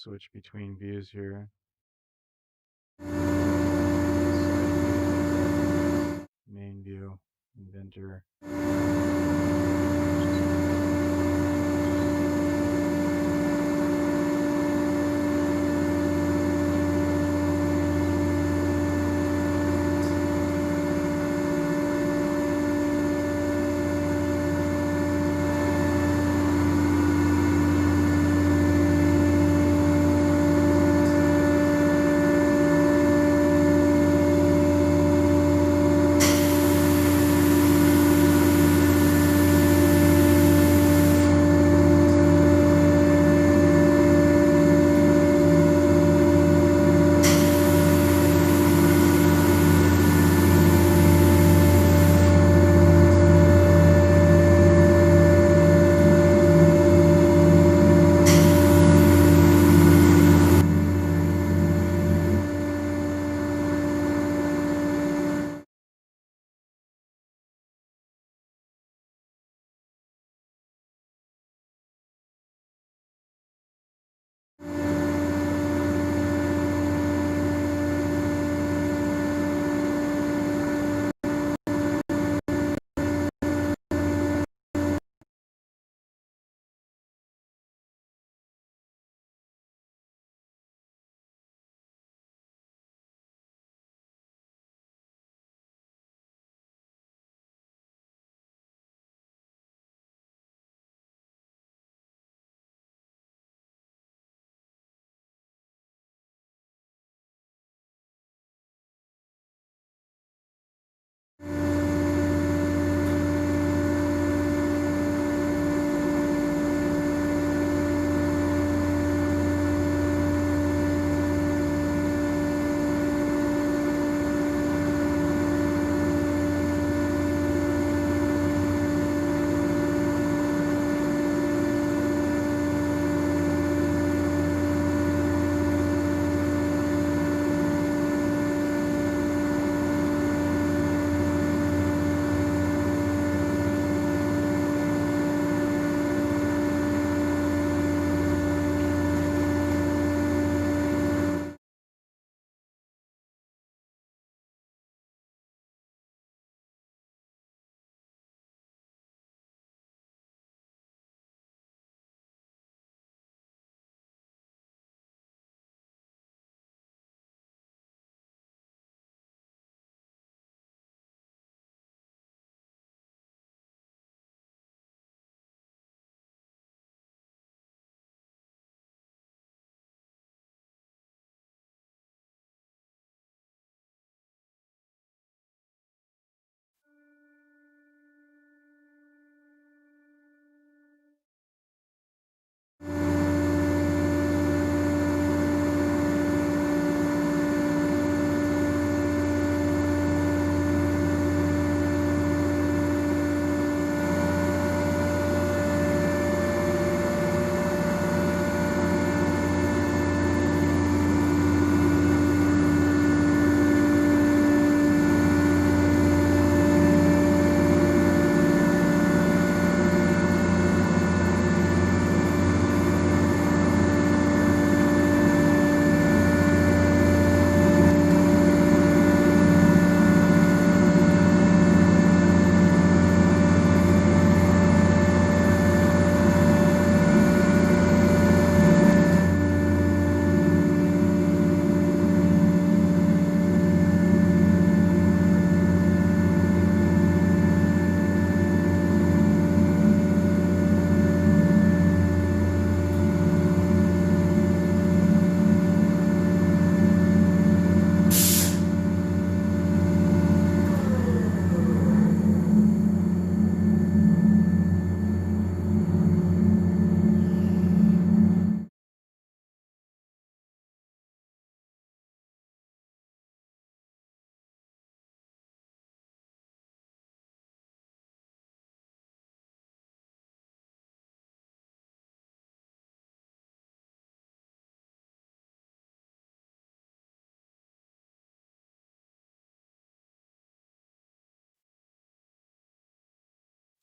Switch between views here. Main view, Inventor.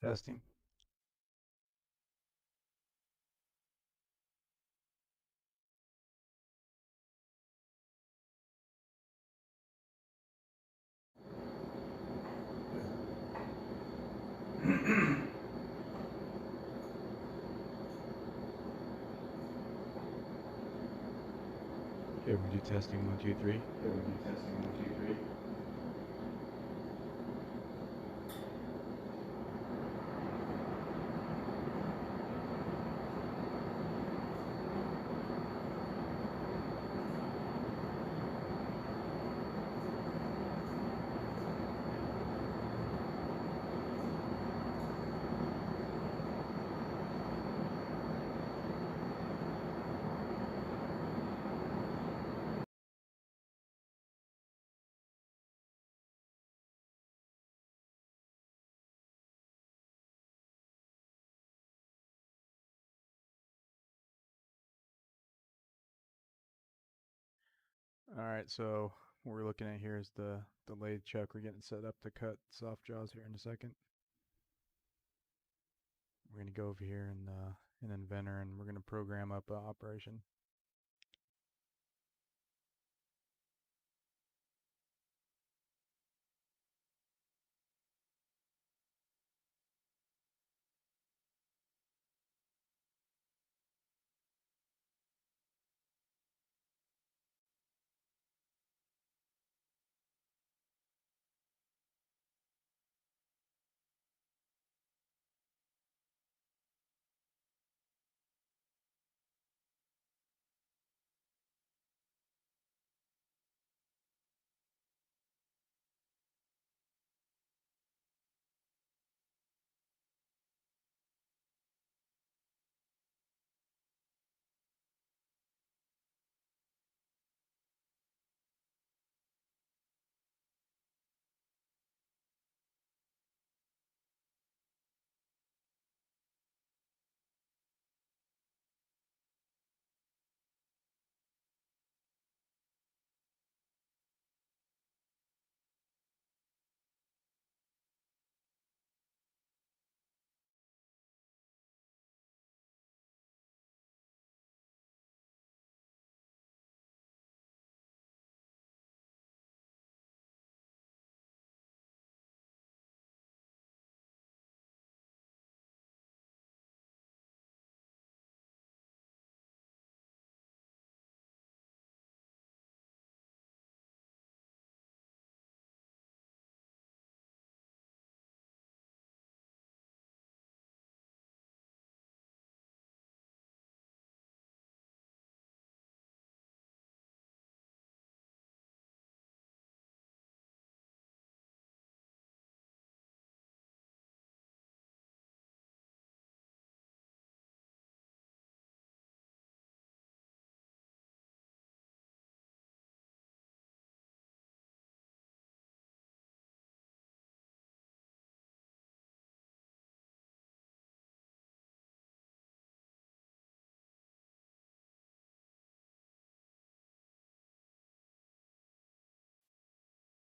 Testing. Okay, we do testing 1, 2, 3. All right, so what we're looking at here is the lathe chuck. We're getting set up to cut soft jaws here in a second. We're going to go over here in Inventor, and we're going to program up operation.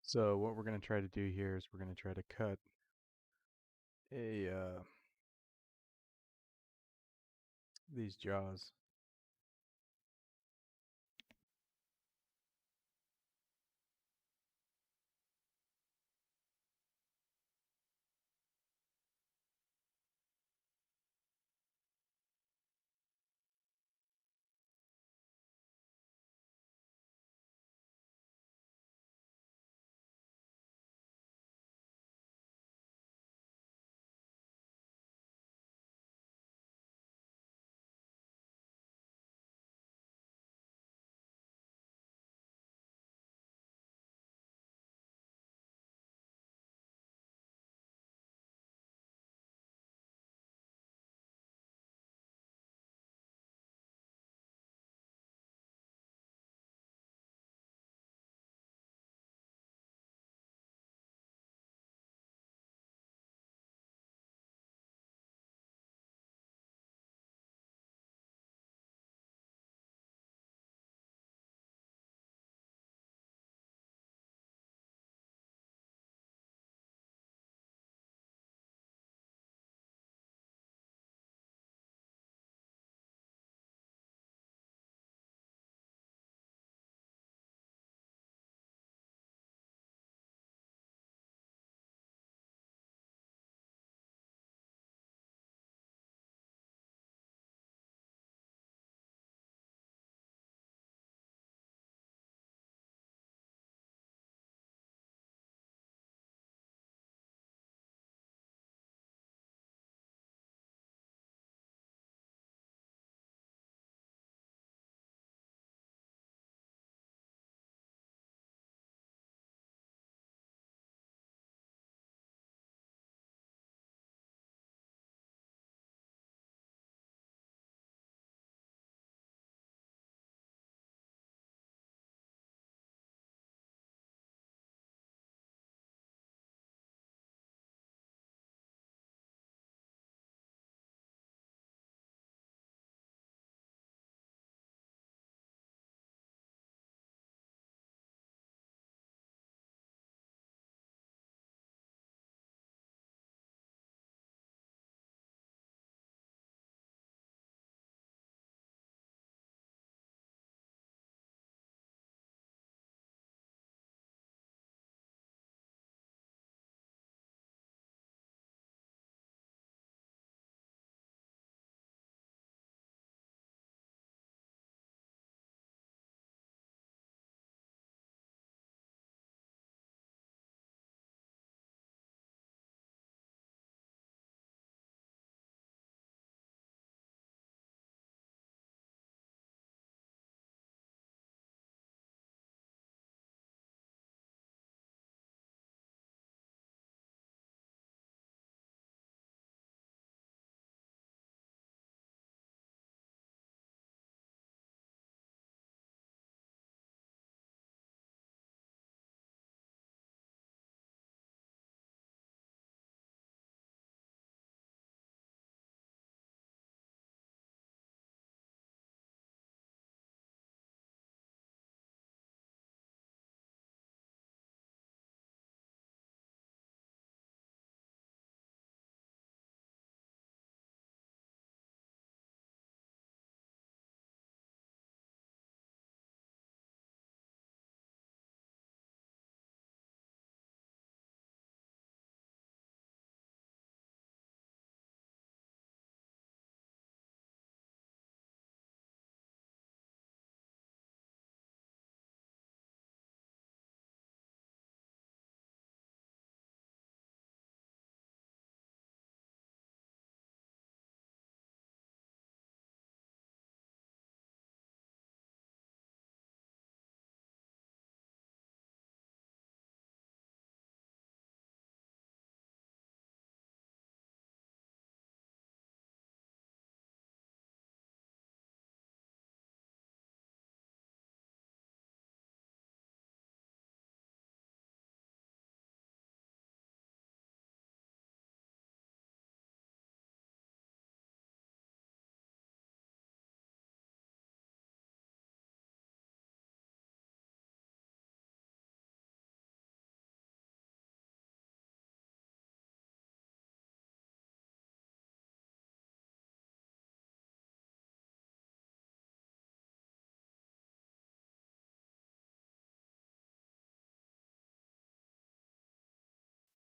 So what we're going to try to do here is we're going to try to cut these jaws.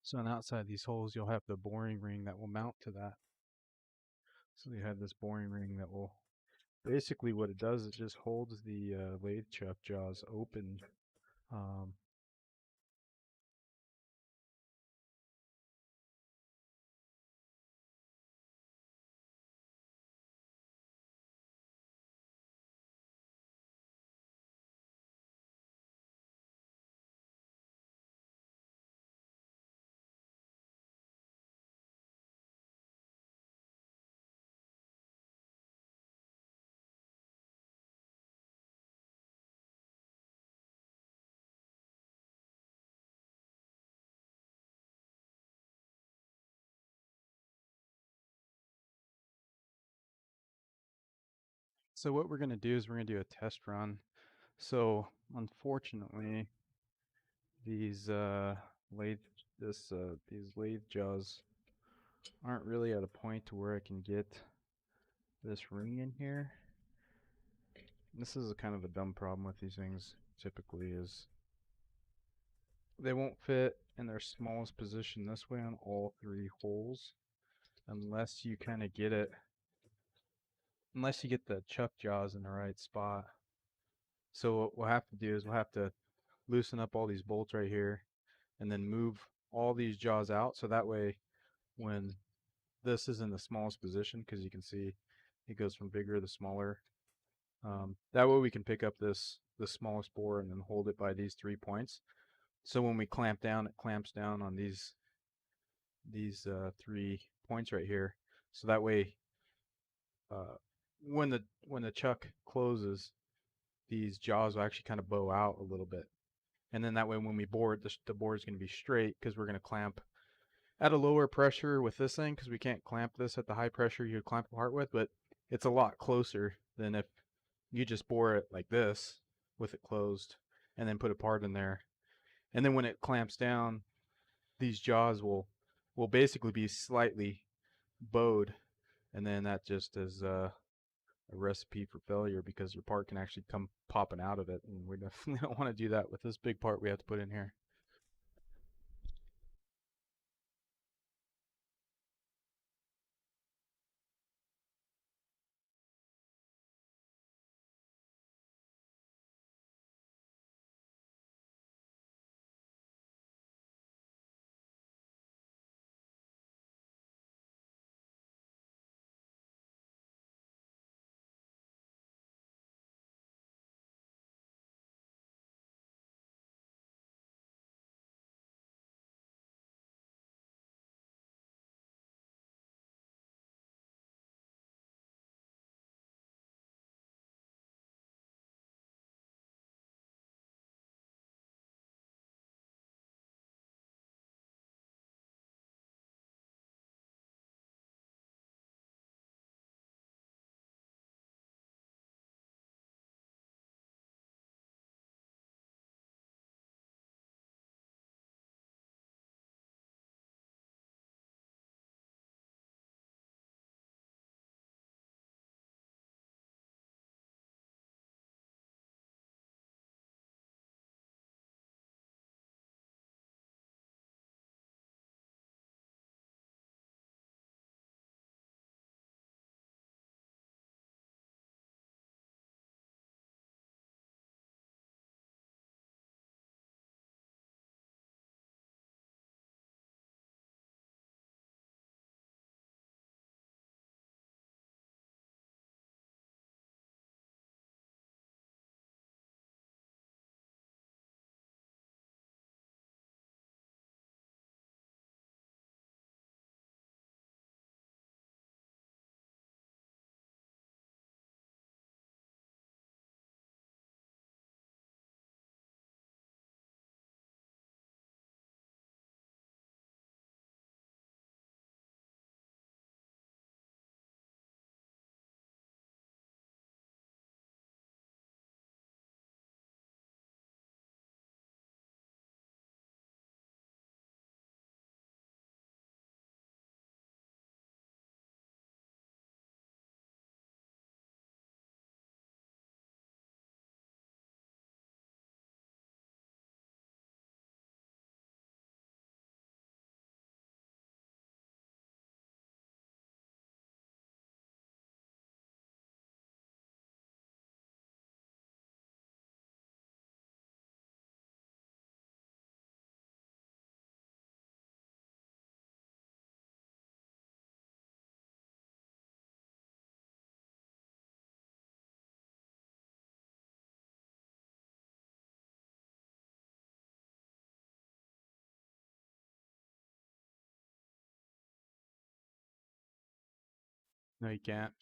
So on outside these holes, you'll have the boring ring that will mount to that. So you have this boring ring that will, basically what it does is just holds the lathe chuck jaws open. Um, so what we're going to do is we're going to do a test run. So unfortunately, these lathe these lathe jaws aren't really at a point to where I can get this ring in here. This is a kind of a dumb problem with these things typically, is they won't fit in their smallest position this way on all three holes unless you kind of get it, unless you get the chuck jaws in the right spot. So what we'll have to do is we'll have to loosen up all these bolts right here and then move all these jaws out, so that way when this is in the smallest position, because you can see it goes from bigger to smaller, that way we can pick up the smallest bore and then hold it by these 3 points. So when we clamp down, it clamps down on these 3 points right here. So that way, uh, when the chuck closes, these jaws will actually kind of bow out a little bit. And then that way when we bore it, the bore is going to be straight, because we're going to clamp at a lower pressure with this thing, because we can't clamp this at the high pressure you clamp a part with, but it's a lot closer than if you just bore it like this with it closed and then put a part in there. And then when it clamps down, these jaws will basically be slightly bowed, and then that just is a recipe for failure, because your part can actually come popping out of it, and we definitely don't want to do that with this big part we have to put in here. No, you can't.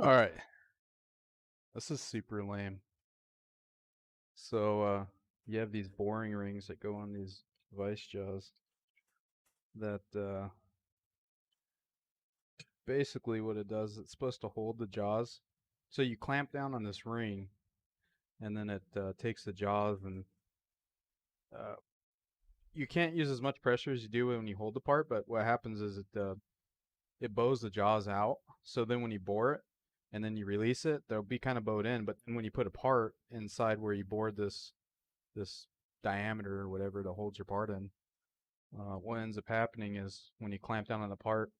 All right, this is super lame. So you have these boring rings that go on these vice jaws that basically what it does, it's supposed to hold the jaws. So you clamp down on this ring, and then it takes the jaws, and uh, you can't use as much pressure as you do when you hold the part. But what happens is it bows the jaws out. So then when you bore it, and then you release it, they'll be kind of bowed in. But then when you put a part inside where you bored this diameter or whatever to hold your part in, what ends up happening is when you clamp down on the part,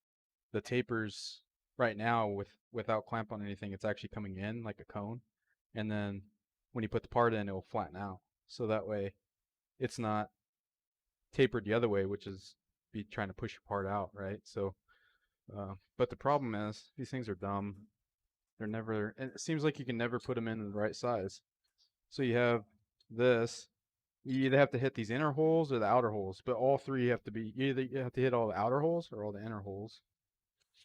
the tapers right now without clamp on anything, it's actually coming in like a cone, and then when you put the part in, it will flatten out. So that way, it's not tapered the other way, which is be trying to push your part out, right? So, but the problem is these things are dumb. They're never. It seems like you can never put them in the right size. So you have this. You either have to hit these inner holes or the outer holes, but all three have to be. Either you have to hit all the outer holes or all the inner holes,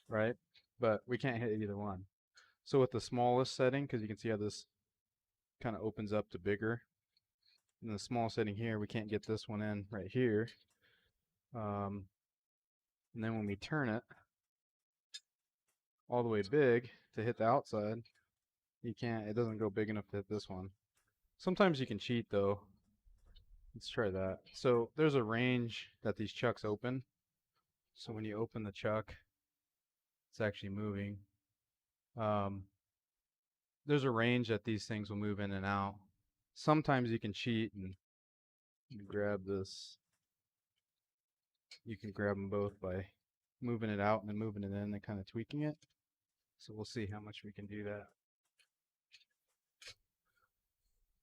right? But we can't hit either one. So with the smallest setting, because you can see how this kind of opens up to bigger, in the small setting here, we can't get this one in right here. Um, and then when we turn it all the way big to hit the outside, you can't, it doesn't go big enough to hit this one. Sometimes you can cheat though. Let's try that. So there's a range that these chucks open. So when you open the chuck, it's actually moving. Um, there's a range that these things will move in and out. Sometimes you can cheat and grab this. You can grab them both by moving it out and then moving it in and kind of tweaking it. So we'll see how much we can do that.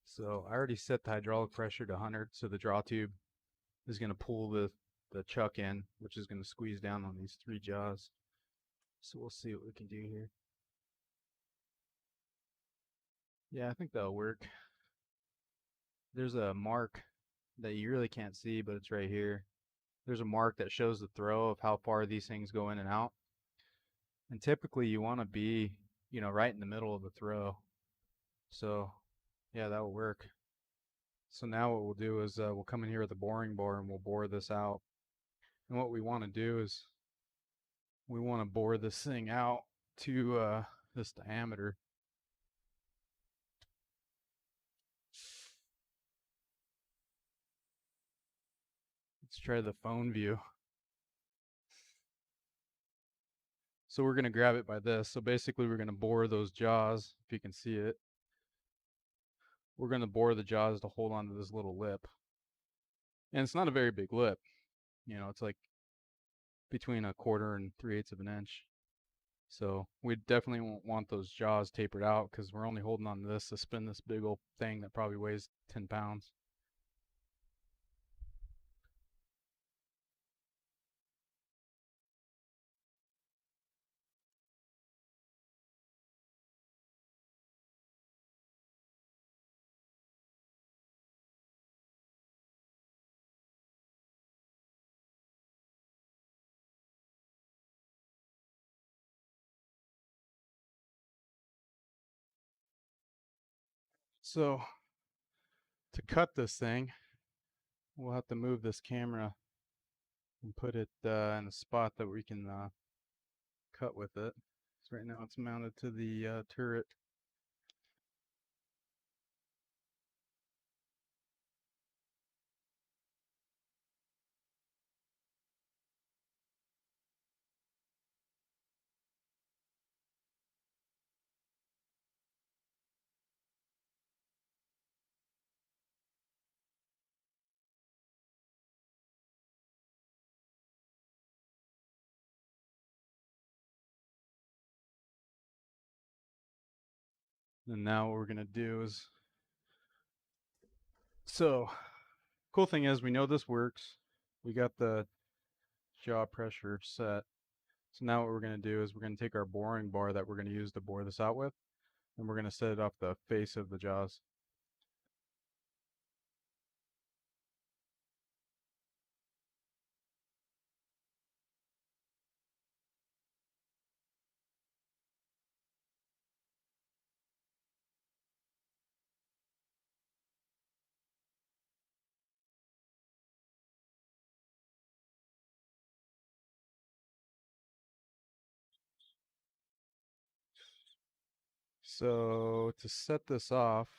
So I already set the hydraulic pressure to 100, so the draw tube is going to pull the chuck in, which is going to squeeze down on these three jaws. So we'll see what we can do here. Yeah, I think that'll work. There's a mark that you really can't see, but it's right here. There's a mark that shows the throw of how far these things go in and out. And typically you want to be, right in the middle of the throw. So yeah, that will work. So now what we'll do is we'll come in here with a boring bore and we'll bore this out. And what we want to do is we want to bore this thing out to this diameter. Let's try the phone view. So we're going to grab it by this. So basically we're going to bore those jaws, if you can see it. We're going to bore the jaws to hold onto this little lip. And it's not a very big lip. You know, it's like between 1/4 and 3/8 of an inch. So we definitely won't want those jaws tapered out because we're only holding on to this to spin this big old thing that probably weighs 10 pounds. So to cut this thing, we'll have to move this camera and put it in a spot that we can cut with it. So right now it's mounted to the turret. And now what we're gonna do is, so cool thing is we know this works. We got the jaw pressure set. So now what we're gonna do is we're gonna take our boring bar that we're gonna use to bore this out with, and we're gonna set it off the face of the jaws. So to set this off,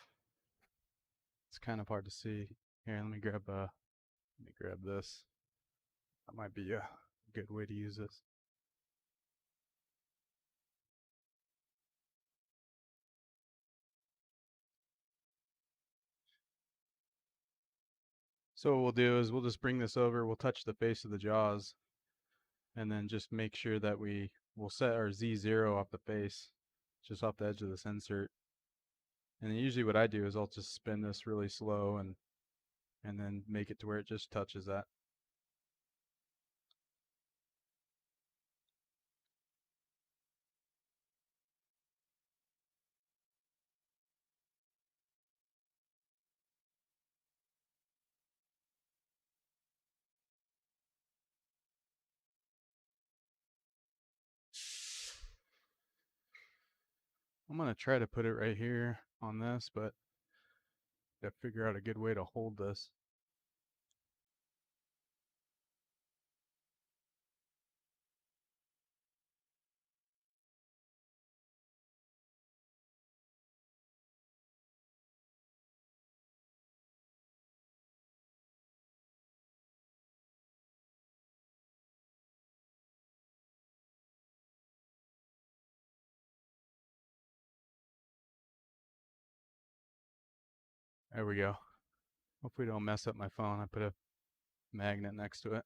it's kind of hard to see. Here, let me grab this. That might be a good way to use this. So what we'll do is we'll just bring this over, we'll touch the face of the jaws, and then just make sure that we'll set our Z0 off the face, just off the edge of this insert. And then usually what I do is I'll just spin this really slow and then make it to where it just touches that. I'm gonna try to put it right here on this, but I gotta figure out a good way to hold this. There we go. Hopefully don't mess up my phone. I put a magnet next to it.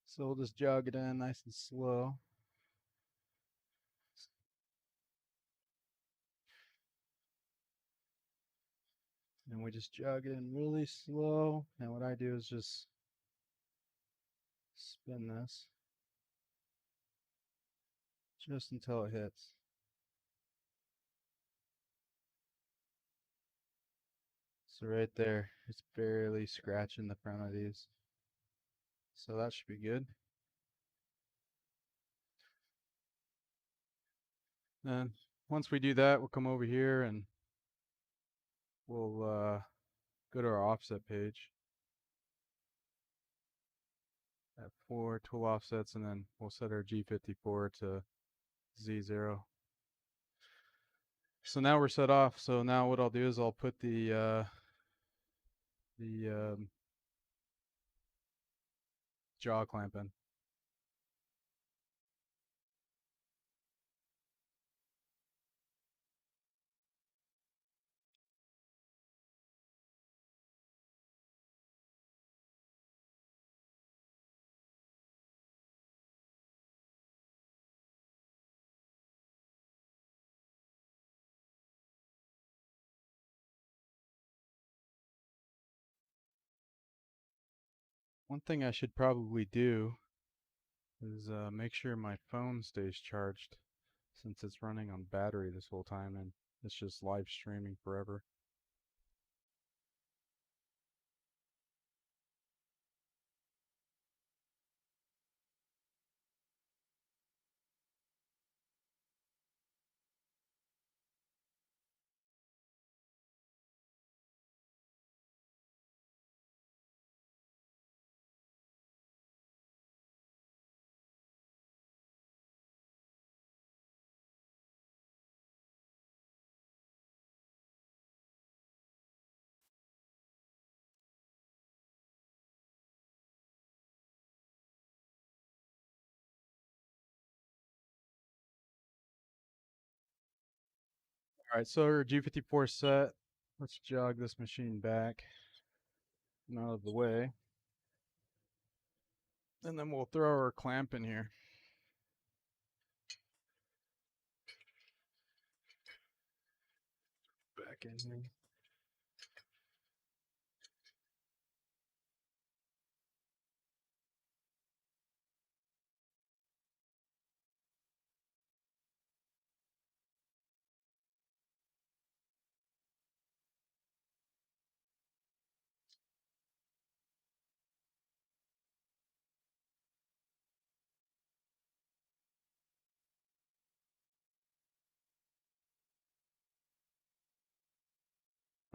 So we'll just jog it in nice and slow. And we just jog it in really slow. And what I do is just spin this just until it hits. So right there, it's barely scratching the front of these. So that should be good. Then once we do that, we'll come over here and we'll go to our offset page. At 4 tool offsets, and then we'll set our G54 to Z0. So now we're set off. So now what I'll do is I'll put the jaw clamp in. One thing I should probably do is make sure my phone stays charged since it's running on battery this whole time and it's just live streaming forever. All right, so our G54 set. Let's jog this machine back and out of the way. And then we'll throw our clamp in here. Back in here.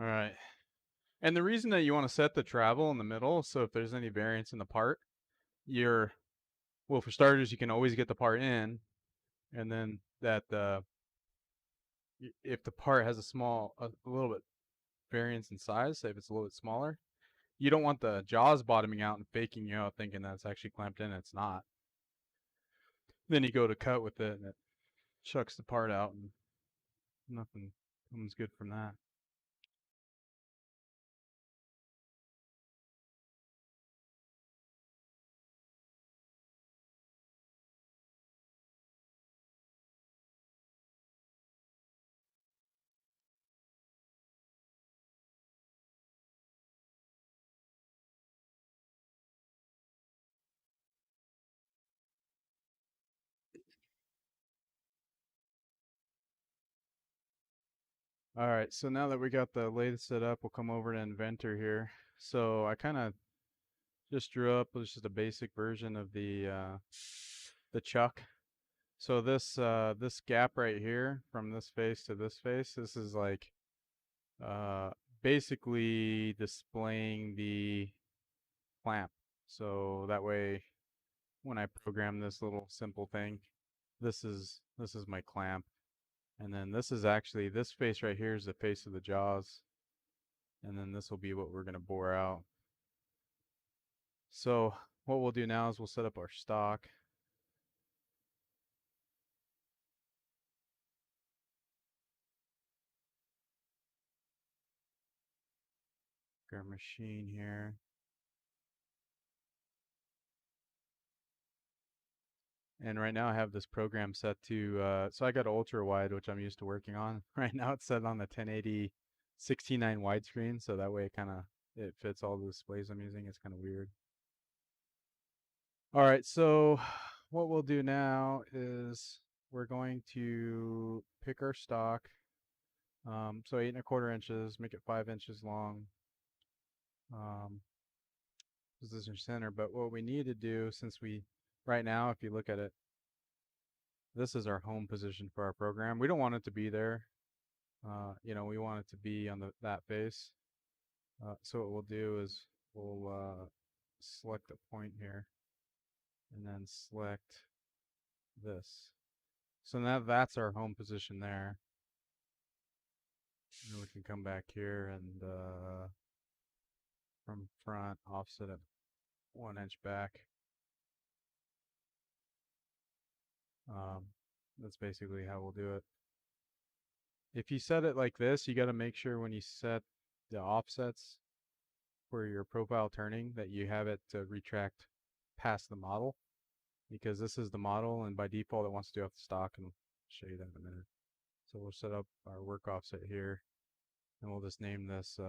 All right. And the reason that you want to set the travel in the middle, so if there's any variance in the part, you're, well, for starters, you can always get the part in, and then that if the part has a little bit variance in size, say if it's a little bit smaller, you don't want the jaws bottoming out and faking you out thinking that it's actually clamped in, it's not. Then you go to cut with it and it chucks the part out and nothing comes good from that. All right, so now that we got the lathe set up, we'll come over to Inventor here. So I kind of just drew up just a basic version of the chuck. So this gap right here from this face to this face, this is like uh, basically displaying the clamp. So that way, when I program this little simple thing, this is my clamp, and then this is actually this face right here is the face of the jaws, and then this will be what we're gonna bore out. So what we'll do now is we'll set up our stock. Our machine here. And right now I have this program set to, so I got ultra wide, which I'm used to working on. Right now it's set on the 1080 16:9 widescreen, so that way it fits all the displays I'm using. It's kind of weird. All right, so what we'll do now is we're going to pick our stock. So 8¼ inches, make it 5 inches long. Position center, but what we need to do, since right now, if you look at it, this is our home position for our program. We don't want it to be there. We want it to be on that face. So what we'll do is we'll select a point here and then select this. So now that's our home position there. And we can come back here and from front offset it 1 inch back. That's basically how we'll do it. If you set it like this, you got to make sure when you set the offsets for your profile turning that you have it to retract past the model, because this is the model and by default it wants to do off the stock, and I'll show you that in a minute. So we'll set up our work offset here and we'll just name this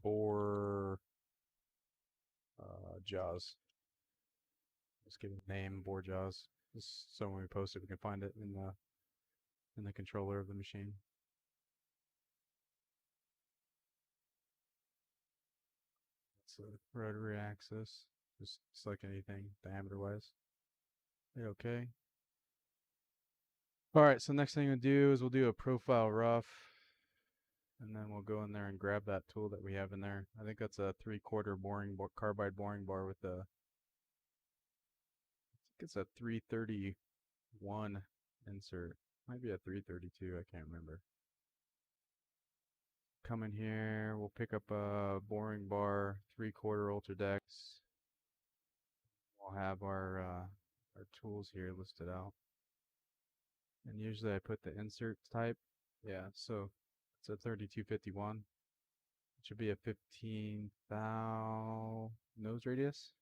bore jaws. Just give it a name, bore jaws. Just so when we post it, we can find it in the controller of the machine. It's a rotary axis, just like anything diameter-wise. Hit OK. All right, so next thing we'll do is we'll do a profile rough, and then we'll go in there and grab that tool that we have in there. I think that's a 3/4 carbide boring bar with a, I think it's a 331 insert. Might be a 332, I can't remember. Come in here, we'll pick up a boring bar, 3/4 Ultradex. We'll have our tools here listed out. And usually I put the insert type. Yeah, so it's a 3251. It should be a 15 thou nose radius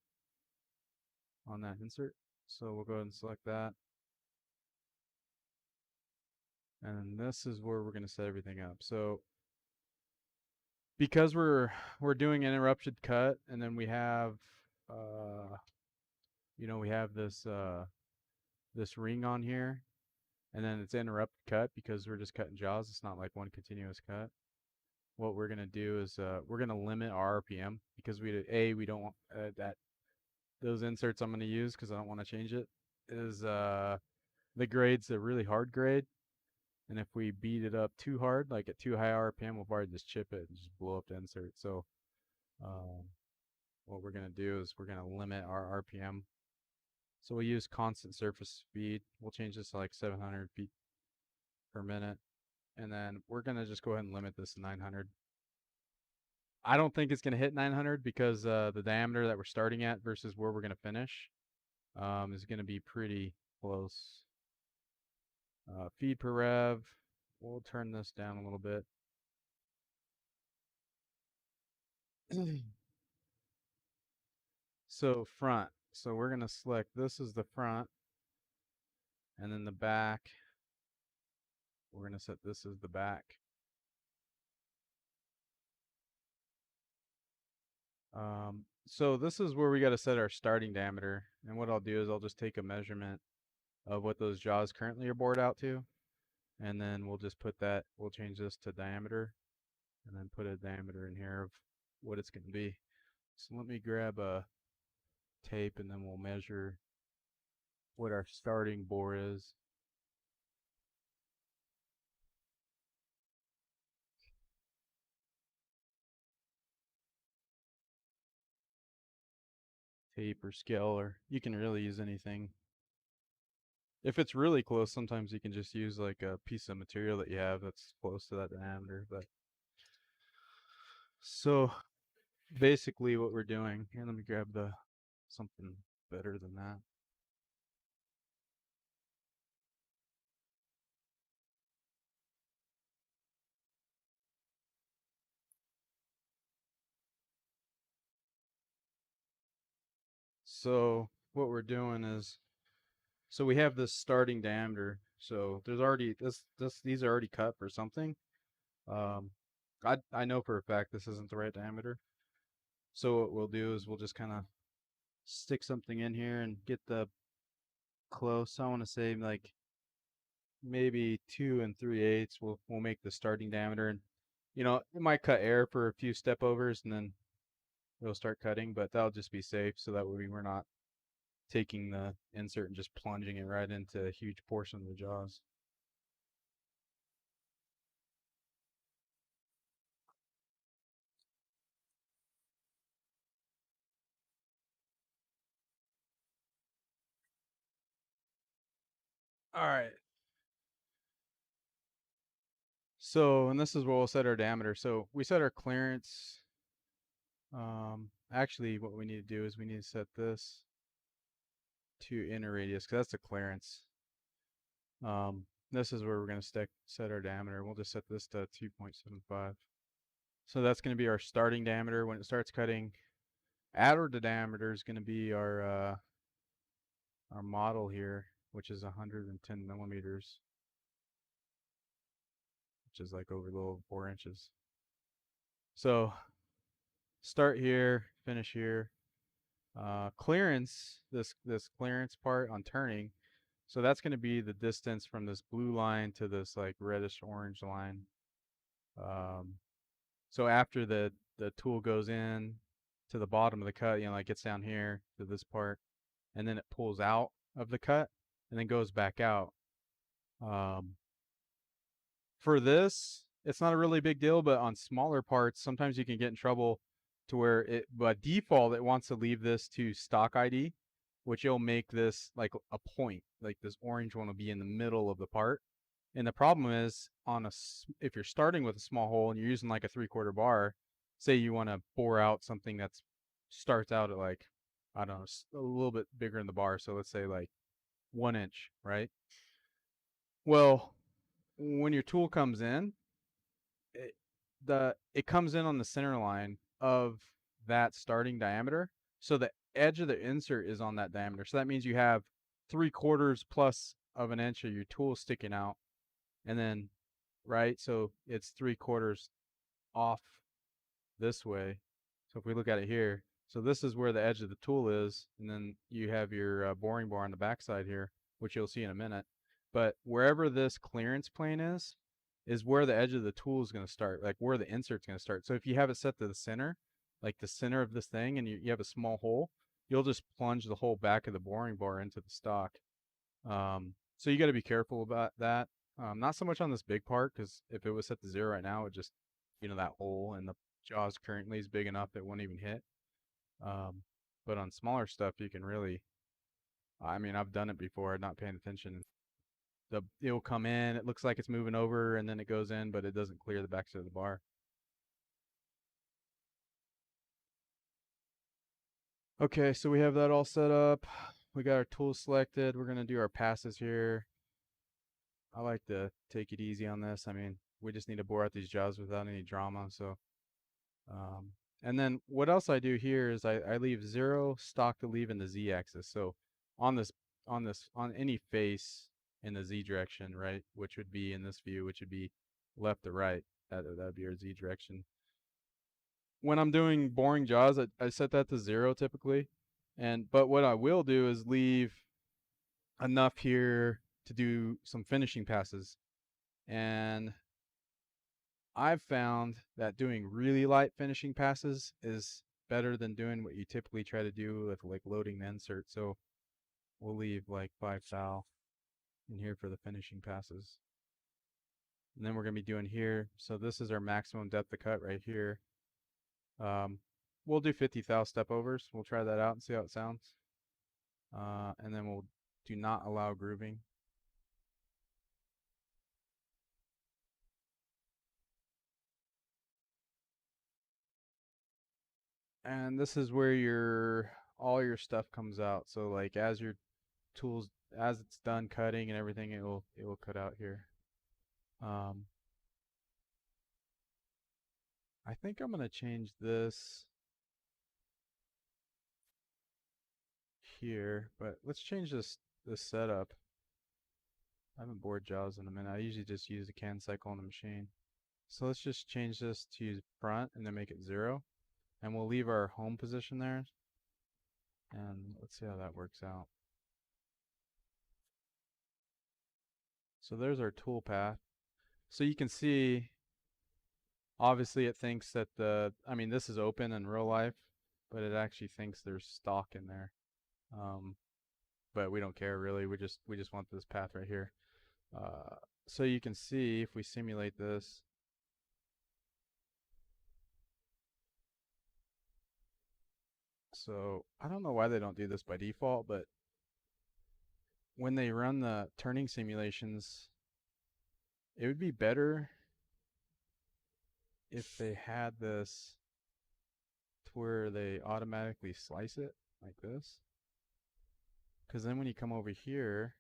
on that insert. So we'll go ahead and select that. And this is where we're going to set everything up. So because we're doing an interrupted cut, and then we have we have this ring on here, and then it's interrupted cut because we're just cutting jaws. It's not like one continuous cut. What we're gonna do is we're gonna limit our RPM because we don't want that those inserts I'm gonna use because I don't want to change it. Is the grade's a really hard grade, and if we beat it up too hard, like at too high RPM, we'll probably just chip it and just blow up the insert. So what we're gonna do is we're gonna limit our RPM. So we'll use constant surface speed. We'll change this to like 700 feet per minute. And then we're going to just go ahead and limit this to 900. I don't think it's going to hit 900 because the diameter that we're starting at versus where we're going to finish is going to be pretty close. Feed per rev. We'll turn this down a little bit. So front. So we're going to select this is the front. And then the back. We're going to set this as the back. So this is where we got to set our starting diameter. And what I'll do is I'll just take a measurement of what those jaws currently are bored out to. And then we'll just put that, we'll change this to diameter and then put a diameter in here of what it's going to be. So let me grab a tape and then we'll measure what our starting bore is. Tape or scale, or you can really use anything. If it's really close, sometimes you can just use like a piece of material that you have that's close to that diameter. But so basically what we're doing, here let me grab the something better than that. So what we're doing is, so we have this starting diameter. So there's already these are already cut for something. Um, I know for a fact this isn't the right diameter. So what we'll do is we'll just kind of stick something in here and get the close. I want to say like maybe 2 3/8. We'll make the starting diameter, and it might cut air for a few step overs, and then it'll start cutting. But that'll just be safe, so that way we're not taking the insert and just plunging it right into a huge portion of the jaws. All right. So, and this is where we'll set our diameter. So we set our clearance. Actually, what we need to do is we need to set this to inner radius because that's the clearance. This is where we're going to set our diameter. We'll just set this to 2.75. So that's going to be our starting diameter. When it starts cutting, outer diameter is going to be our model here, which is 110 millimeters, which is like over a little over 4 inches. So start here, finish here. Clearance, this clearance part on turning, so that's going to be the distance from this blue line to this like reddish orange line. Um, so after the tool goes in to the bottom of the cut, you know, like gets down here to this part, and then it pulls out of the cut and then goes back out. Um, for this, it's not a really big deal, but on smaller parts, sometimes you can get in trouble to where it, by default, it wants to leave this to stock ID, which will make this like a point, like this orange one will be in the middle of the part. And the problem is if you're starting with a small hole and you're using like a 3/4 bar, say you want to bore out something that's starts out at like, I don't know, a little bit bigger in the bar. So let's say like 1 inch, right? Well, when your tool comes in, it, it comes in on the center line of that starting diameter. So the edge of the insert is on that diameter. So that means you have 3/4 plus of an inch of your tool sticking out. And then, right, so it's 3/4 off this way. So if we look at it here, so this is where the edge of the tool is, and then you have your boring bar on the backside here, which you'll see in a minute. But wherever this clearance plane is where the edge of the tool is going to start, like where the insert's going to start. So if you have it set to the center, like the center of this thing, and you have a small hole, you'll just plunge the whole back of the boring bar into the stock. So you got to be careful about that. Not so much on this big part, because if it was set to 0 right now, it just, you know, that hole in the jaws currently is big enough it won't even hit. But on smaller stuff, you can really, I mean, I've done it before, not paying attention. It'll come in, it looks like it's moving over, and then it goes in, but it doesn't clear the backside of the bar. Okay, so we have that all set up. We got our tools selected. We're gonna do our passes here. I like to take it easy on this. I mean, we just need to bore out these jaws without any drama. So, and then what else I do here is I leave 0 stock to leave in the Z-axis. So on on any face in the Z direction, right, which would be in this view, which would be left to right, that'd be our Z direction. When I'm doing boring jaws, I set that to 0 typically. But what I will do is leave enough here to do some finishing passes. And I've found that doing really light finishing passes is better than doing what you typically try to do with like loading the insert. So we'll leave like 5 thou in here for the finishing passes. And then we're going to be doing here. So this is our maximum depth of cut right here. We'll do 50 thou step overs. We'll try that out and see how it sounds. And then we'll do not allow grooving. And this is where all your stuff comes out. So like as your tools, as it's done cutting and everything, it will cut out here. I think I'm gonna change this here, but let's change this setup. I haven't bored jaws in a minute. I usually just use the can cycle on the machine. So let's just change this to front and then make it 0. And we'll leave our home position there. And let's see how that works out. So there's our tool path. So you can see, obviously it thinks that I mean, this is open in real life, but it actually thinks there's stock in there. But we don't care really. We just want this path right here. So you can see if we simulate this. So I don't know why they don't do this by default, but when they run the turning simulations, it would be better if they had this to where they automatically slice it like this. Because then when you come over here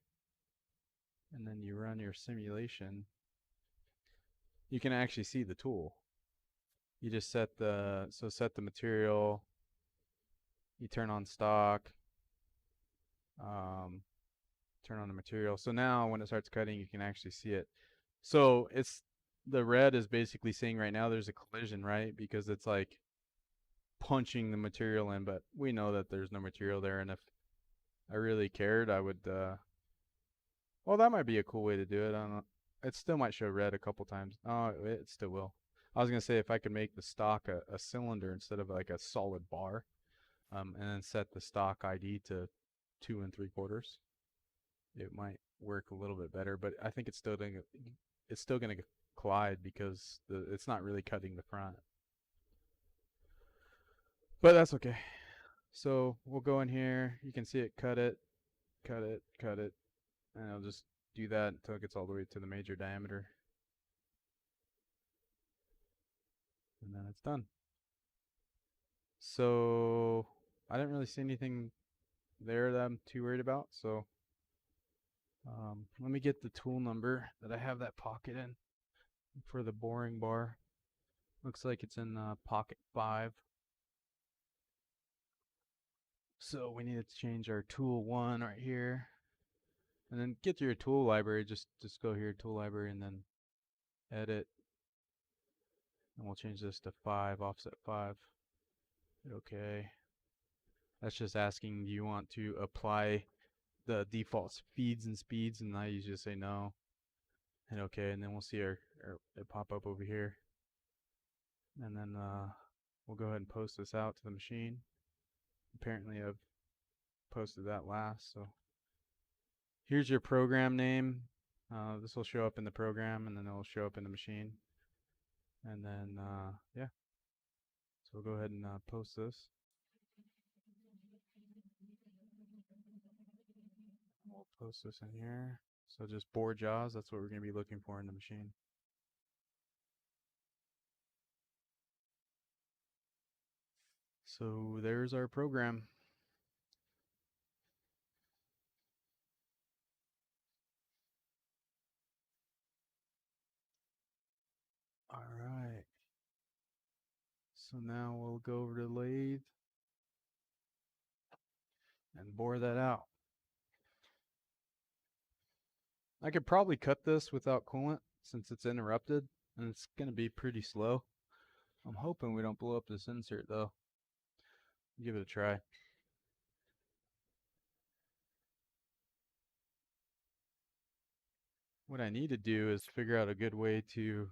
and then you run your simulation, you can actually see the tool. You just set the material, you turn on stock, turn on the material. So now when it starts cutting, you can actually see it. So the red is basically saying right now there's a collision, right? Because it's like punching the material in, but we know that there's no material there, and if I really cared, I would, well, that might be a cool way to do it. I don't know. It still might show red a couple times. Oh, it still will. I was gonna say if I could make the stock a cylinder instead of like a solid bar, and then set the stock ID to 2 3/4, it might work a little bit better. But I think it's still gonna collide because it's not really cutting the front. But that's okay. So we'll go in here. You can see it cut it, cut it, cut it, and I'll just do that until it gets all the way to the major diameter. And then it's done. So I didn't really see anything there that I'm too worried about. So let me get the tool number that I have that pocket in for the boring bar. Looks like it's in pocket 5. So we need to change our tool 1 right here. And then get to your tool library. Just go here, tool library, and then edit. And we'll change this to 5, offset 5. Hit OK. That's just asking, do you want to apply the default feeds and speeds? And I usually say no. Hit OK, and then we'll see it pop up over here. And then we'll go ahead and post this out to the machine. Apparently I've posted that last. So here's your program name. This will show up in the program, and then it will show up in the machine. And then, yeah. So we'll go ahead and post this. We'll post this in here. So just bore jaws, that's what we're going to be looking for in the machine. So there's our program. All right. So now we'll go over to Lathe and bore that out. I could probably cut this without coolant since it's interrupted, and it's going to be pretty slow. I'm hoping we don't blow up this insert though. Give it a try. What I need to do is figure out a good way to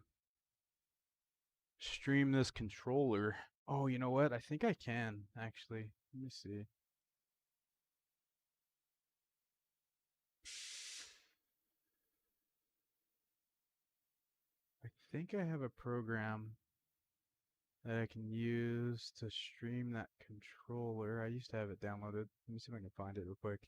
stream this controller. Oh, you know what? I think I can actually. Let me see. I think I have a program that I can use to stream that controller. I used to have it downloaded. Let me see if I can find it real quick.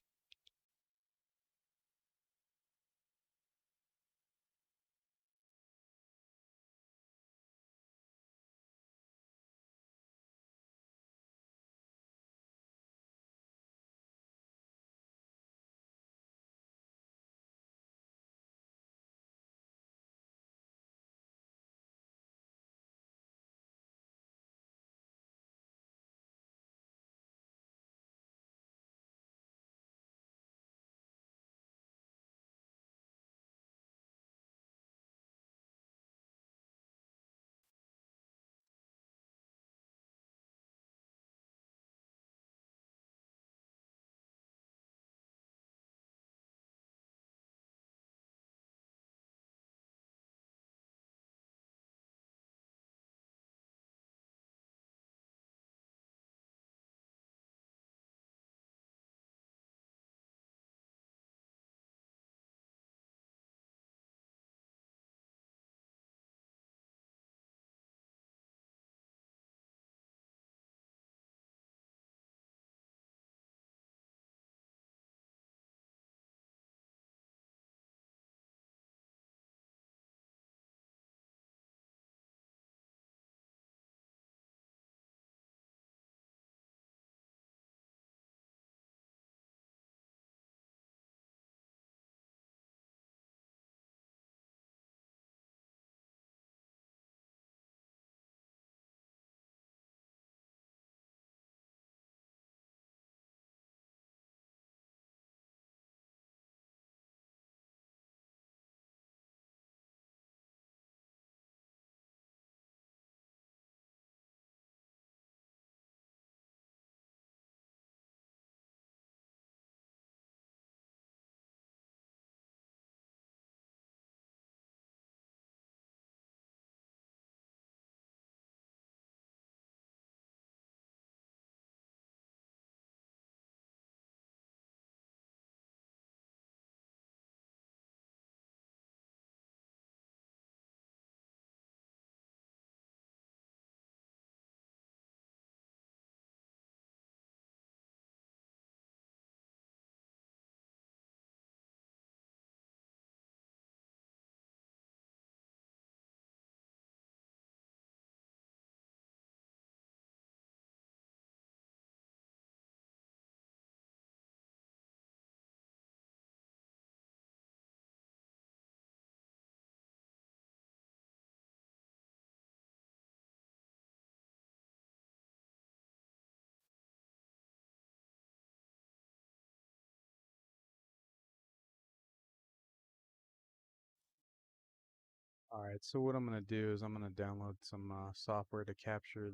Alright, so what I'm going to do is I'm going to download some software to capture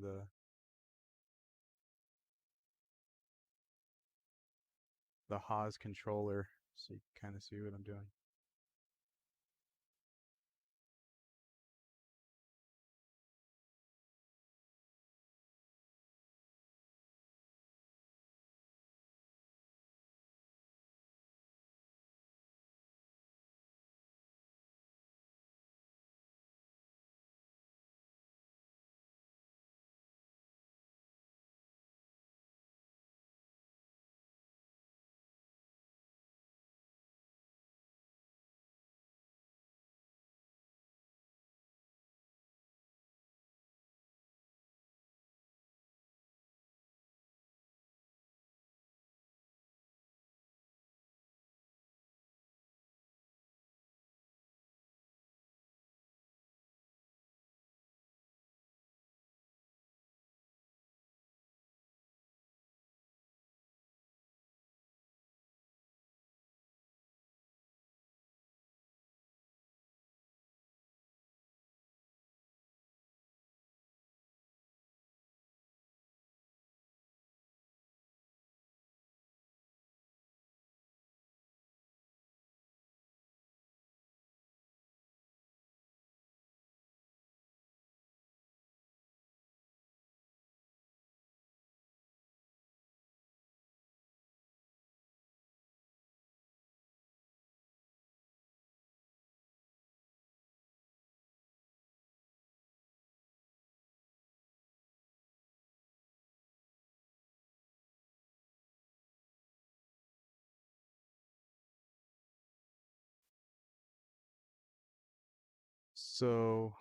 the Haas controller so you can kind of see what I'm doing. So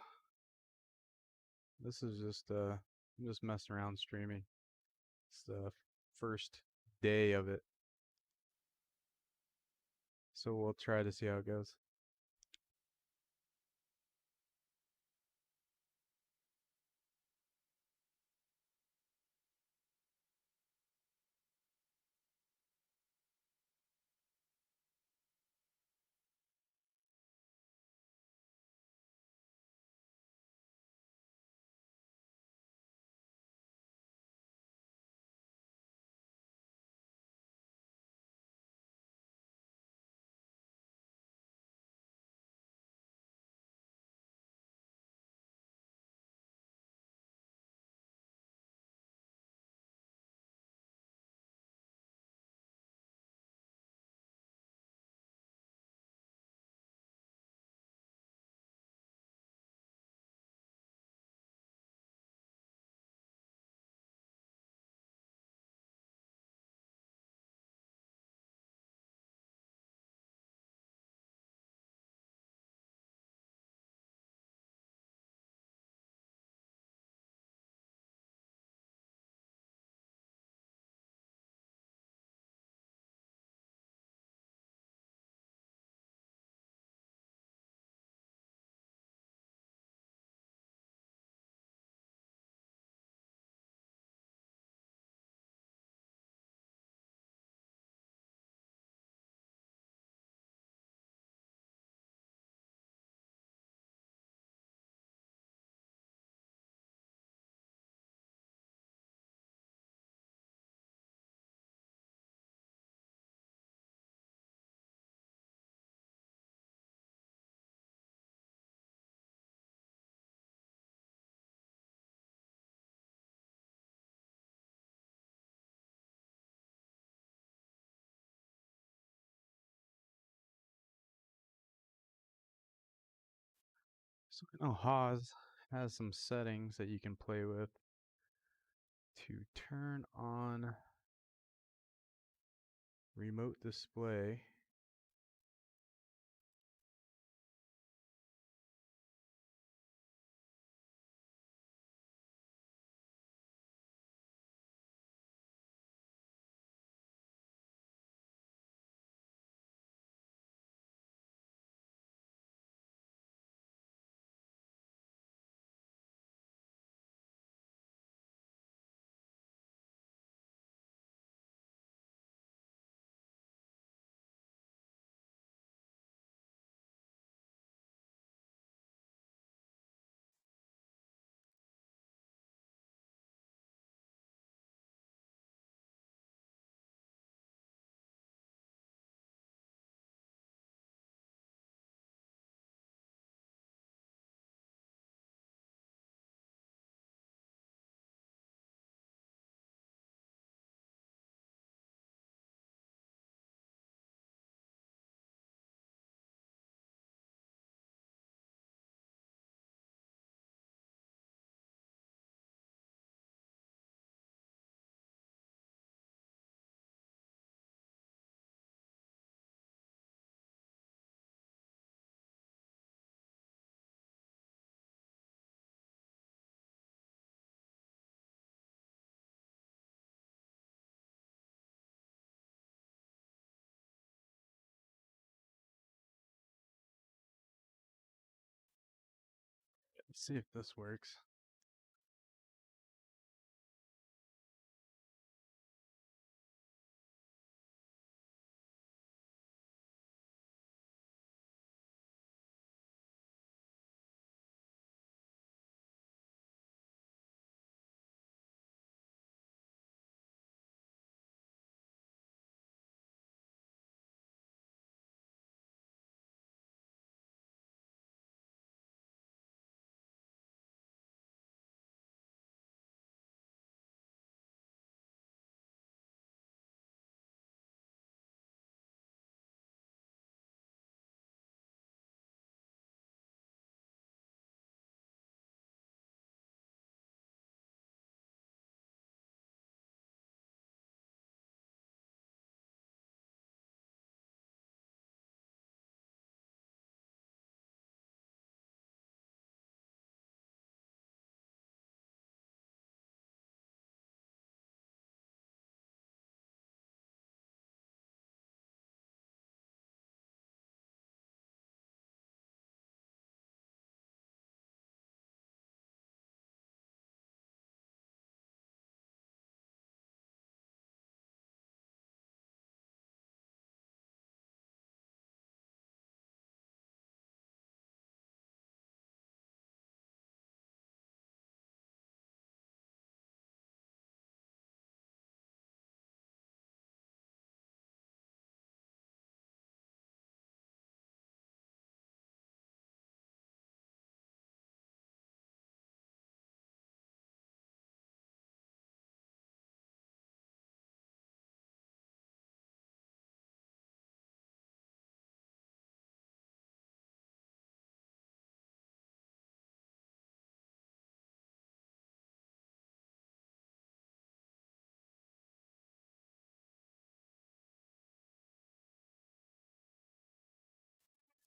this is just I'm just messing around streaming. It's the first day of it. So we'll try to see how it goes. So now Haas has some settings that you can play with to turn on remote display. Let's see if this works.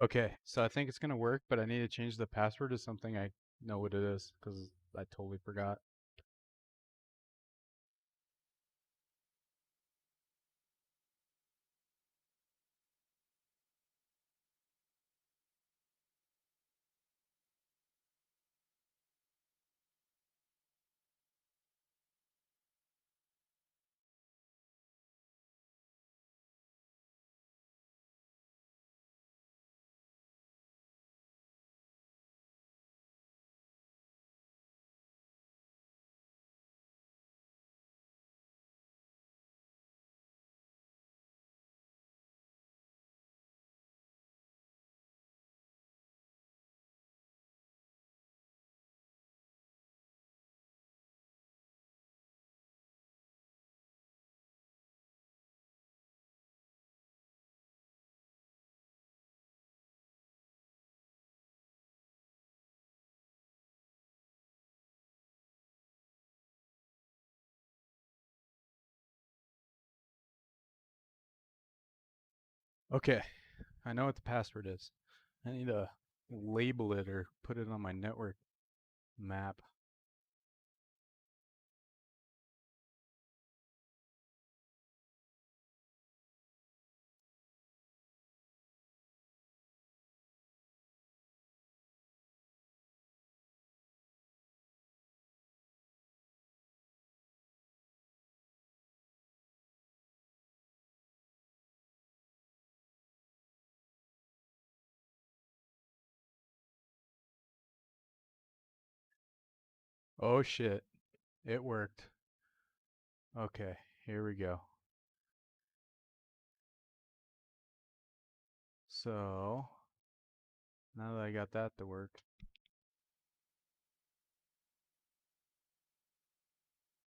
Okay, so I think it's gonna work, but I need to change the password to something I know what it is because I totally forgot. Okay, I know what the password is. I need to label it or put it on my network map. Oh shit, it worked. Okay, here we go. So, now that I got that to work,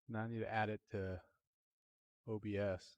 now I need to add it to OBS.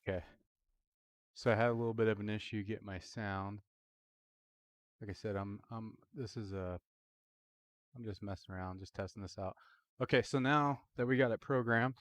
Okay. So I had a little bit of an issue getting my sound. Like I said, I'm just messing around, just testing this out. Okay, so now that we got it programmed,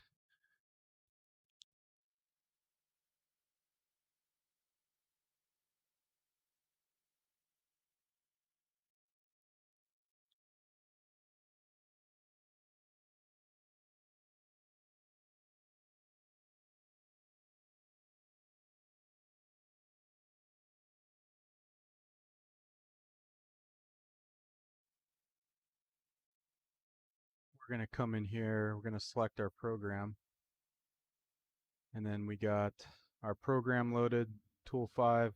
we're gonna come in here, we're gonna select our program, and then we got our program loaded, tool 5,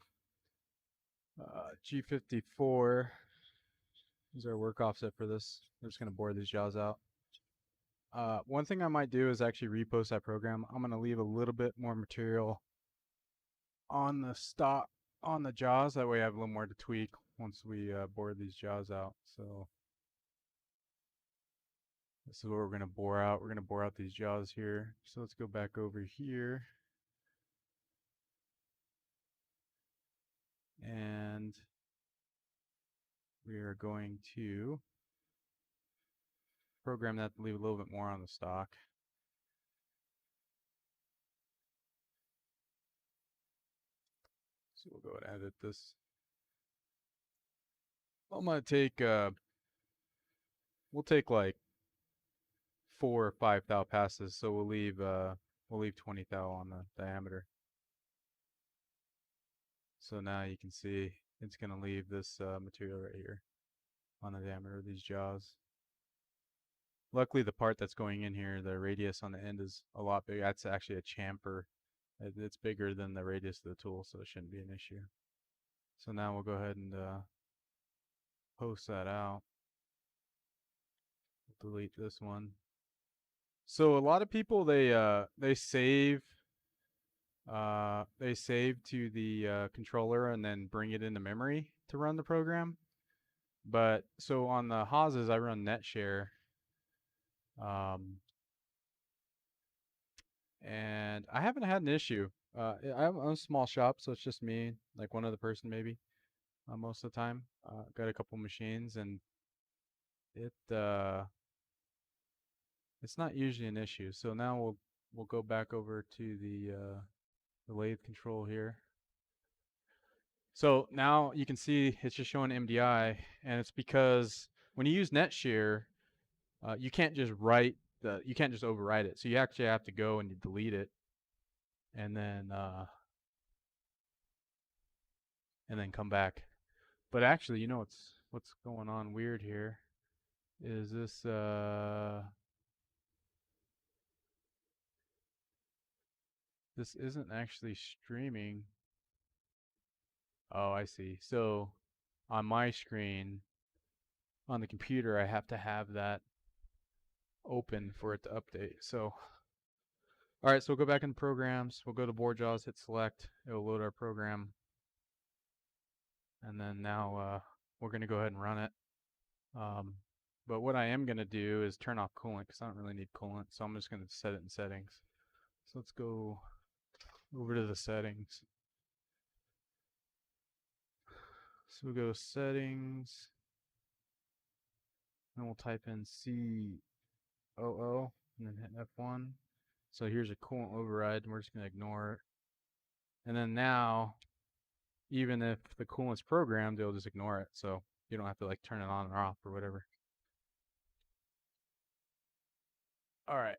G54 is our work offset for this. We're just gonna bore these jaws out. One thing I might do is actually repost that program. I'm gonna leave a little bit more material on the stock, on the jaws. That way I have a little more to tweak once we bore these jaws out. So this is what we're gonna bore out. We're gonna bore out these jaws here. So let's go back over here. And we are going to program that to leave a little bit more on the stock. So we'll go and edit this. I'm gonna take we'll take like 4 or 5 thou passes, so we'll leave 20 thou on the diameter. So now you can see it's gonna leave this material right here on the diameter of these jaws. Luckily, the part that's going in here, the radius on the end is a lot bigger. That's actually a chamfer. It's bigger than the radius of the tool, so it shouldn't be an issue. So now we'll go ahead and post that out. Delete this one. So a lot of people they save to the controller and then bring it into memory to run the program. But so on the Haas's, I run NetShare. And I haven't had an issue. I'm a small shop, so it's just me, like one other person maybe, most of the time. Got a couple machines, and it it's not usually an issue. So now we'll go back over to the lathe control here. So now you can see it's just showing MDI, and it's because when you use NetShare, you can't just you can't just overwrite it. So you actually have to go and you delete it, and then come back. But actually, you know what's going on weird here is this isn't actually streaming. Oh, I see. So on my screen on the computer, I have to have that open for it to update. So all right, so we'll go back in programs. We'll go to board jaws, hit select. It'll load our program. And then now we're going to go ahead and run it. But what I am going to do is turn off coolant because I don't really need coolant. So I'm just going to set it in settings. So let's go over to the settings. So we'll go settings. And we'll type in COO and then hit F1. So here's a coolant override, and we're just going to ignore it. And then now, even if the coolant's programmed, it'll just ignore it. So you don't have to like turn it on or off or whatever. All right.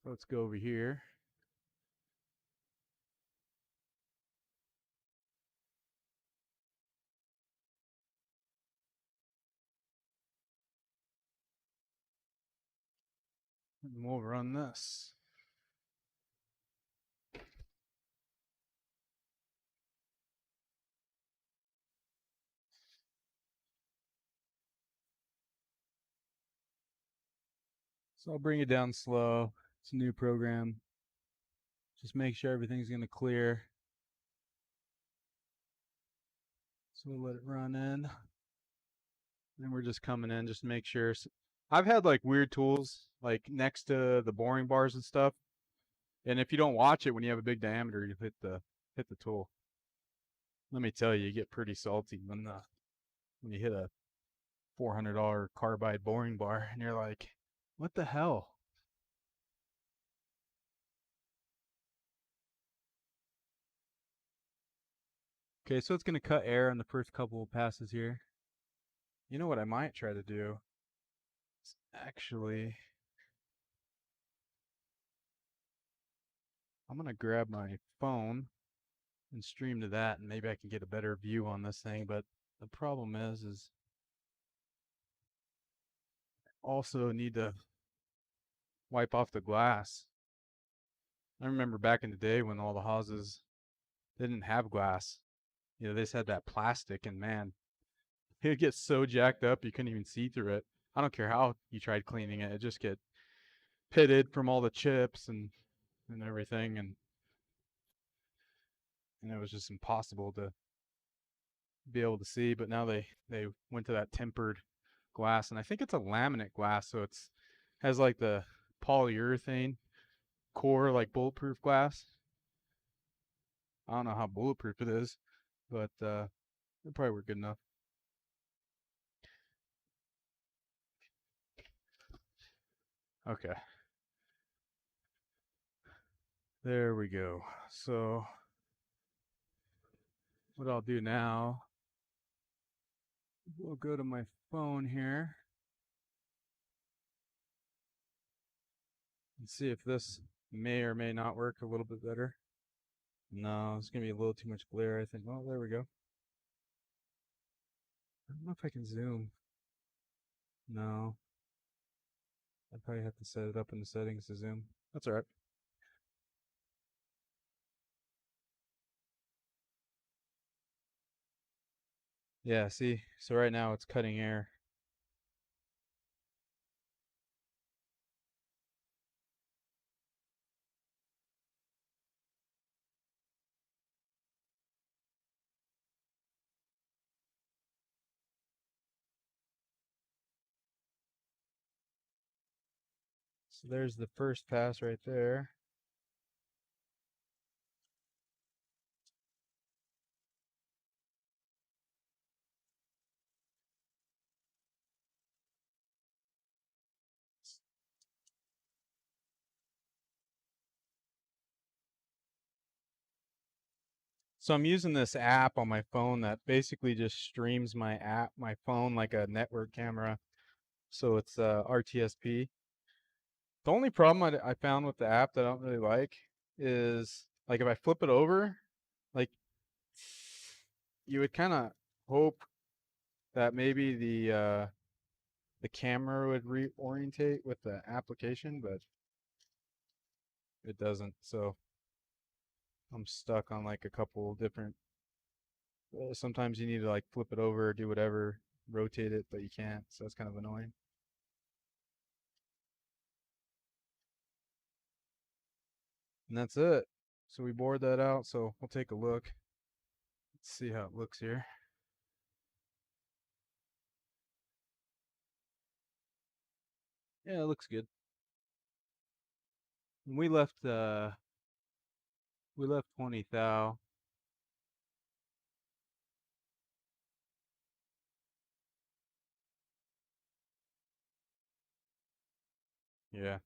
So let's go over here. And we'll run this. So I'll bring it down slow. It's a new program. Just make sure everything's going to clear. So we'll let it run in. And we're just coming in just to make sure I've had like weird tools like next to the boring bars and stuff, and if you don't watch it when you have a big diameter, you hit the tool. Let me tell you, you get pretty salty when you hit a $400 carbide boring bar, and you're like, what the hell? Okay, so it's gonna cut air on the first couple of passes here. You know what I might try to do? Is actually, I'm gonna grab my phone and stream to that, and maybe I can get a better view on this thing. But the problem is also need to wipe off the glass. I remember back in the day when all the houses didn't have glass. You know, they just had that plastic, and man, it gets so jacked up you couldn't even see through it. I don't care how you tried cleaning it; it just get pitted from all the chips and everything, and it was just impossible to be able to see. But now they went to that tempered glass, and I think it's a laminate glass, so it's has like the polyurethane core, like bulletproof glass. I don't know how bulletproof it is, but it probably work good enough. Okay, there we go. So what I'll do now, we'll go to my phone here and see if this may or may not work a little bit better. No, it's gonna be a little too much glare, I think. Oh, there we go. I don't know if I can zoom. No, I probably have to set it up in the settings to zoom. That's all right. Yeah, see, so right now it's cutting air. So there's the first pass right there. So I'm using this app on my phone that basically just streams my phone like a network camera. So it's RTSP. The only problem I found with the app that I don't really like is like if I flip it over, like you would kind of hope that maybe the camera would reorientate with the application, but it doesn't. So I'm stuck on like a couple different. Sometimes you need to like flip it over, do whatever, rotate it, but you can't. So that's kind of annoying. And that's it. So we bored that out. So we'll take a look. Let's see how it looks here. Yeah, it looks good. And we left 20 thou. Yeah,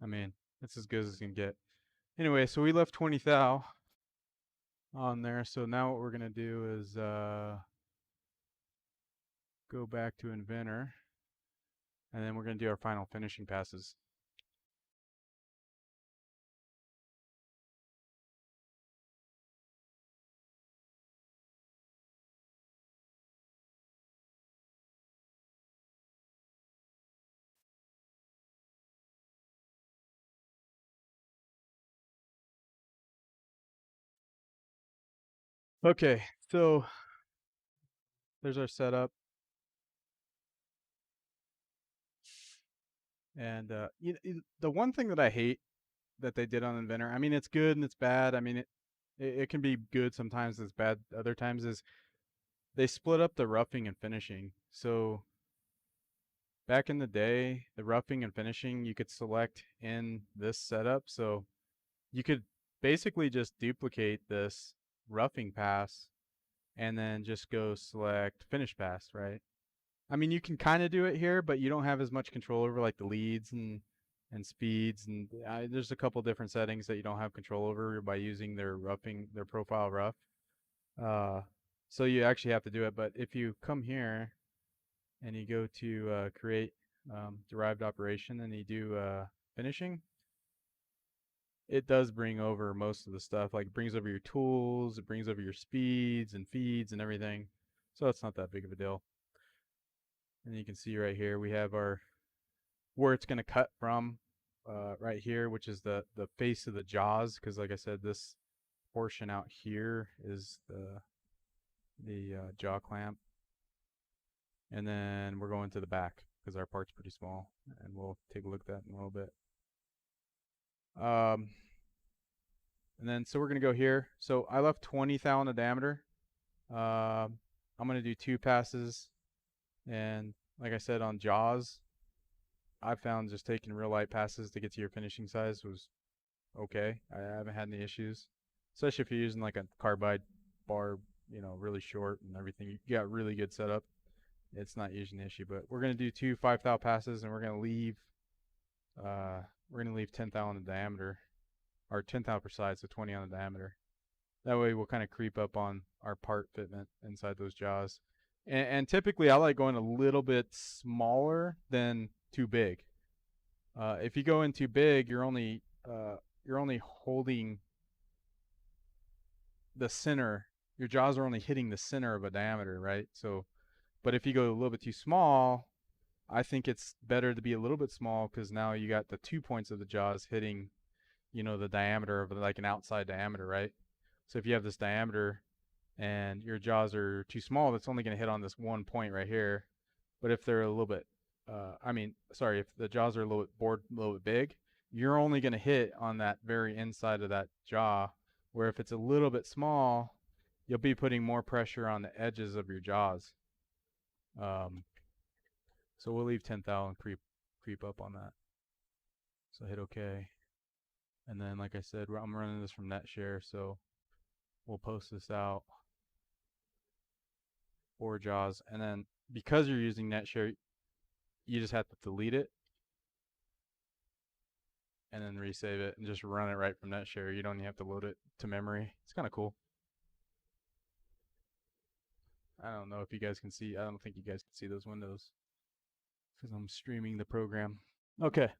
I mean it's as good as it can get. Anyway, so we left 20 thou on there. So now what we're gonna do is go back to Inventor, and then we're gonna do our final finishing passes. Okay, so there's our setup. And the one thing that I hate that they did on Inventor, I mean, it's good and it's bad. I mean, it can be good sometimes, it's bad other times. Is they split up the roughing and finishing. So back in the day, the roughing and finishing you could select in this setup. So you could basically just duplicate this roughing pass and then just go select finish pass, right? I mean, you can kind of do it here, but you don't have as much control over like the leads and speeds, and there's a couple different settings that you don't have control over by using their profile rough. Uh, so you actually have to do it. But if you come here and you go to create derived operation and you do finishing, it does bring over most of the stuff. Like it brings over your tools, it brings over your speeds and feeds and everything. So it's not that big of a deal. And you can see right here we have our where it's going to cut from right here, which is the face of the jaws, because like I said, this portion out here is the jaw clamp. And then we're going to the back because our part's pretty small, and we'll take a look at that in a little bit. And then so we're going to go here. So I left 20 thou in the diameter. I'm going to do 2 passes, and like I said, on jaws, I found just taking real light passes to get to your finishing size was okay. I haven't had any issues, especially if you're using like a carbide bar, you know, really short and everything. You got really good setup. It's not usually an issue, but we're gonna do 2 5 thou passes, and we're gonna leave 10 thou in the diameter, or 10 thou per side, so 20 on the diameter. That way we'll kind of creep up on our part fitment inside those jaws. And typically I like going a little bit smaller than too big. If you go in too big, you're only holding the center. Your jaws are only hitting the center of a diameter, right? So, but if you go a little bit too small, I think it's better to be a little bit small because now you got the 2 points of the jaws hitting, you know, the diameter of like an outside diameter, right? So if you have this diameter and your jaws are too small, that's only going to hit on this 1 point right here. But if they're a little bit, if the jaws are a little bit big, you're only going to hit on that very inside of that jaw. Where if it's a little bit small, you'll be putting more pressure on the edges of your jaws. So we'll leave 10 thou and creep up on that. So hit OK. And then, like I said, I'm running this from NetShare, so we'll post this out for jaws. And then because you're using NetShare, you just have to delete it and then resave it and just run it right from NetShare. You don't even have to load it to memory. It's kind of cool. I don't know if you guys can see. I don't think you guys can see those windows because I'm streaming the program. Okay.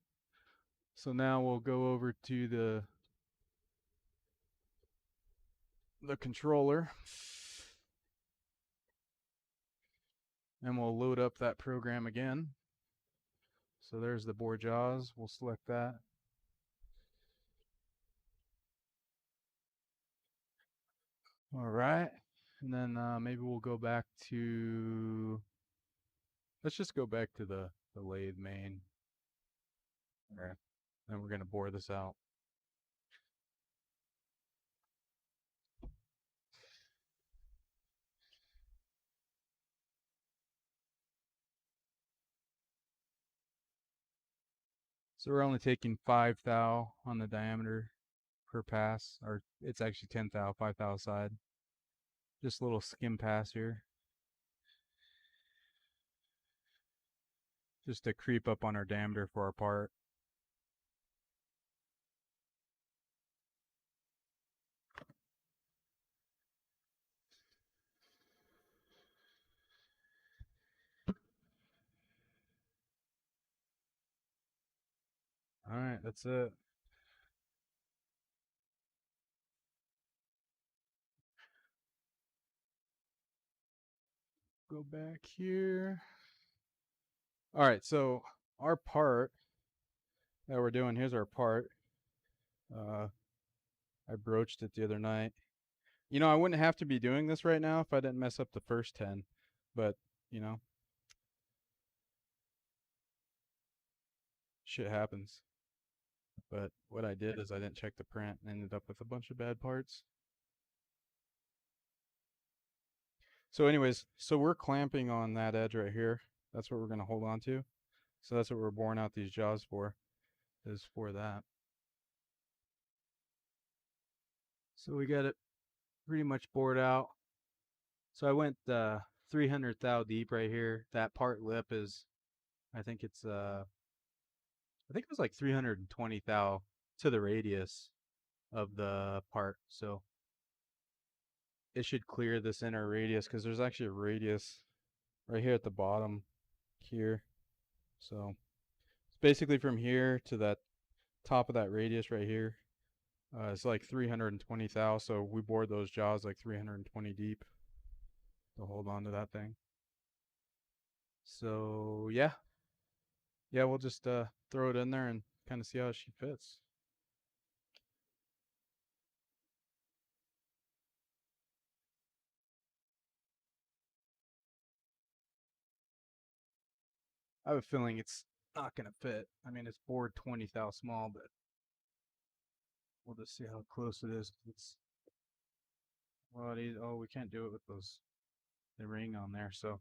So now we'll go over to the controller and we'll load up that program again. So there's the bore jaws. We'll select that. All right. And then maybe we'll go back to, let's just go back to the lathe main. All right. Then we're going to bore this out. So we're only taking 5 thou on the diameter per pass, or it's actually 10 thou, 5 thou side. Just a little skim pass here. Just to creep up on our diameter for our part. All right, that's it. Go back here. All right, so our part that we're doing, here's our part. I broached it the other night. You know, I wouldn't have to be doing this right now if I didn't mess up the first 10, but, you know, shit happens. But what I did is I didn't check the print and ended up with a bunch of bad parts. So anyways, so we're clamping on that edge right here. That's what we're going to hold on to. So that's what we're boring out these jaws for, is for that. So we got it pretty much bored out. So I went 300 thou deep right here. That part lip is, I think it's I think it was like 320 thou to the radius of the part. So it should clear this inner radius because there's actually a radius right here at the bottom here. So it's basically from here to that top of that radius right here. It's like 320 thou. So we bored those jaws like 320 deep to hold on to that thing. So yeah, we'll just throw it in there and kind of see how she fits. I have a feeling it's not gonna fit. I mean, it's bored 20 thou small, but we'll just see how close it is. It's well, we can't do it with the ring on there. So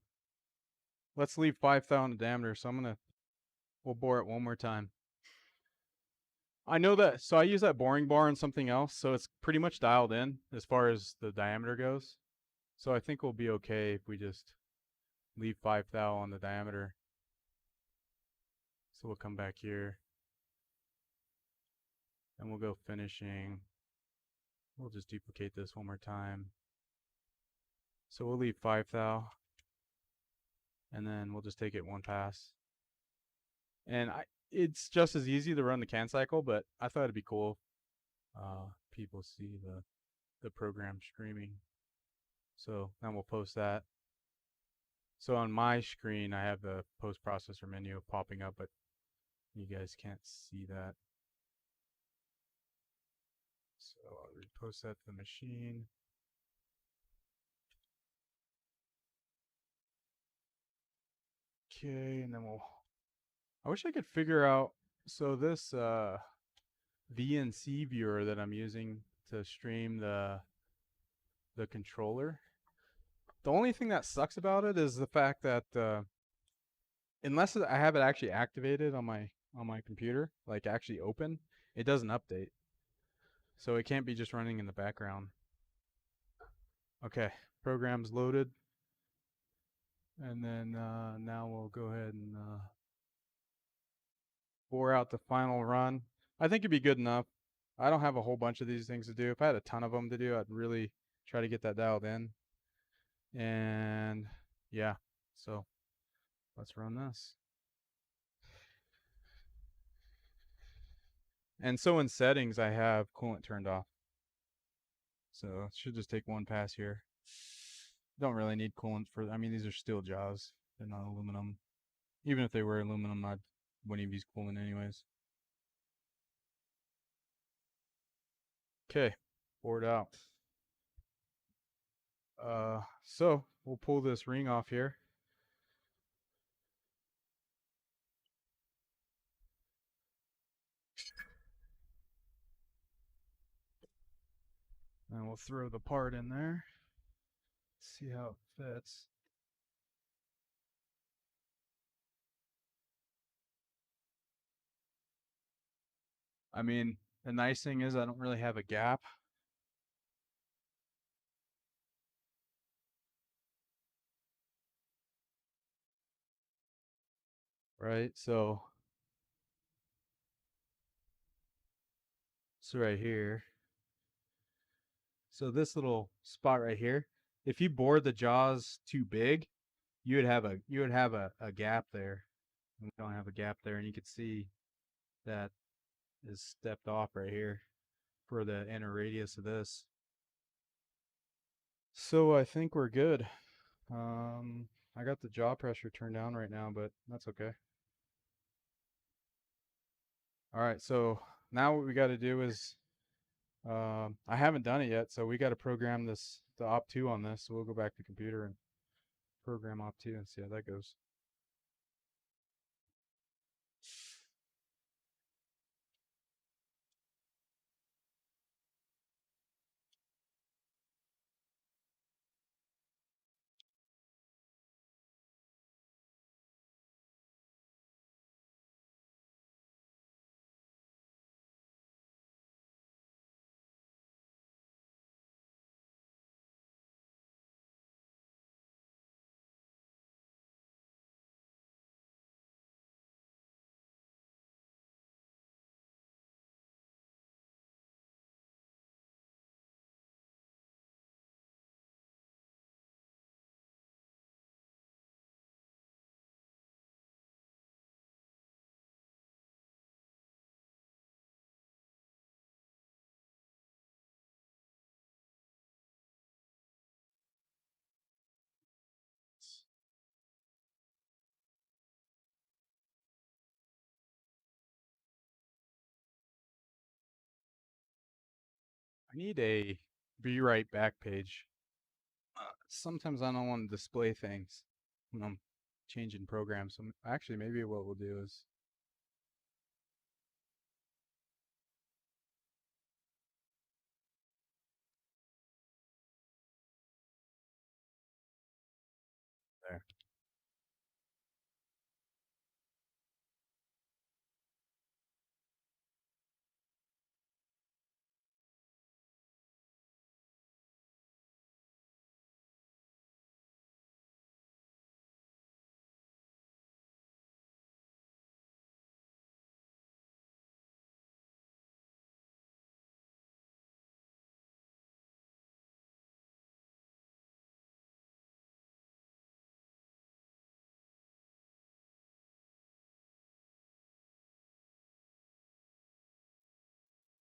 let's leave 5 thou in the diameter. So we'll bore it one more time. I know that. So I use that boring bar on something else, so it's pretty much dialed in as far as the diameter goes. So I think we'll be okay if we just leave 5 thou on the diameter. So we'll come back here and we'll go finishing. We'll just duplicate this one more time. So we'll leave 5 thou and then we'll just take it one pass. And it's just as easy to run the can cycle, but I thought it'd be cool. People see the program streaming. So then we'll post that. So on my screen, I have the post processor menu popping up, but you guys can't see that. So I'll repost that to the machine. Okay, and then I wish I could figure out, so this VNC viewer that I'm using to stream the controller. The only thing that sucks about it is the fact that unless I have it actually activated on my computer, like actually open, it doesn't update. So it can't be just running in the background. Okay, program's loaded. And then now we'll go ahead and bore out the final run. I think it'd be good enough. I don't have a whole bunch of these things to do. If I had a ton of them to do, I'd really try to get that dialed in. And yeah, so let's run this. And so in settings, I have coolant turned off. So it should just take one pass here. Don't really need coolant for, I mean, these are steel jaws. They're not aluminum. Even if they were aluminum, I wouldn't even use coolant anyways. Okay, bored out. So we'll pull this ring off here. And we'll throw the part in there. See how it fits. I mean, the nice thing is I don't really have a gap. Right, so right here. So this little spot right here, if you bored the jaws too big, you would have a gap there. We don't have a gap there, and you can see that is stepped off right here for the inner radius of this. So I think we're good. I got the jaw pressure turned down right now, but that's okay. All right, so now what we got to do is, I haven't done it yet, so we got to program the op2 on this. So we'll go back to computer and program op2 and see how that goes. need a rewrite back page. Sometimes I don't want to display things when I'm changing programs. So actually, maybe what we'll do is there.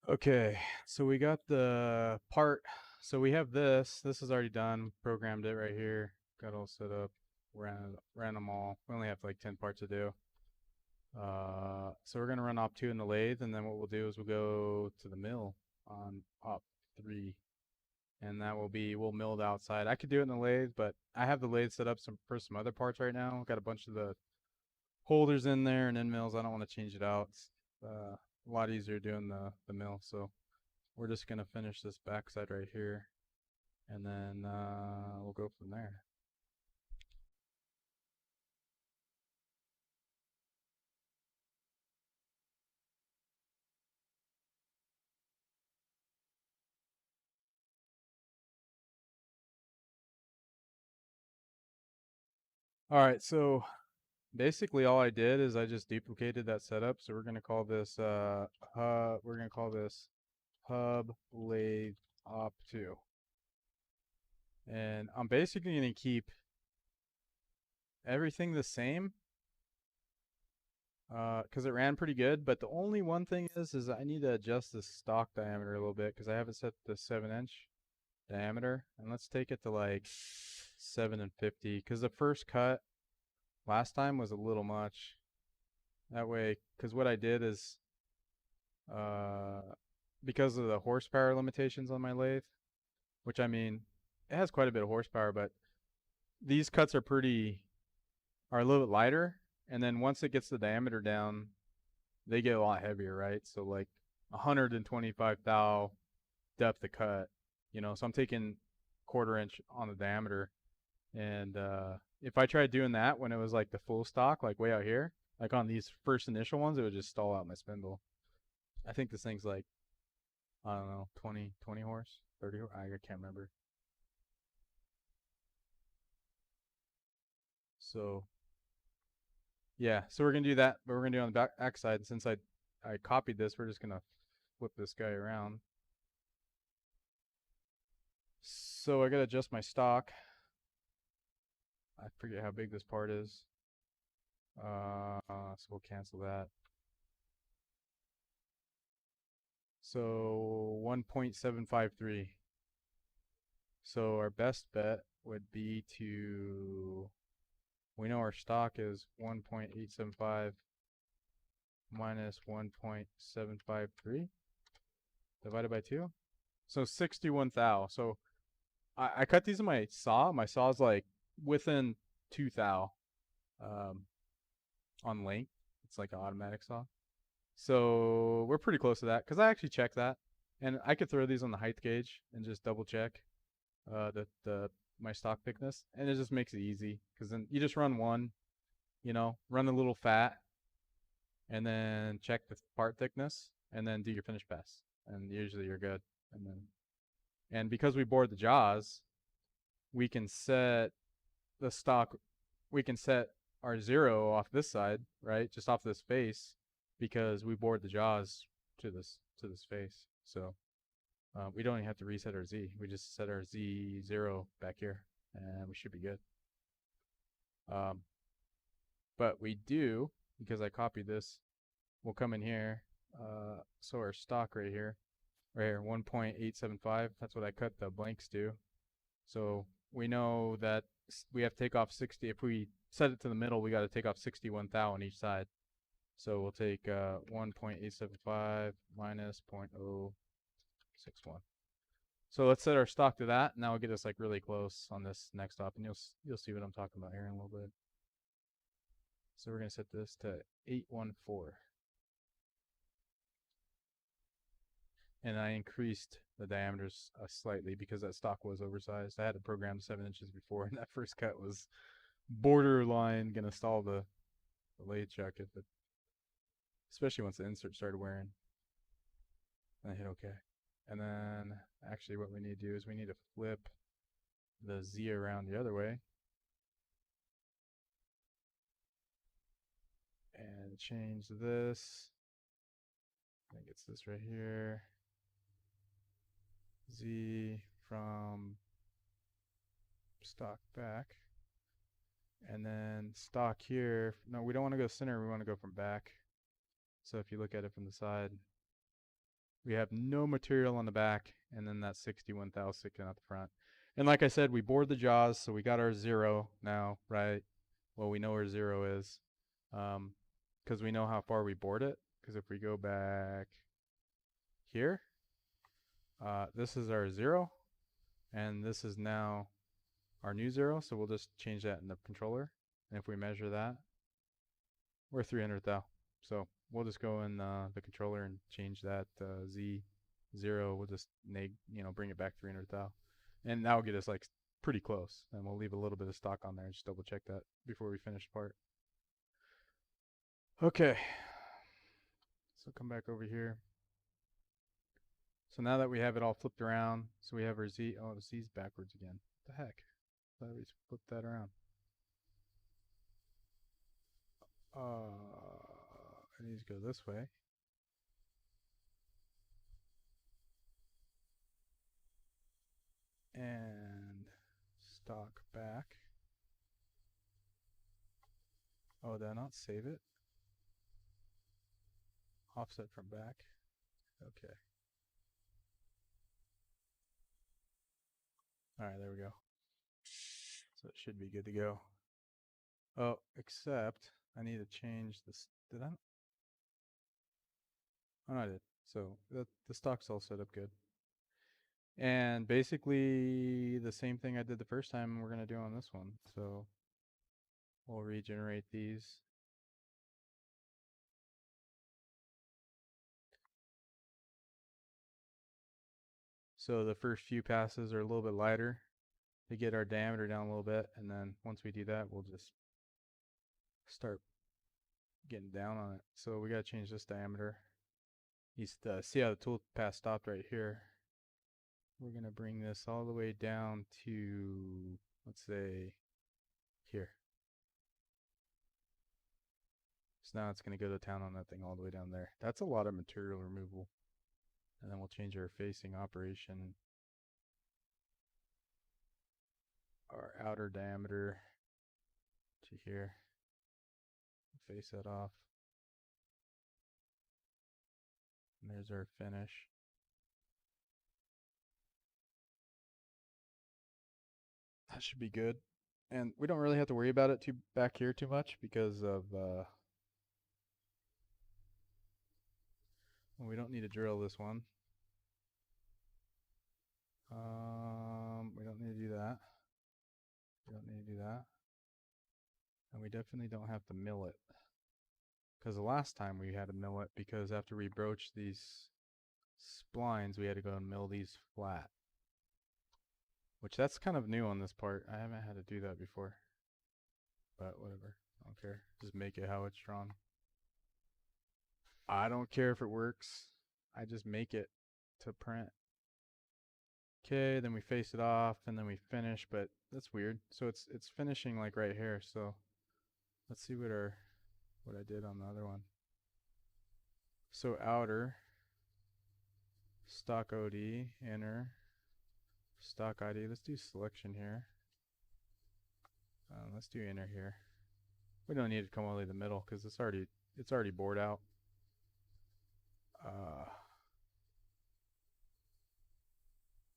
Okay, so we got the part. So we have this. This is already done. Programmed it right here. Got all set up. Ran them all. We only have like 10 parts to do. So we're gonna run op 2 in the lathe, and then what we'll do is we'll go to the mill on op 3, and that will be we'll mill the outside. I could do it in the lathe, but I have the lathe set up for some other parts right now. Got a bunch of the holders in there and end mills. I don't want to change it out. It's a lot easier doing the mill. So we're just gonna finish this backside right here, and then we'll go from there. All right, so basically all I did is I just duplicated that setup. So we're gonna call this hub lathe op 2, and I'm basically gonna keep everything the same because it ran pretty good. But the only one thing is I need to adjust the stock diameter a little bit because I have it set to 7-inch diameter, and let's take it to like 7 and 50 because the first cut last time was a little much. That way, because what I did is uh, because of the horsepower limitations on my lathe, which I mean, it has quite a bit of horsepower, but these cuts are a little bit lighter, and then once it gets the diameter down, they get a lot heavier, right? So like 125 thou depth of cut, so I'm taking 1/4 inch on the diameter, and if I tried doing that when it was like the full stock, like way out here, like on these first initial ones, it would just stall out my spindle. I think this thing's like, I don't know, 20 horse, 30 horse, I can't remember. So yeah, so we're gonna do that, but we're gonna do it on the back side. And since I copied this, we're just gonna flip this guy around. So I gotta adjust my stock. I forget how big this part is. So we'll cancel that. So 1.753. So our best bet would be we know our stock is 1.875 minus 1.753 divided by 2. So 61 thou. So I cut these in my saw. My saw is like within 2 thou on length. It's like an automatic saw. So we're pretty close to that because I actually checked that. And I could throw these on the height gauge and just double check my stock thickness, and it just makes it easy because then you just run one, run a little fat, and then check the part thickness, and then do your finish pass, and usually you're good. And because we bored the jaws, we can set the stock, we can set our 0 off this side, right, just off this face, because we bored the jaws to this face. So we don't even have to reset our Z. We just set our Z0 back here, and we should be good. But we do, because I copied this, we'll come in here. So our stock right here, 1.875. That's what I cut the blanks to. So we know that we have to take off 60. If we set it to the middle, we got to take off 61 thou on each side. So we'll take 1.875 minus 0.061. So let's set our stock to that, and that will get us like really close on this next op, and you'll see what I'm talking about here in a little bit. So we're gonna set this to 814, and I increased the diameters slightly because that stock was oversized. I had it programmed 7 inches before, and that first cut was borderline gonna stall the lathe chuck if it, especially once the insert started wearing. And I hit OK. And then actually what we need to do is we need to flip the Z around the other way and change this. I think it's this right here. Z from stock back. And then stock here. No, we don't want to go center. We want to go from back. So if you look at it from the side, we have no material on the back, and then that 61 thou sticking out the front. And like I said, we bored the jaws, so we got our 0 now, right? Well, we know where 0 is, because we know how far we bored it. Because if we go back here, this is our 0, and this is now our new 0. So we'll just change that in the controller. And if we measure that, we're 300 thou. So we'll just go in the controller and change that Z0. We'll just bring it back 300 thou, and that will get us like pretty close. And we'll leave a little bit of stock on there and just double check that before we finish the part. Okay, so come back over here. So now that we have it all flipped around, so we have our Z. Oh, the Z's backwards again. What the heck? I thought we flipped that around. It needs to go this way. And stock back. Oh, did I not save it? Offset from back. Okay. Alright, there we go. So it should be good to go. Oh, except I need to change this. Did I? Oh, no, I did. So the stock's all set up good. And basically the same thing I did the first time we're going to do on this one. So we'll regenerate these. So the first few passes are a little bit lighter to get our diameter down a little bit. And then once we do that, we'll just start getting down on it. So we got to change this diameter. You see how the tool path stopped right here. We're going to bring this all the way down to, let's say, here. So now it's going to go to town on that thing all the way down there. That's a lot of material removal. And then we'll change our facing operation, our outer diameter to here. Face that off. And there's our finish. That should be good. And we don't really have to worry about it back here too much because of well, we don't need to drill this one. We don't need to do that. We don't need to do that. And we definitely don't have to mill it. Because the last time we had to mill it because after we broached these splines, we had to go and mill these flat. Which that's kind of new on this part. I haven't had to do that before. But whatever. I don't care. Just make it how it's drawn. I don't care if it works. I just make it to print. Okay, then we face it off and then we finish, but that's weird. So it's finishing like right here. So let's see what I did on the other one. So outer, stock OD, inner, stock ID. Let's do selection here. Let's do inner here. We don't need to come all the way to the middle because it's already bored out.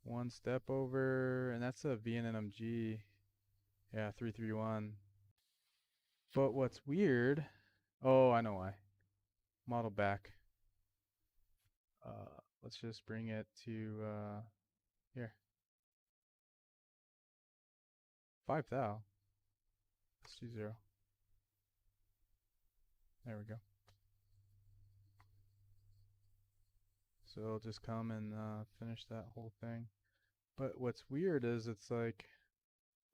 One step over, and that's a VNMG. Yeah, 331. But what's weird? Oh, I know why. Model back. Let's just bring it to. Here. 5 thou. Let's do 0. There we go. So it'll just come and finish that whole thing. But what's weird is it's like,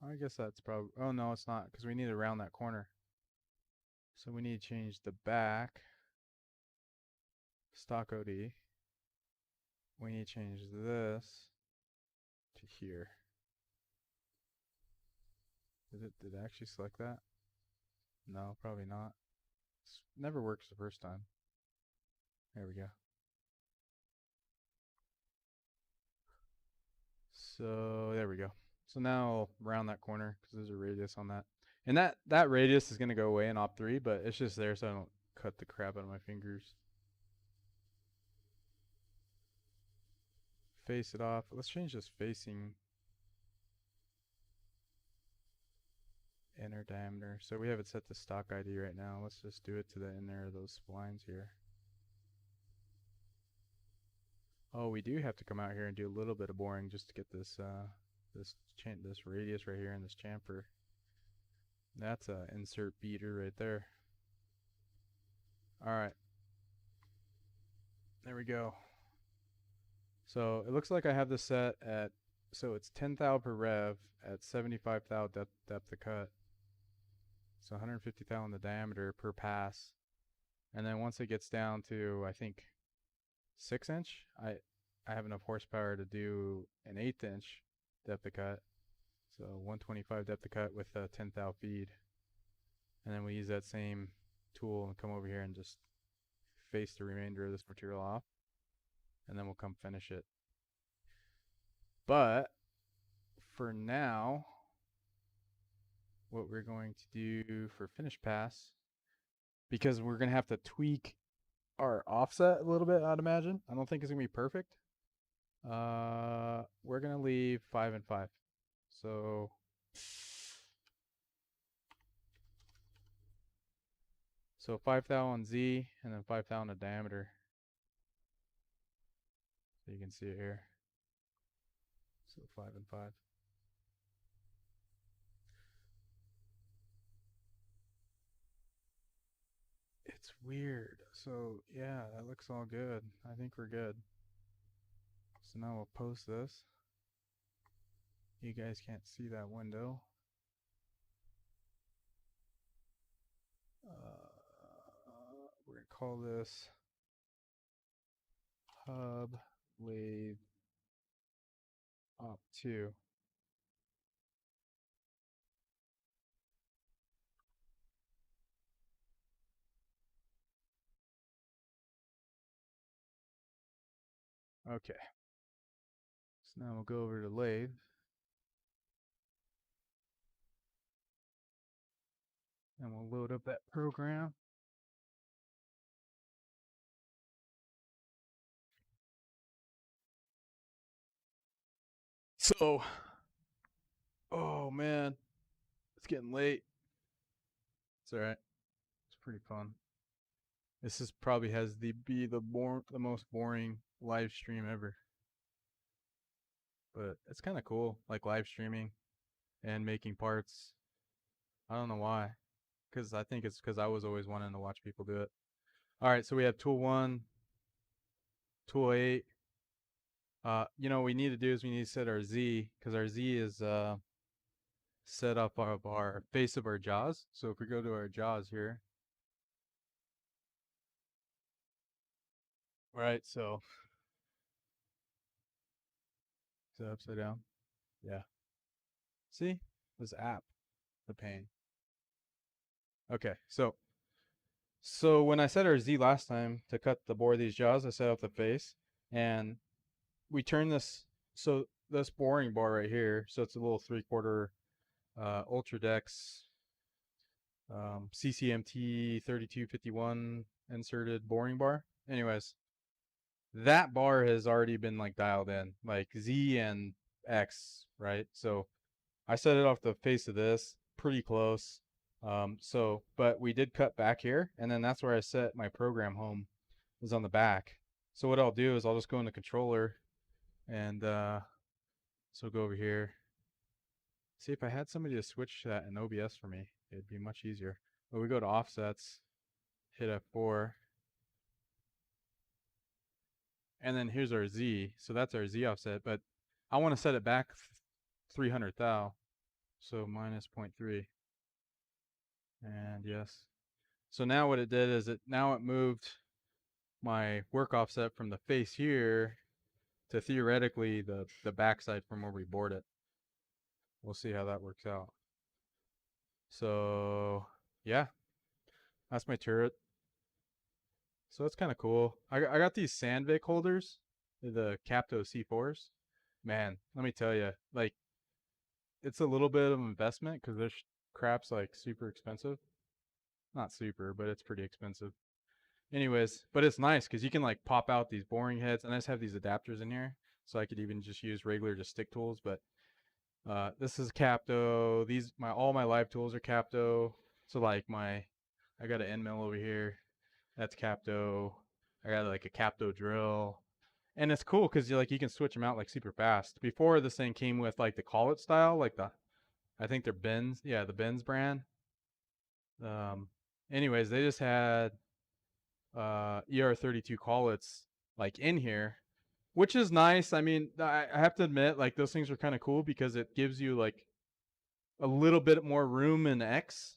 I guess that's probably, oh no, it's not, because we need to round that corner. So we need to change the back, stock OD. We need to change this to here. Did it actually select that? No, probably not. It never works the first time. There we go. So there we go. So now I'll round that corner because there's a radius on that. And that radius is going to go away in op 3, but it's just there so I don't cut the crap out of my fingers. Face it off. Let's change this facing inner diameter. So we have it set to stock ID right now. Let's just do it to the inner of those splines here. Oh, we do have to come out here and do a little bit of boring just to get this this radius right here in this chamfer. That's a insert beater right there. All right. There we go. So it looks like I have this set at, so it's 10 thou per rev at 75 thou depth of cut. So 150 thou in the diameter per pass. And then once it gets down to, I think, 6 inch, I have enough horsepower to do an 1/8 inch depth of cut. So 125 depth of cut with a 10 thou feed. And then we use that same tool and come over here and just face the remainder of this material off. And then we'll come finish it. But for now, what we're going to do for finish pass, because we're going to have to tweak our offset a little bit, I'd imagine. I don't think it's going to be perfect. We're going to leave 5 and 5. So so 5 thou on Z and then 5 thou on the diameter. So you can see it here. So 5 and 5. It's weird. So yeah, that looks all good. I think we're good. So now we'll post this. You guys can't see that window. We're going to call this hub lathe op 2. Okay. So now we'll go over to lathe. And we'll load up that program. So, oh man, it's getting late. It's all right. It's pretty fun. This is probably has the most boring live stream ever. But it's kind of cool, like live streaming and making parts. I don't know why, because I think it's because I was always wanting to watch people do it. All right, so we have tool 1, tool 8. You know what we need to do is we need to set our Z, because our Z is set up of our face of our jaws. So if we go to our jaws here, right? So is it upside down? Yeah. See this app, the pain. Okay, so when I set our Z last time to cut the bore of these jaws, I set up the face, and we turn this, so this boring bar right here, so it's a little 3/4 Ultradex CCMT 3251 inserted boring bar. Anyways, that bar has already been like dialed in, like Z and X, right? So I set it off the face of this, pretty close. But we did cut back here, and then that's where I set my program home, was on the back. So what I'll do is I'll just go in the controller and So go over here. See, if I had somebody to switch that in OBS for me, it'd be much easier. But we go to offsets, hit F4, and then here's our Z. So that's our Z offset, but I want to set it back 300 thou. So minus 0.3. And yes. So now what it did is it moved my work offset from the face here to theoretically the backside from where we bored it. We'll see how that works out. So yeah, that's my turret. So it's kind of cool. I got these Sandvik holders, the Capto C4s. Man, let me tell you, like, it's a little bit of an investment because this crap's like super expensive. Not super, but it's pretty expensive. Anyways, but it's nice because you can like pop out these boring heads, and I just have these adapters in here, so I could even just use regular just stick tools. But this is Capto. All my live tools are Capto. So like I got an end mill over here. That's Capto. I got like a Capto drill. And it's cool because you can switch them out like super fast. Before this thing came with like the call it style, like I think they're Benz, yeah, the Benz brand. Anyways, they just had ER32 call it's like in here, which is nice. I mean, I have to admit, like those things are kind of cool because it gives you like a little bit more room in X,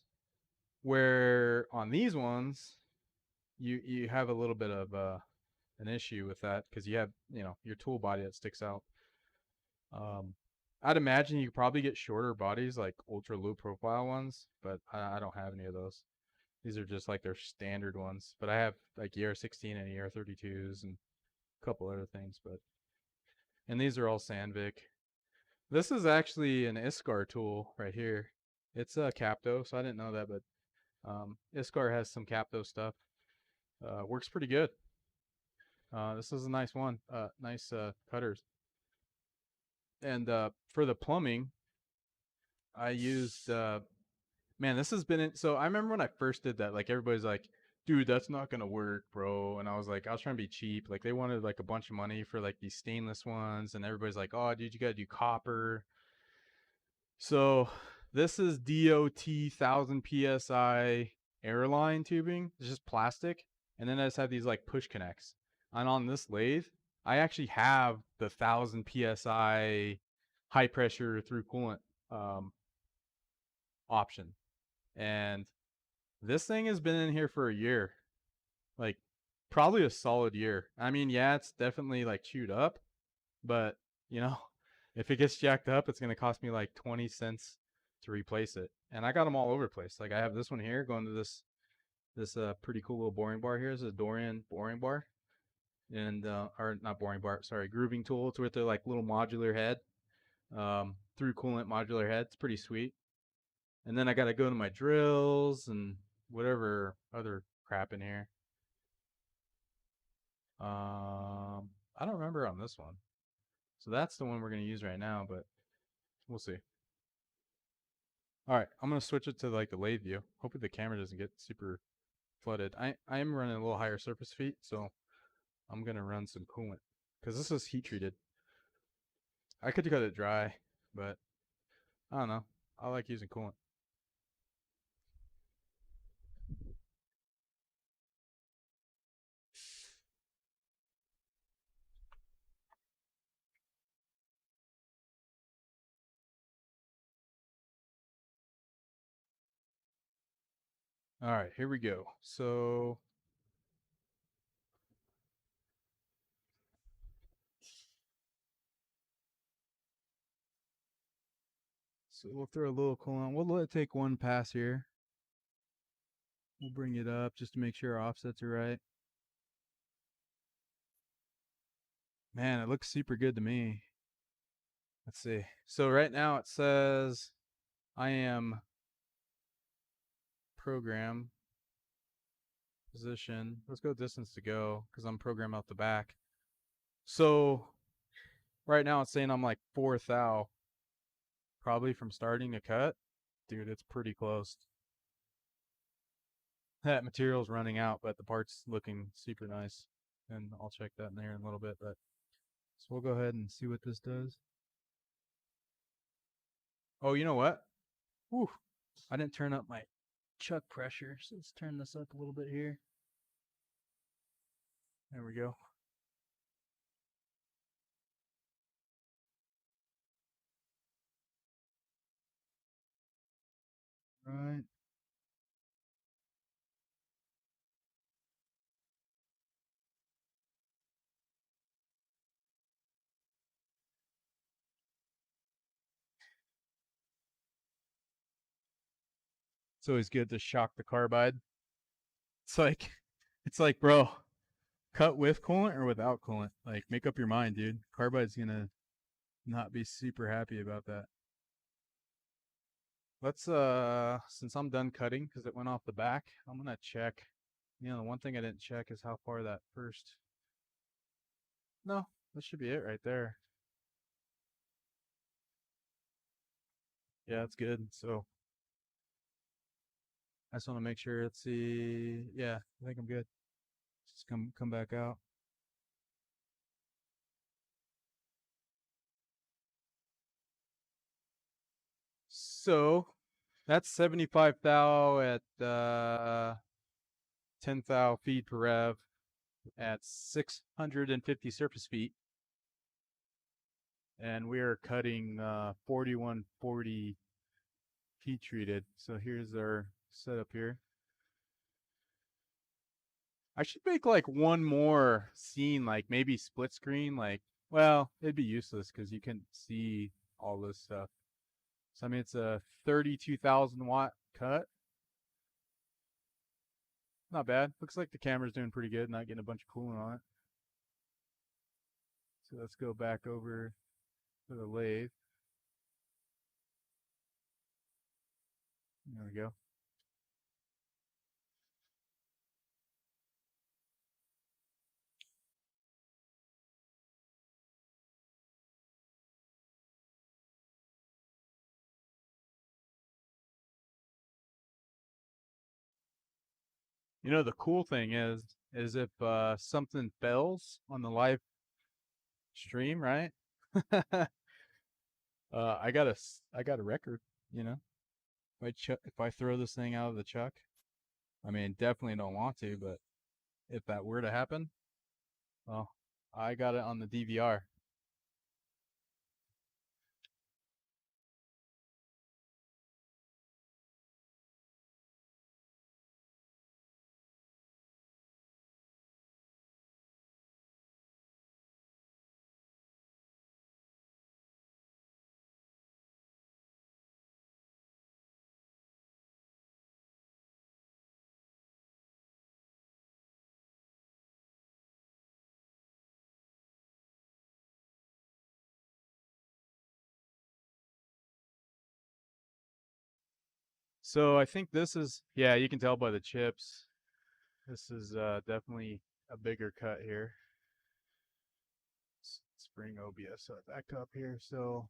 where on these ones you have a little bit of an issue with that because you have your tool body that sticks out. I'd imagine you could probably get shorter bodies like ultra low profile ones, but I don't have any of those. These are just like their standard ones, but I have like ER16 and ER32s and a couple other things. And these are all Sandvik. This is actually an ISCAR tool right here. It's a Capto, so I didn't know that, but ISCAR has some Capto stuff. Works pretty good. This is a nice one. Nice cutters. And for the plumbing, I used man, this has been so I remember when I first did that, like everybody's like, dude, that's not gonna work, bro. And I was trying to be cheap. Like they wanted like a bunch of money for like these stainless ones, and everybody's like, oh, dude, you gotta do copper. So this is DOT 1000 PSI airline tubing. It's just plastic. And then I just have these like push connects. And on this lathe, I actually have the 1000 PSI high pressure through coolant option. And this thing has been in here for a year. Like probably a solid year. I mean, yeah, it's definitely like chewed up, but if it gets jacked up, it's going to cost me like 20 cents to replace it. And I got them all over the place. Like I have this one here going to this pretty cool little boring bar here. This is a Dorian boring bar. And or not boring bar, sorry, grooving tool. It's with the like little modular head. Through coolant modular head. It's pretty sweet. And then I got to go to my drills and whatever other crap in here. I don't remember on this one. So that's the one we're going to use right now, but we'll see. All right, I'm going to switch it to like the lathe view. Hopefully the camera doesn't get super flooded. I am running a little higher surface feet, so I'm going to run some coolant because this is heat treated. I could cut it dry, but I don't know. I like using coolant. All right, here we go. So we'll throw a little coolant. We'll let it take one pass here. We'll bring it up just to make sure our offsets are right. Man, it looks super good to me. Let's see. So right now it says I am program position. Let's go distance to go because I'm program out the back. So right now it's saying I'm like 4 thou probably from starting to cut. Dude, it's pretty close. That material's running out, but the part's looking super nice. And I'll check that in there in a little bit. But so we'll go ahead and see what this does. Oh, you know what? Whew. I didn't turn up my chuck pressure, so let's turn this up a little bit here. There we go. Right. It's always good to shock the carbide. It's like, it's like, bro, cut with coolant or without coolant. Like, make up your mind, dude. Carbide's gonna not be super happy about that. Let's since I'm done cutting because it went off the back, I'm gonna check. You know, the one thing I didn't check is how far that first. No, that should be it right there. Yeah, it's good. So I just want to make sure. Let's see. Yeah, I think I'm good. Just come back out. So that's 75 thou at 10 thou feet per rev at 650 surface feet, and we are cutting 4140 heat treated. So here's our setup here. I should make like one more scene, like maybe split screen. Like, well, it'd be useless because you can see all this stuff. So I mean, it's a 32,000 watt cut. Not bad. Looks like the camera's doing pretty good, not getting a bunch of coolant on it. So let's go back over to the lathe. There we go. You know, the cool thing is if something fails on the live stream, right? I got a record. You know, if I throw this thing out of the chuck, I mean, definitely don't want to, but if that were to happen, well, I got it on the DVR. So I think this is, yeah, you can tell by the chips. This is definitely a bigger cut here. Let's bring OBS back up here. So,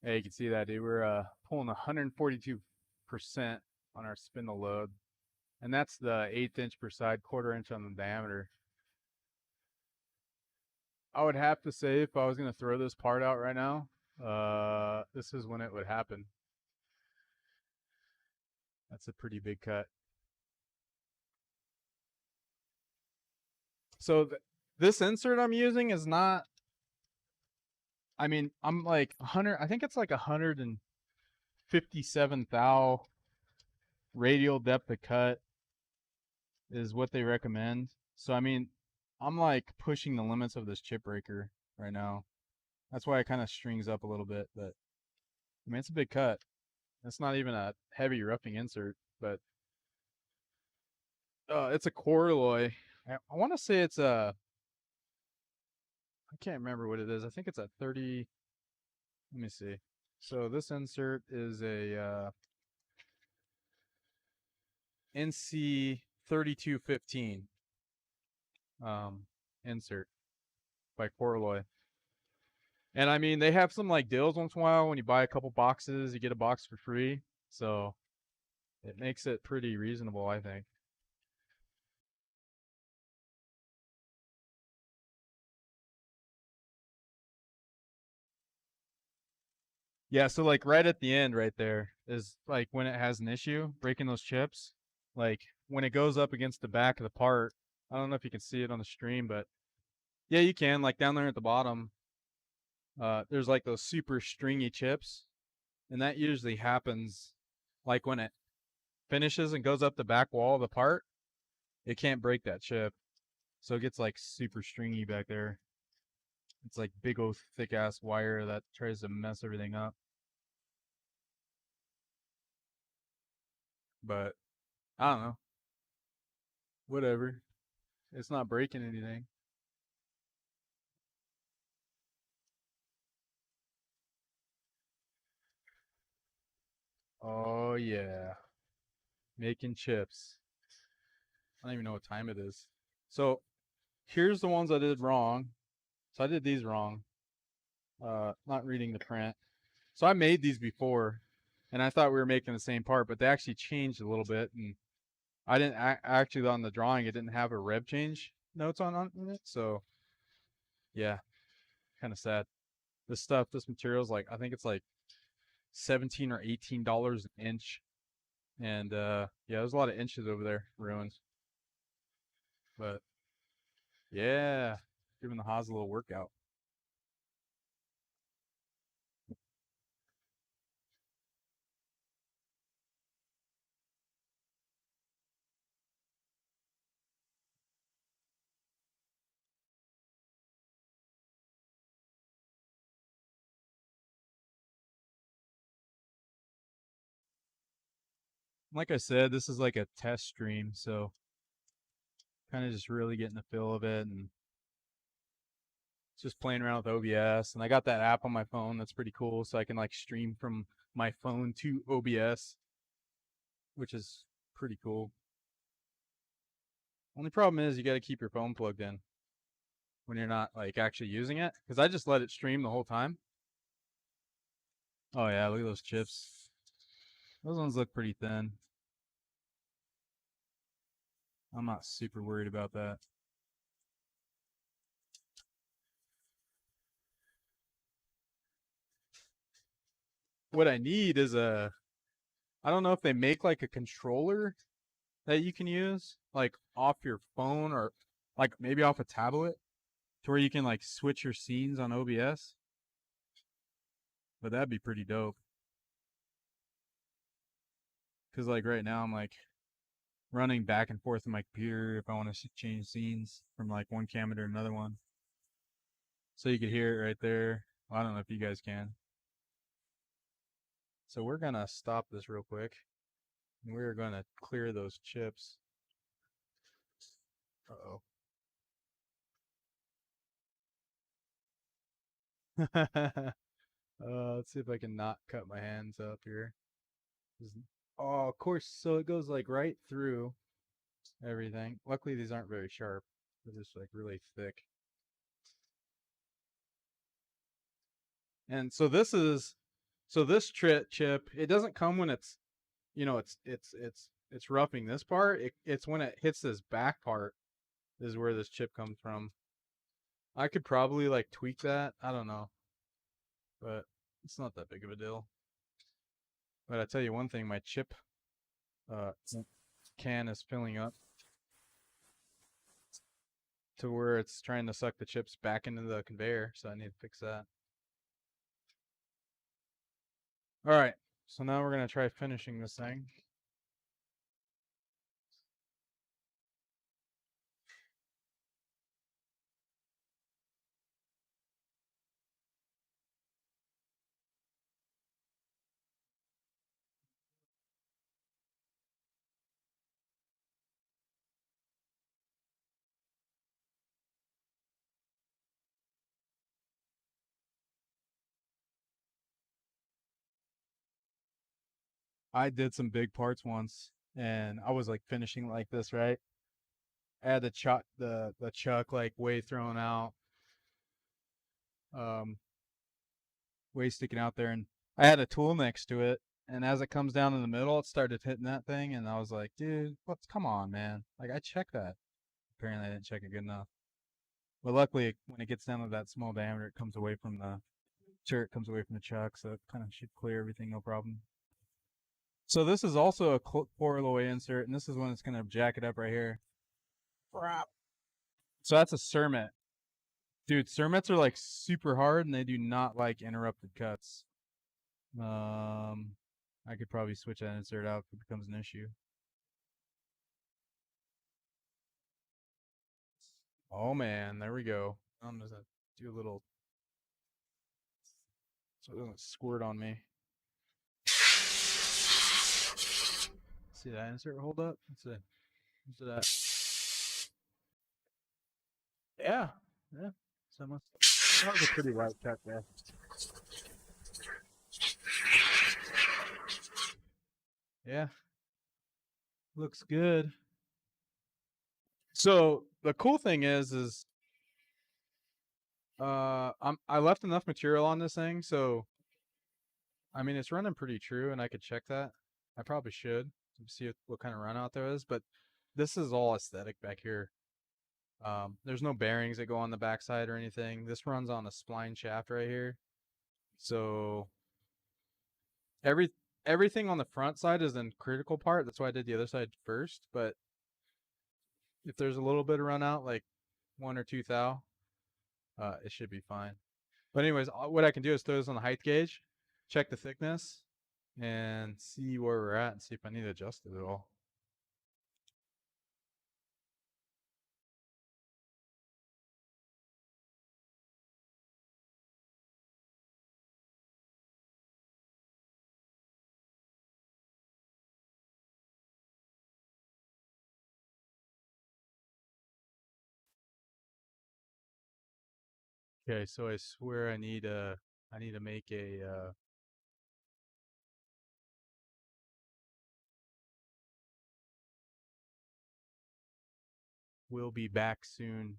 yeah, you can see that, dude. We're pulling 142% on our spindle load. And that's the 1/8 inch per side, 1/4 inch on the diameter. I would have to say if I was going to throw this part out right now, this is when it would happen. That's a pretty big cut. So this insert I'm using is not, I mean, I'm like 100, I think it's like 157 thou radial depth of cut is what they recommend. So, I mean, I'm like pushing the limits of this chip breaker right now. That's why it kind of strings up a little bit, but I mean, it's a big cut. It's not even a heavy roughing insert, but it's a corduroy. I want to say it's a, I can't remember what it is. I think it's a 30. Let me see. So this insert is a NC 3215 insert by Corloy. And I mean, they have some like deals once in a while. When you buy a couple boxes, you get a box for free. So it makes it pretty reasonable, I think. Yeah, so like right at the end right there is like when it has an issue breaking those chips, like when it goes up against the back of the part. I don't know if you can see it on the stream, but yeah, you can. Like down there at the bottom, there's like those super stringy chips, and that usually happens like when it finishes and goes up the back wall of the part. It can't break that chip, so it gets like super stringy back there. It's like big old thick ass wire that tries to mess everything up. But I don't know. Whatever. It's not breaking anything. Oh yeah. Making chips. I don't even know what time it is. So here's the ones I did wrong. So I did these wrong. Not reading the print. So I made these before, and I thought we were making the same part, but they actually changed a little bit. And I didn't actually on the drawing. It didn't have a rev change notes on it. So yeah, kind of sad. This stuff, this material's like I think it's like 17 or $18 an inch, and yeah, there's a lot of inches over there ruined. But yeah, giving the Haas a little workout. Like I said, this is like a test stream, so kind of just really getting the feel of it and just playing around with OBS. And I got that app on my phone that's pretty cool, so I can like stream from my phone to OBS, which is pretty cool. Only problem is you got to keep your phone plugged in when you're not like actually using it, because I just let it stream the whole time. Oh yeah, look at those chips. Those ones look pretty thin. I'm not super worried about that. What I need is I don't know if they make like a controller that you can use like off your phone or like maybe off a tablet to where you can like switch your scenes on OBS. But that'd be pretty dope. Cause like right now I'm like running back and forth on my computer if I want to change scenes from like one camera to another one. So you could hear it right there. Well, I don't know if you guys can. So we're gonna stop this real quick. And we're gonna clear those chips. Uh oh. Let's see if I can not cut my hands up here. Oh, of course. So it goes like right through everything. Luckily, these aren't very sharp. They're just like really thick. And so this is, so this chip, it doesn't come when it's, it's roughing this part. It's when it hits this back part is where this chip comes from. I could probably like tweak that. I don't know, but it's not that big of a deal. But I tell you one thing, my chip uh, can is filling up to where it's trying to suck the chips back into the conveyor. So I need to fix that. All right. So now we're going to try finishing this thing. I did some big parts once and I was like finishing like this, right? I had the chuck like way thrown out, um, way sticking out there, and I had a tool next to it. And as it comes down in the middle, it started hitting that thing, and I was like, "Dude, what's? Come on, man! Like I checked that. Apparently, I didn't check it good enough. But luckily, when it gets down to that small diameter, it comes away from the Sure, it comes away from the chuck, so it kind of should clear everything, no problem. So this is also a coil insert, and this is when it's going to jack it up right here. So that's a Cermet. Dude, Cermets are like super hard, and they do not like interrupted cuts. I could probably switch that insert out if it becomes an issue. Oh man, there we go. I'm gonna do a little so it doesn't squirt on me. See that insert hold up? Let's see. Into that. Yeah. Yeah. So much. That was a pretty light cut there. Yeah. Looks good. So the cool thing is I left enough material on this thing, so I mean it's running pretty true, and I could check that. I probably should see what kind of run out there is, but this is all aesthetic back here. There's no bearings that go on the backside or anything. This runs on a spline shaft right here. So everything on the front side is in critical part. That's why I did the other side first. But if there's a little bit of run out, like 1 or 2 thou, it should be fine. But anyways, what I can do is throw this on the height gauge, check the thickness, and see where we're at and see if I need to adjust it at all. Okay, so I swear I need to make a we'll be back soon.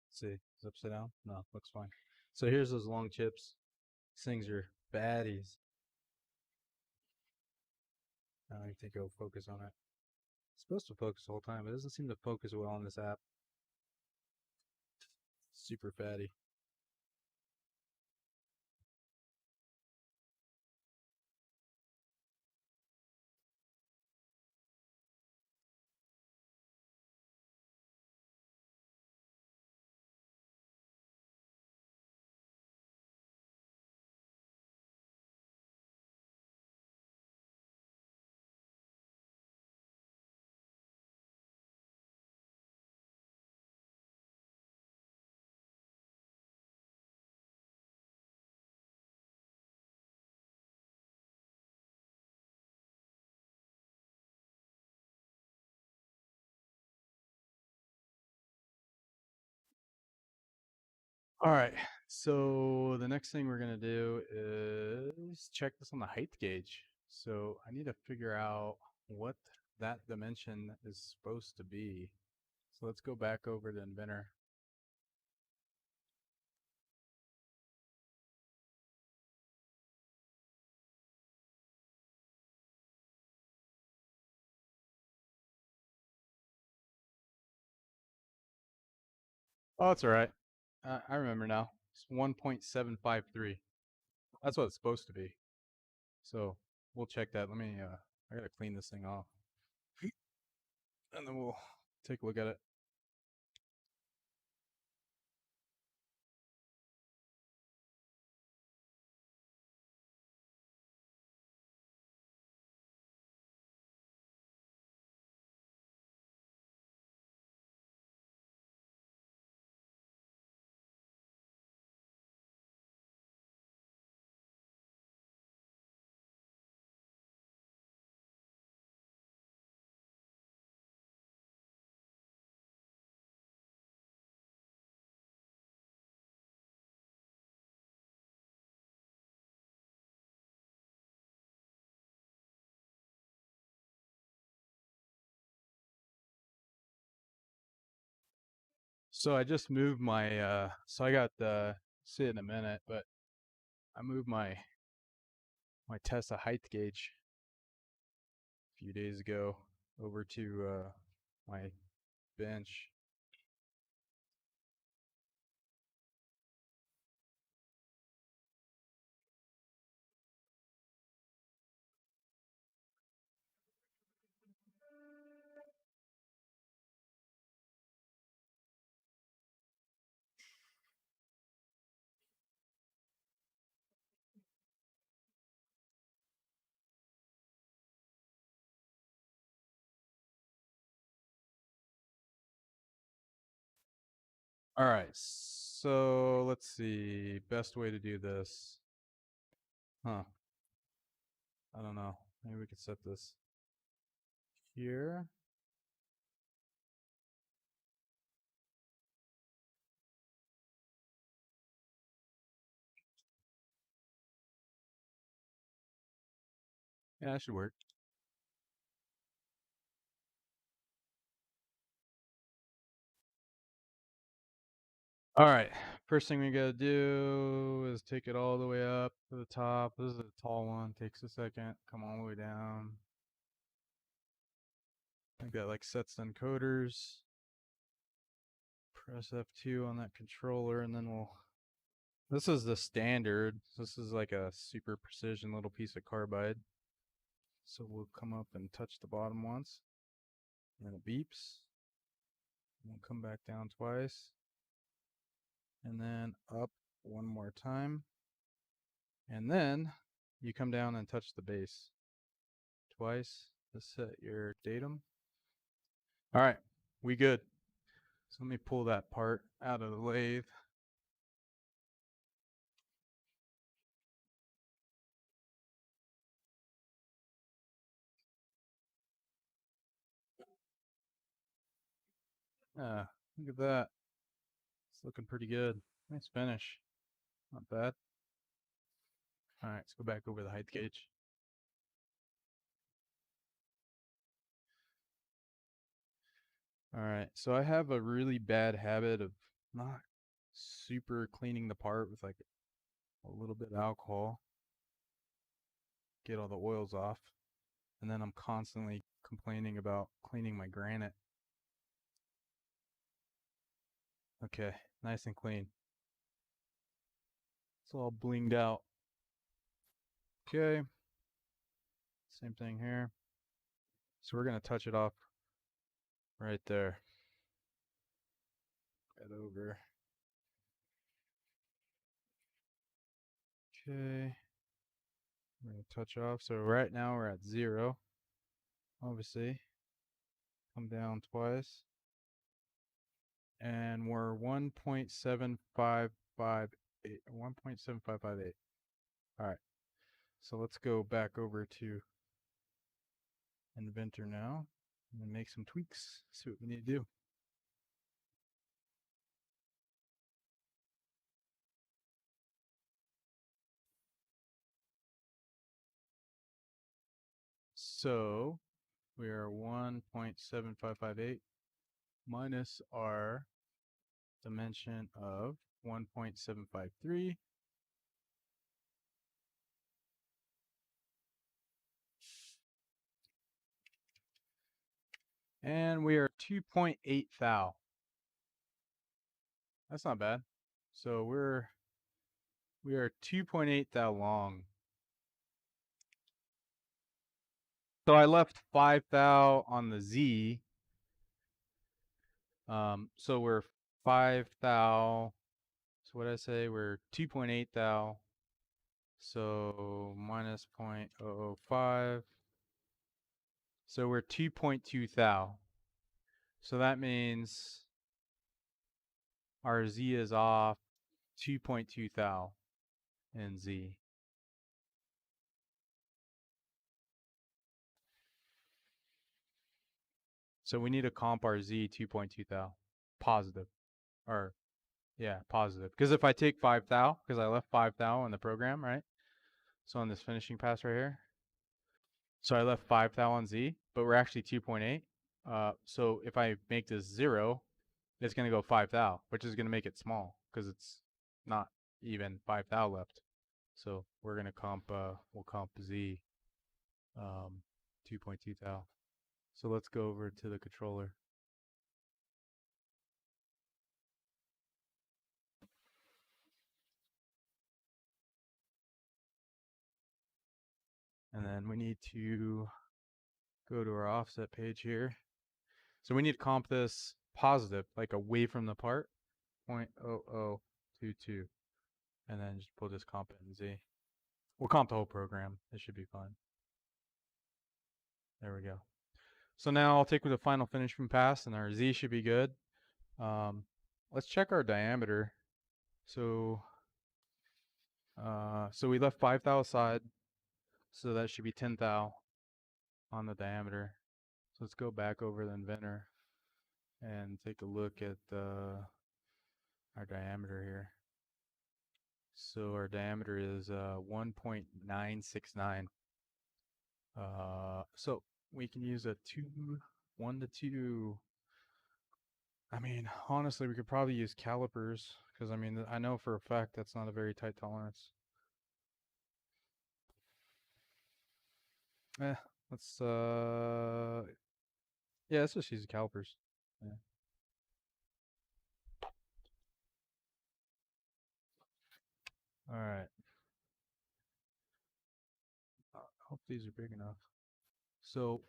Let's see, it's upside down? No, looks fine. So here's those long chips. These things are baddies. I don't think it'll focus on it. It's supposed to focus the whole time, but it doesn't seem to focus well on this app. Super fatty. All right, so the next thing we're gonna do is check this on the height gauge. So I need to figure out what that dimension is supposed to be. So let's go back over to Inventor. Oh, it's all right. I remember now. It's 1.753. That's what it's supposed to be. So we'll check that. Let me, I gotta clean this thing off. And then we'll take a look at it. So I just moved my, so I got see it in a minute, but I moved my Tesla height gauge a few days ago over to my bench. All right, so let's see, best way to do this. Huh, I don't know. Maybe we could set this here. Yeah, that should work. All right, first thing we gotta do is take it all the way up to the top. This is a tall one, takes a second. Come all the way down. I got like sets encoders. Press F2 on that controller, and then we'll. This is the standard. This is like a super precision little piece of carbide. So we'll come up and touch the bottom once, and then it beeps. And we'll come back down twice, and then up one more time. And then you come down and touch the base twice to set your datum. All right, we good. So let me pull that part out of the lathe. Look at that. It's looking pretty good. Nice finish. Not bad. All right, let's go back over the height gauge. All right, so I have a really bad habit of not super cleaning the part with like a little bit of alcohol. Get all the oils off. And then I'm constantly complaining about cleaning my granite. Okay, nice and clean. It's all blinged out. Okay, same thing here. So we're gonna touch it off right there. Head over. Okay, we're gonna touch off. So right now we're at 0. Obviously, come down twice. And we're 1.7558. 1.7558. All right. So let's go back over to Inventor now and make some tweaks. See what we need to do. So we are 1.7558 minus our dimension of 1.753. And we are 2.8 thou. That's not bad. So we are 2.8 thou long. So I left 5 thou on the Z. So we're 5 thou. So what did I say? We're 2.8 thou. So minus 0.005. So we're 2.2 thou. So that means our Z is off 2.2 thou in Z. So we need to comp our Z 2.2 thou. Positive. Or, yeah, positive. Because if I take 5 thou, because I left 5 thou in the program, right? So on this finishing pass right here. So I left 5 thou on Z, but we're actually 2.8. So if I make this 0, it's going to go 5 thou, which is going to make it small because it's not even 5 thou left. So we're going to we'll comp Z 2.2 thou. So let's go over to the controller. And then we need to go to our offset page here. So we need to comp this positive, like away from the part, 0.0022. And then just we'll just comp it in Z. We'll comp the whole program. It should be fine. There we go. So now I'll take the final finish from pass, and our Z should be good. Let's check our diameter. So we left 5 thou aside, so that should be 10 thou on the diameter. So let's go back over the Inventor and take a look at our diameter here. So our diameter is 1.969. So we can use a 1 to 2. I mean, honestly, we could probably use calipers because I mean, I know for a fact that's not a very tight tolerance. Let's yeah, let's just use the calipers. Yeah. All right. I hope these are big enough. So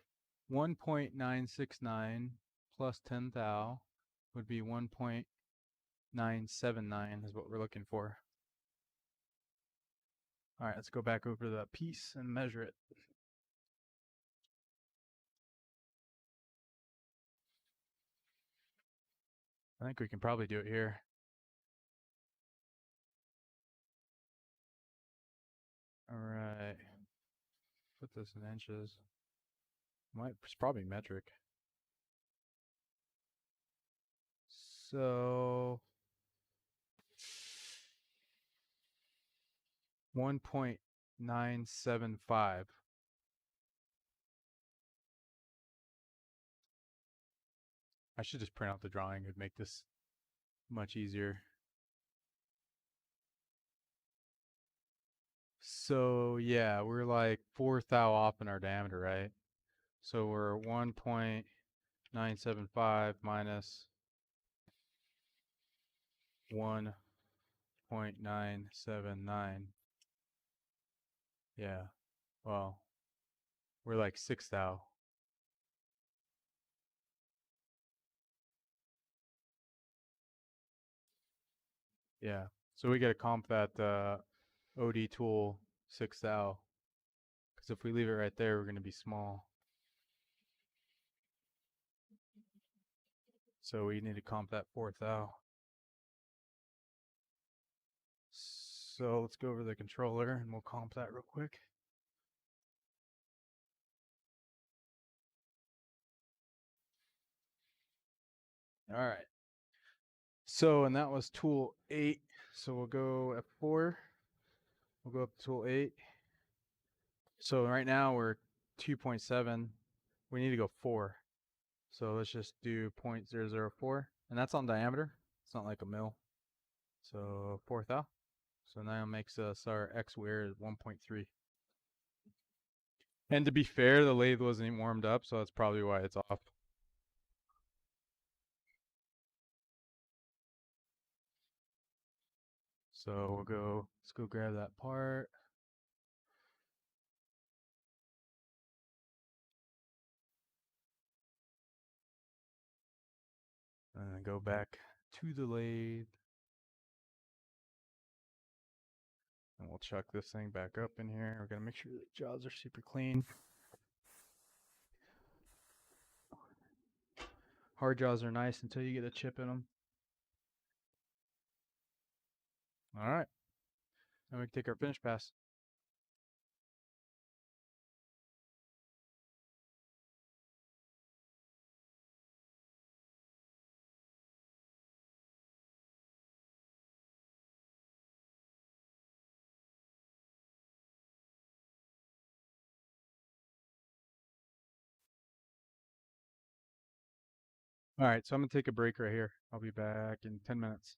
1.969 plus 10 thou would be 1.979 is what we're looking for. All right, let's go back over the piece and measure it. I think we can probably do it here. All right. Put this in inches. It's probably metric. So 1.975. I should just print out the drawing. It would make this much easier. So yeah, we're like 4 thou off in our diameter, right? So we're 1.975 minus 1.979. Yeah, well, we're like 6 thou. Yeah, so we got to comp that OD tool 6 thou. Because if we leave it right there, we're going to be small. So we need to comp that 4 thou. So let's go over the controller and we'll comp that real quick. All right. So, and that was tool 8. So we'll go F4. We'll go up to tool 8. So right now we're 2.7. We need to go 4. So let's just do 0.004. And that's on diameter. It's not like a mil. So 4 thou. So now it makes us our X wear 1.3. And to be fair, the lathe wasn't even warmed up, so that's probably why it's off. So let's go grab that part. And then go back to the lathe. And we'll chuck this thing back up in here. We're going to make sure the jaws are super clean. Hard jaws are nice until you get a chip in them. All right. Now we can take our finish pass. All right, so I'm gonna take a break right here. I'll be back in 10 minutes.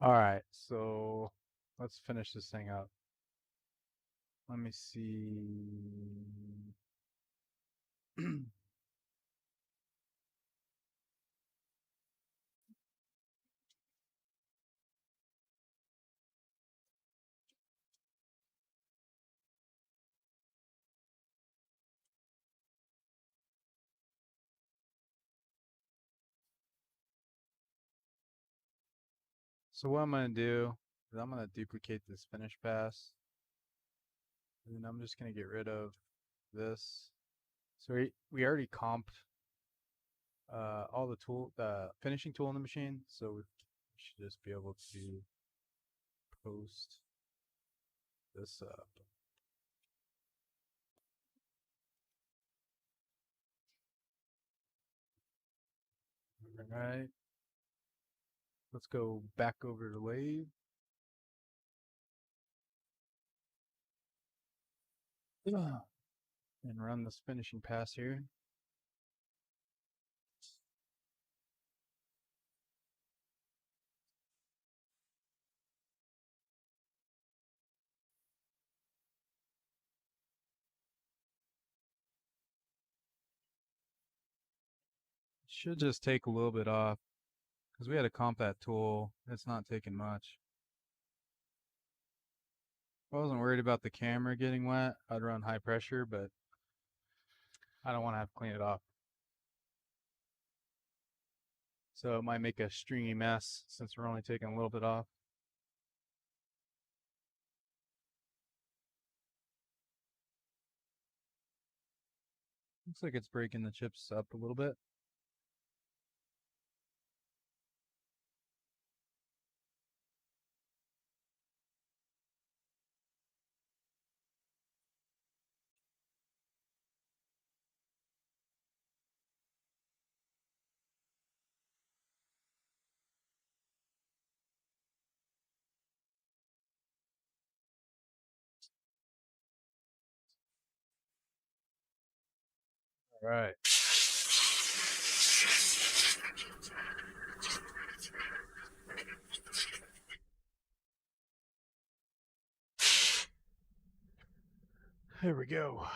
All right, so let's finish this thing up. Let me see. So what I'm gonna do is I'm gonna duplicate this finish pass, and then I'm just gonna get rid of this. So we already comped all the finishing tool in the machine, so we should just be able to post this up. All right, let's go back over to Lathe. And run this finishing pass here. Should just take a little bit off because we had a comp that tool. It's not taking much. I wasn't worried about the camera getting wet. I'd run high pressure, but I don't want to have to clean it off. So it might make a stringy mess since we're only taking a little bit off. Looks like it's breaking the chips up a little bit. All right. Here we go.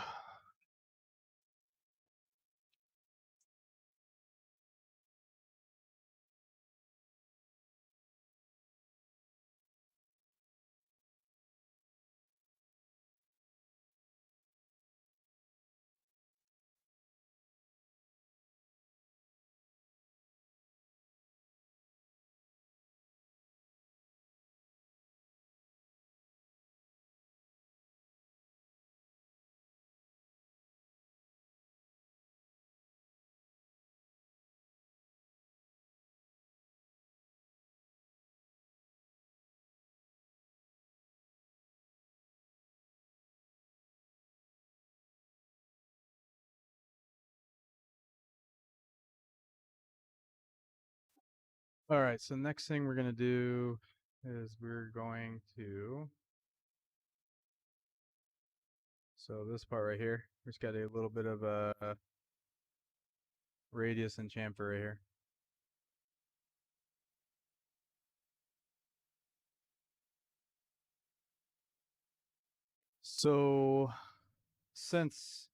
All right, so next thing we're going to do is we're going to, so this part right here, we just got a little bit of a radius and chamfer right here. So since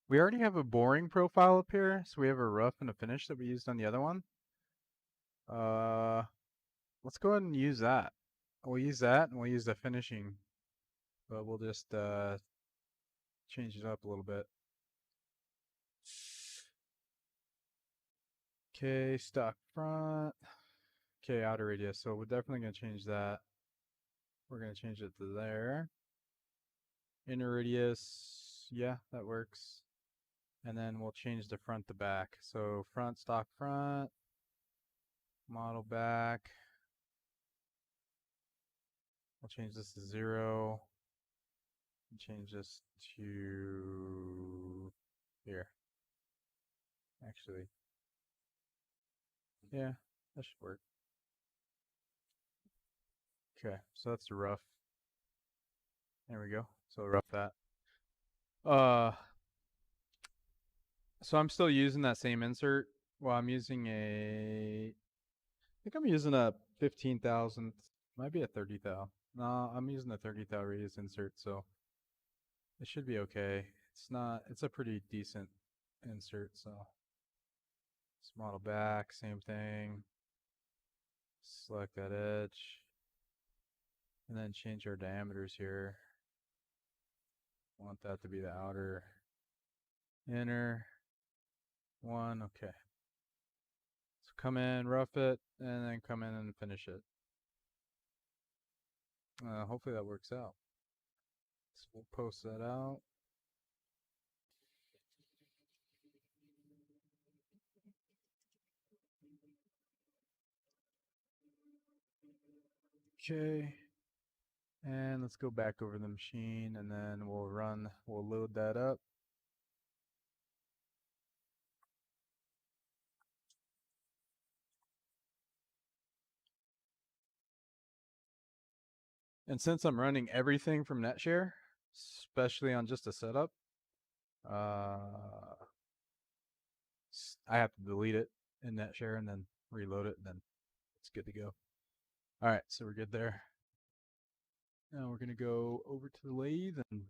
we already have a boring profile up here, so we have a rough and a finish that we used on the other one. Let's go ahead and use that. We'll use that and we'll use the finishing, but we'll just change it up a little bit. Okay, stock front. Okay, outer radius. So we're definitely going to change that. We're going to change it to there. Inner radius. Yeah, that works. And then we'll change the front to back. So front, stock front. Model back. We'll change this to 0. Change this to here. Actually, yeah, that should work. Okay, so that's the rough. There we go. So rough that. So I'm still using that same insert. Well, I'm using a, I think I'm using a 15,000, might be a 30 thou. No, I'm using a 30 thou radius insert, so it should be okay. It's not, it's a pretty decent insert, so. Model back, same thing. Select that edge. And then change our diameters here. Want that to be the outer, inner one, okay. So come in, rough it, and then come in and finish it. Hopefully that works out. So we'll post that out. Okay. And let's go back over the machine and then we'll load that up. And since I'm running everything from NetShare, especially on just a setup, I have to delete it in NetShare and then reload it, and then it's good to go. All right, so we're good there. Now we're gonna go over to the lathe and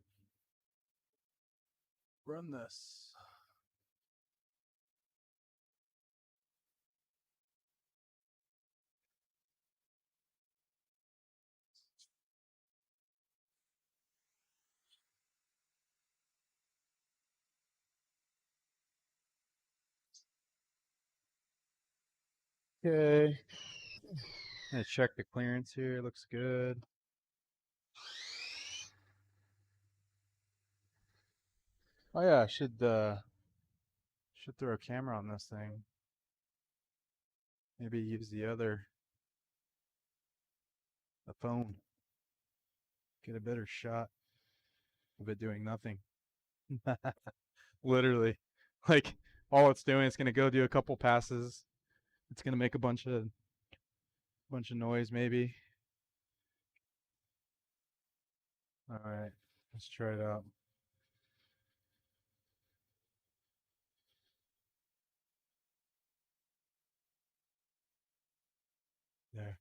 run this. Okay. Gonna check the clearance here. Looks good. Oh yeah, I should throw a camera on this thing. Maybe use the phone. Get a better shot of it doing nothing. Literally. Like all it's doing is gonna go do a couple passes. It's gonna make a bunch of noise maybe. Alright, let's try it out. There.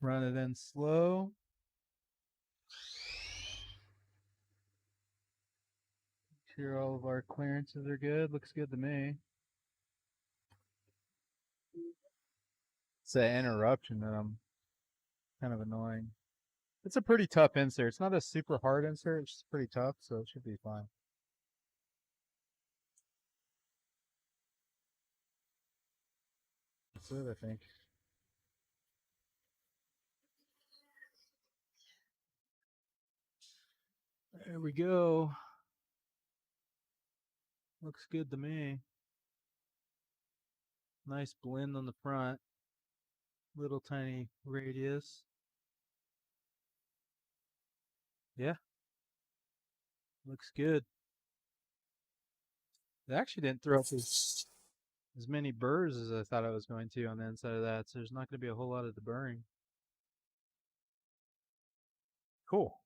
Run it in slow. Make sure all of our clearances are good. Looks good to me. It's that interruption that I'm kind of annoying. It's a pretty tough insert. It's not a super hard insert. It's just pretty tough, so it should be fine. That's it, I think. There we go. Looks good to me. Nice blend on the front. Little tiny radius. Yeah. Looks good. It actually didn't throw up as many burrs as I thought I was going to on the inside of that, so there's not going to be a whole lot of deburring. Cool.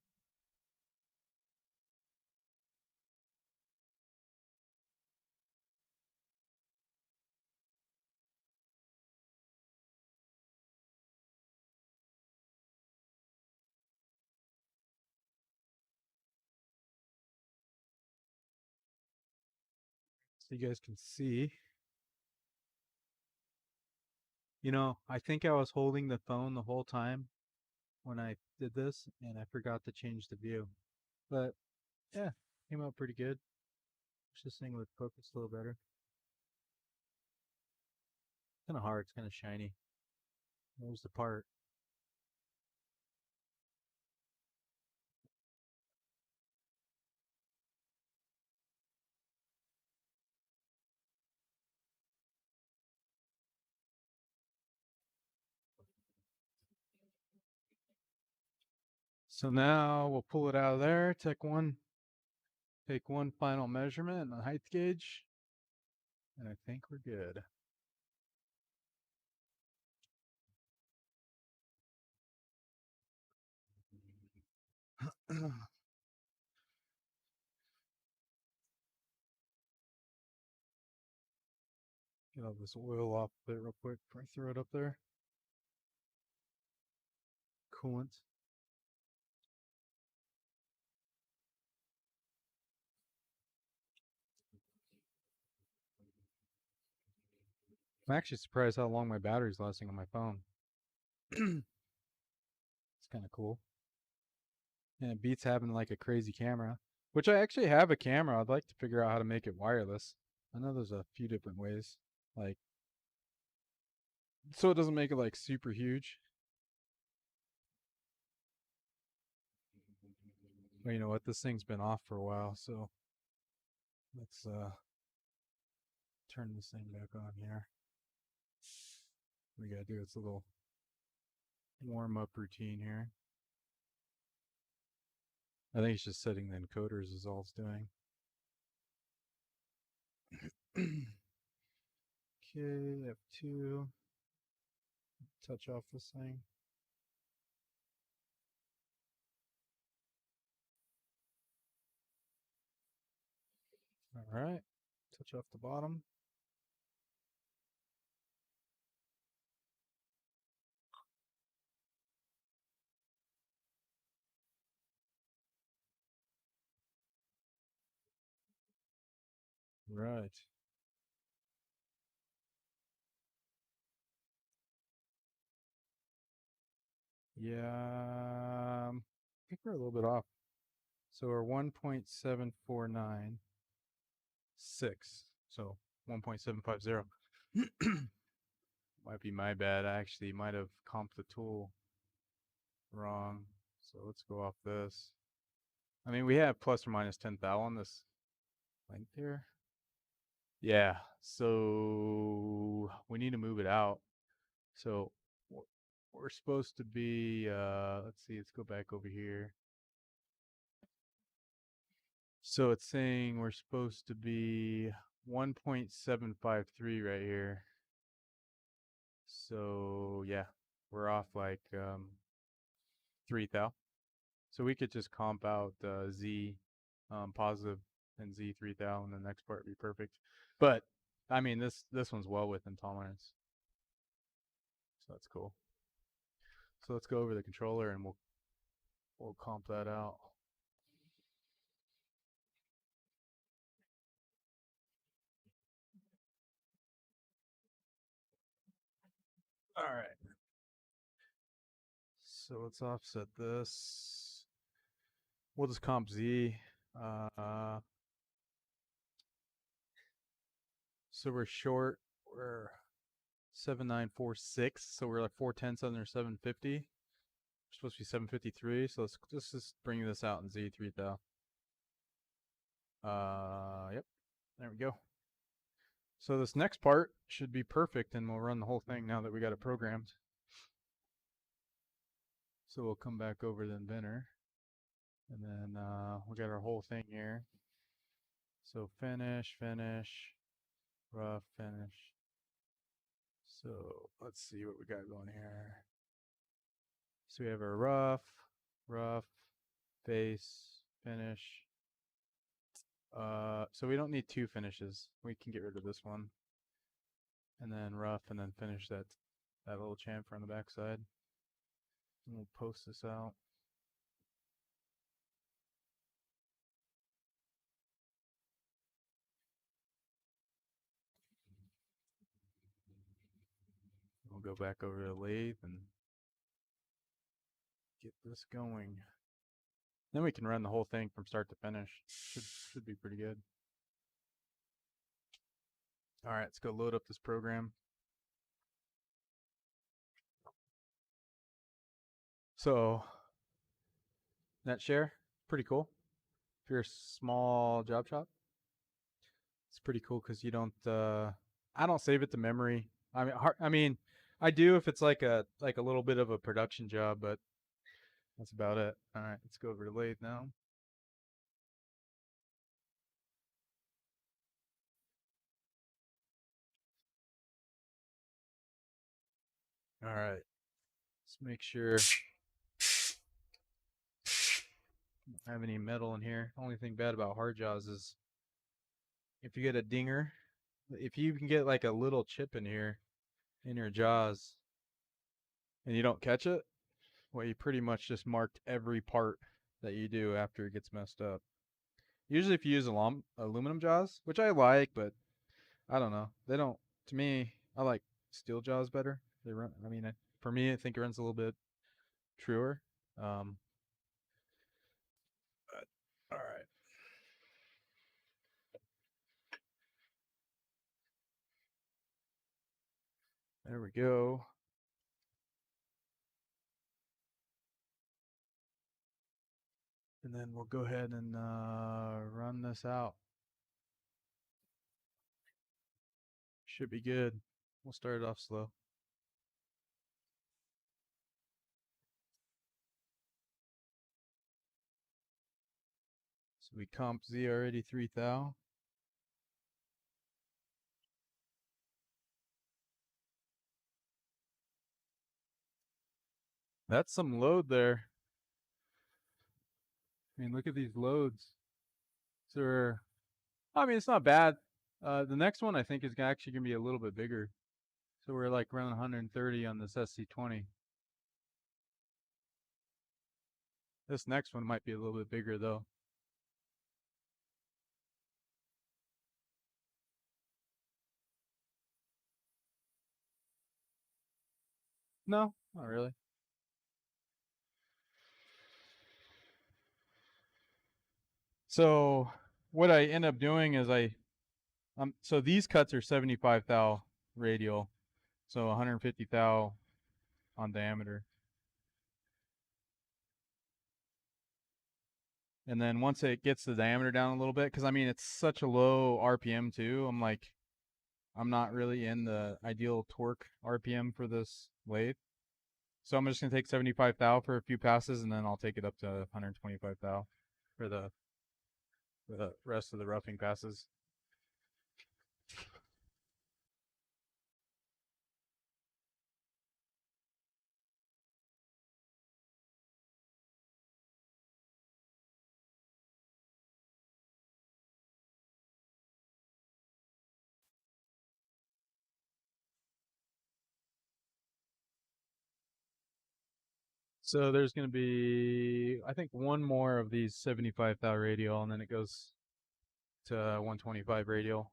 So you guys can see. You know, I think I was holding the phone the whole time when I did this, and I forgot to change the view. But yeah, came out pretty good. Wish this thing would focus a little better. Kind of hard. It's kind of shiny. There's the part. So now we'll pull it out of there. Take one final measurement on the height gauge, and I think we're good. Get all this oil off of it real quick before I throw it up there. Coolant. I'm actually surprised how long my battery's lasting on my phone. It's kind of cool. And it beats having like a crazy camera, which I actually have a camera. I'd like to figure out how to make it wireless. I know there's a few different ways, like, so it doesn't make it like super huge. But you know what? This thing's been off for a while, so let's turn this thing back on here. We gotta do its little warm up routine here. I think it's just setting the encoders is all it's doing. Okay, F2. Touch off this thing. All right, touch off the bottom. Right. Yeah, I think we're a little bit off. So we're 1.7496. So 1.750. Might be my bad. I actually might have comped the tool wrong. So let's go off this. I mean, we have plus or minus 10 thou on this length here. Yeah, so we need to move it out. So we're supposed to be, let's see, let's go back over here. So it's saying we're supposed to be 1.753 right here. So yeah, we're off like 3 thou. So we could just comp out Z positive and Z 3 thou, and the next part would be perfect. But I mean, this one's well within tolerance, so that's cool. So let's go over the controller and we'll comp that out. All right. So let's offset this. We'll just comp Z. So we're short. We're 7946. So we're like 4/10 under 750. We're supposed to be 753. So let's just bring this out in Z3 thou. Yep. There we go. So this next part should be perfect, and we'll run the whole thing now that we got it programmed. So we'll come back over to Inventor, and then we got our whole thing here. So finish, rough, finish. So let's see what we got going here. So we have our rough, face, finish. So we don't need 2 finishes. We can get rid of this one. And then rough, and then finish that little chamfer on the backside. And we'll post this out. We'll go back over to the lathe and get this going. Then we can run the whole thing from start to finish. Should be pretty good. All right, let's go load up this program. So net share, pretty cool. If you're a small job shop, it's pretty cool because you don't. I don't save it to memory. I mean, I do if it's like a little bit of a production job, but that's about it. All right, let's go over to lathe now. All right, let's make sure I don't have any metal in here. Only thing bad about hard jaws is if you get a dinger, if you can get like a little chip in here in your jaws and you don't catch it, well, you pretty much just marked every part that you do after it gets messed up. Usually if you use aluminum jaws, which I like, but I don't know. They don't, to me, I like steel jaws better. They run, I mean, for me, I think it runs a little bit truer. Um, but, all right. There we go. And then we'll go ahead and run this out. Should be good. We'll start it off slow. So we comp Z already 3000. That's some load there. I mean, look at these loads. So I mean, it's not bad. The next one I think is actually going to be a little bit bigger. So we're like running 130 on this SC20. This next one might be a little bit bigger though. No, not really. So what I end up doing is so these cuts are 75 thou radial, so 150 thou on diameter. And then once it gets the diameter down a little bit, because I mean it's such a low RPM too, I'm not really in the ideal torque RPM for this lathe. So I'm just gonna take 75 thou for a few passes, and then I'll take it up to 125 thou for the rest of the roughing passes. So there's going to be, I think, one more of these 75 thou radial, and then it goes to 125 radial.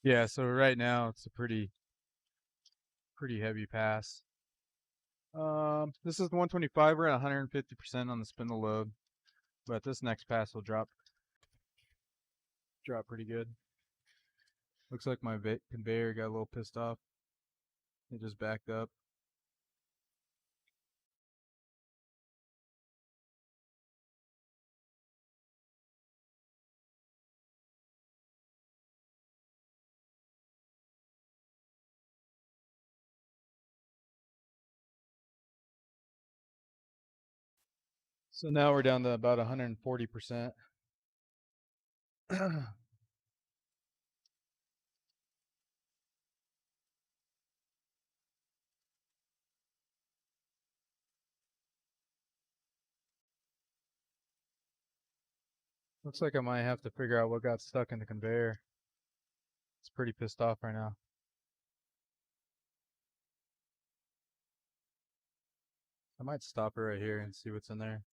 Yeah, so right now it's a pretty heavy pass. This is the 125. We're at 150% on the spindle load, but this next pass will drop pretty good. Looks like my conveyor got a little pissed off. It just backed up. So now we're down to about 140%. Looks like I might have to figure out what got stuck in the conveyor. It's pretty pissed off right now. I might stop it right here and see what's in there.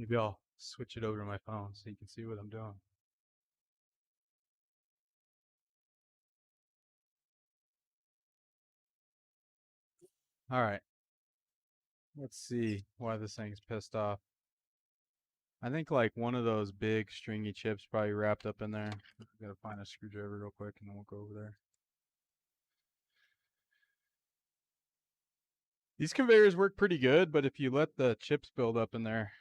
Maybe I'll switch it over to my phone so you can see what I'm doing. All right. Let's see why this thing's pissed off. I think like one of those big stringy chips probably wrapped up in there. Gotta find a screwdriver real quick and then we'll go over there. These conveyors work pretty good, but if you let the chips build up in there,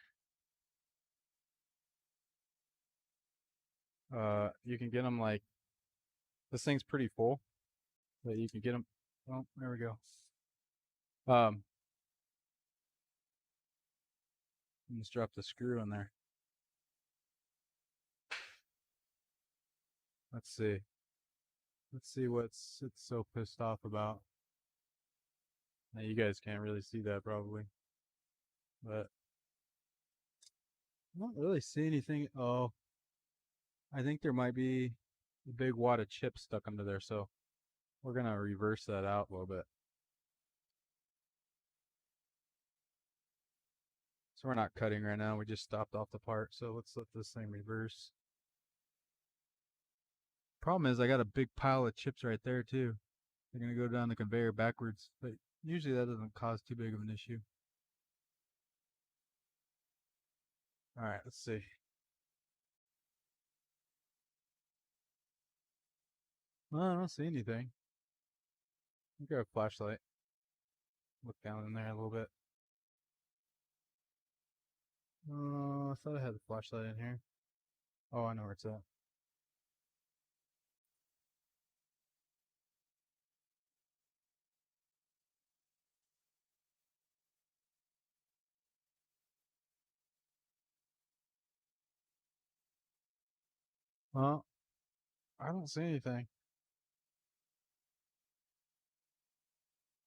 you can get them like, this thing's pretty full, but you can get them, oh, there we go. Just drop the screw in there. Let's see. Let's see what's it's so pissed off about. Now you guys can't really see that probably, but I don't really see anything. Oh, I think there might be a big wad of chips stuck under there, so we're gonna reverse that out a little bit. So we're not cutting right now, we just stopped off the part, so let's let this thing reverse. Problem is I got a big pile of chips right there too. They're gonna go down the conveyor backwards, but usually that doesn't cause too big of an issue. Alright, let's see. Well, I don't see anything. I'll grab a flashlight. Look down in there a little bit. I thought I had the flashlight in here. Oh, I know where it's at. Well, I don't see anything.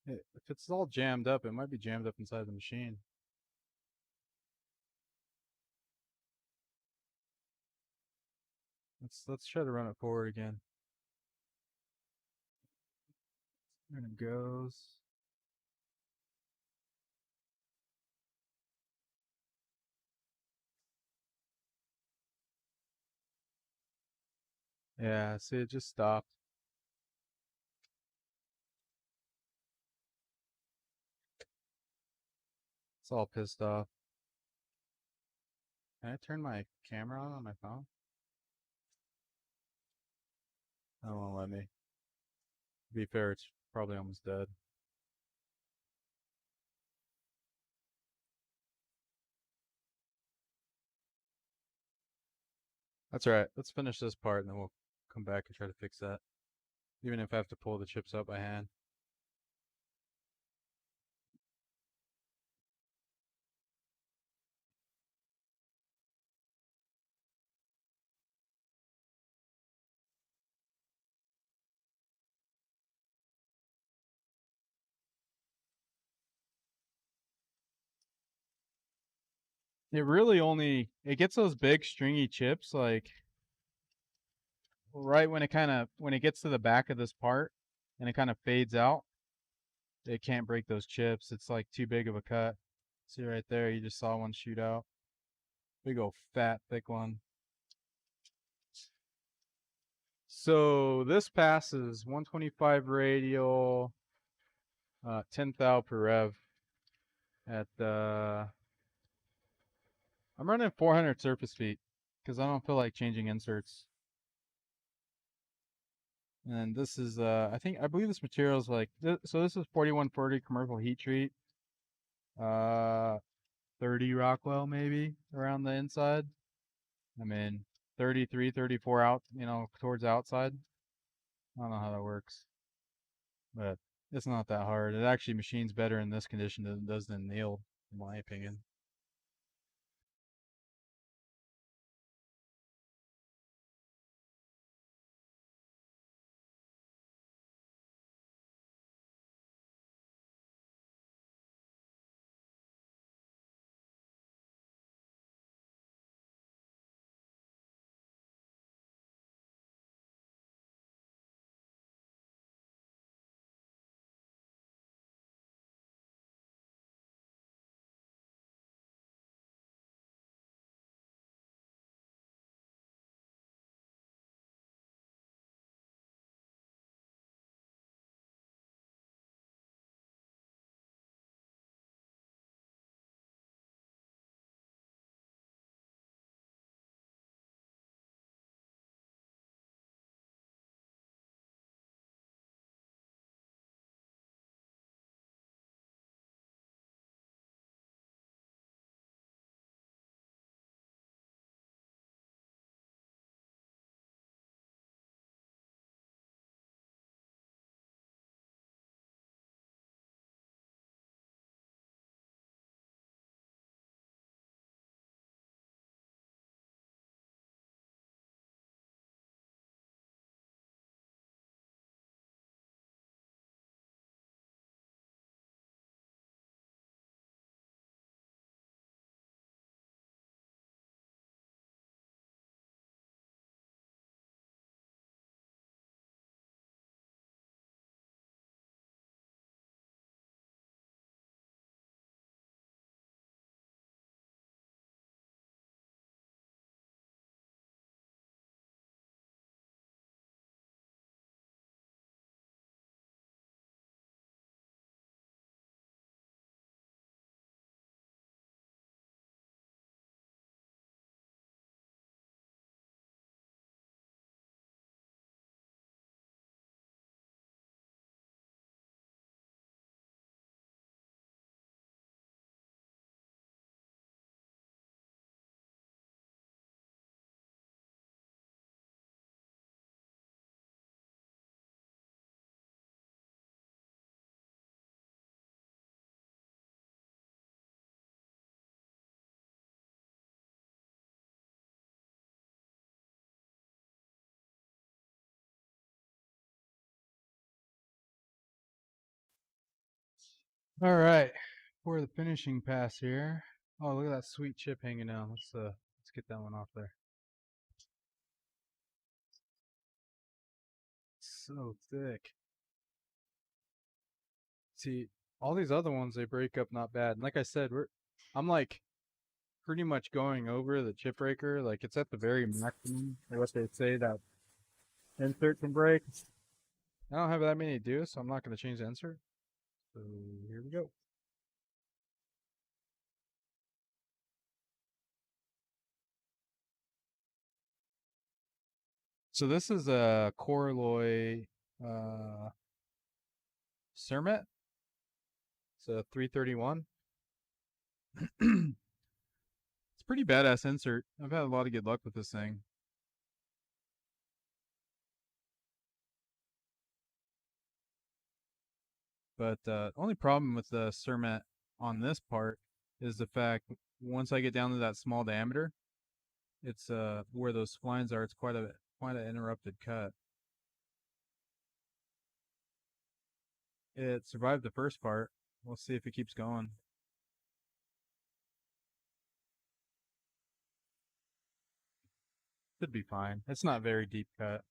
If it's all jammed up, it might be jammed up inside the machine. Let's try to run it forward again. There it goes. Yeah, see, it just stopped. It's all pissed off. Can I turn my camera on my phone? That won't let me. To be fair, it's probably almost dead. That's alright. Let's finish this part and then we'll come back and try to fix that. Even if I have to pull the chips out by hand. It really only, it gets those big stringy chips like right when when it gets to the back of this part and it kind of fades out. It can't break those chips. It's like too big of a cut. See right there, you just saw one shoot out. Big old fat, thick one. So this passes 125 radial, 10 thou per rev at I'm running 400 surface feet because I don't feel like changing inserts. And this is I believe this material is like so this is 4140 commercial heat treat. 30 Rockwell maybe around the inside. I mean 33, 34 out, towards the outside. I don't know how that works, but it's not that hard. It actually machines better in this condition than it does in annealed, in my opinion. All right, for the finishing pass here. Oh, look at that sweet chip hanging out. Let's get that one off there. So thick. See, all these other ones they break up not bad. And like I said, I'm like pretty much going over the chip breaker. Like it's at the very maximum. Like what they say that insert can break. I don't have that many to do, so I'm not going to change the insert. So here we go. So this is a Corloy Cermet. It's a 331. It's pretty badass insert. I've had a lot of good luck with this thing. But only problem with the Cermet on this part is the fact once I get down to that small diameter, it's where those splines are. It's quite an interrupted cut. It survived the first part. We'll see if it keeps going. Should be fine. It's not very deep cut.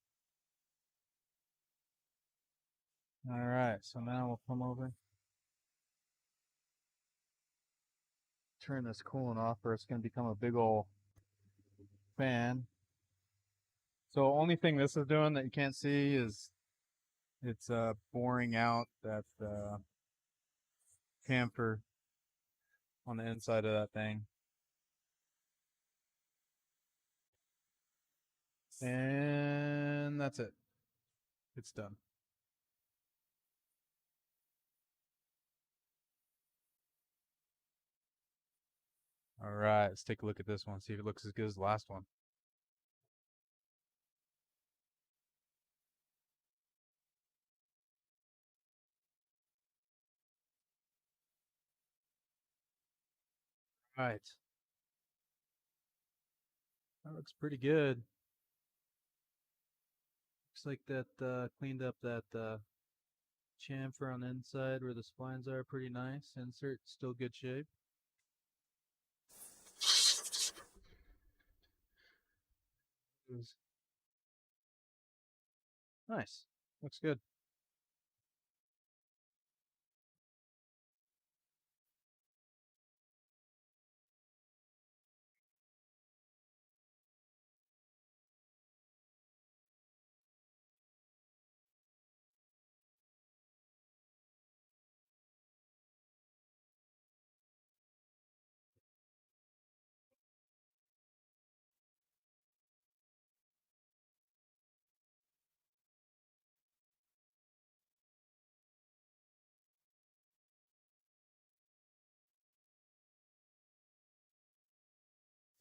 All right, so now we'll come over, turn this coolant off, or it's going to become a big old fan. So only thing this is doing that you can't see is it's boring out that camphor on the inside of that thing. And that's it. It's done. All right, let's take a look at this one, see if it looks as good as the last one. All right. That looks pretty good. Looks like that cleaned up that chamfer on the inside where the splines are pretty nice. Insert still good shape. Nice. Looks good.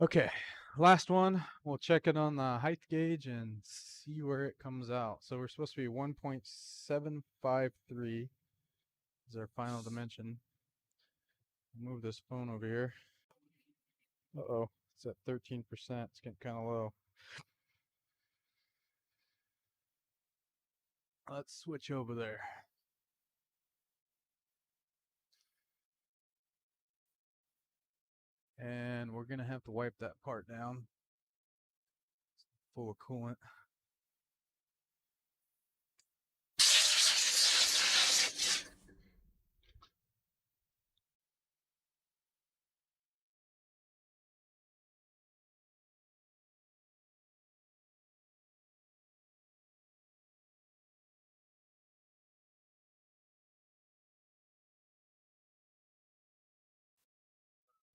Okay, last one. We'll check it on the height gauge and see where it comes out. So we're supposed to be 1.753 is our final dimension. Move this phone over here. Uh-oh, it's at 13%. It's getting kind of low. Let's switch over there. And we're going to have to wipe that part down. It's full of coolant.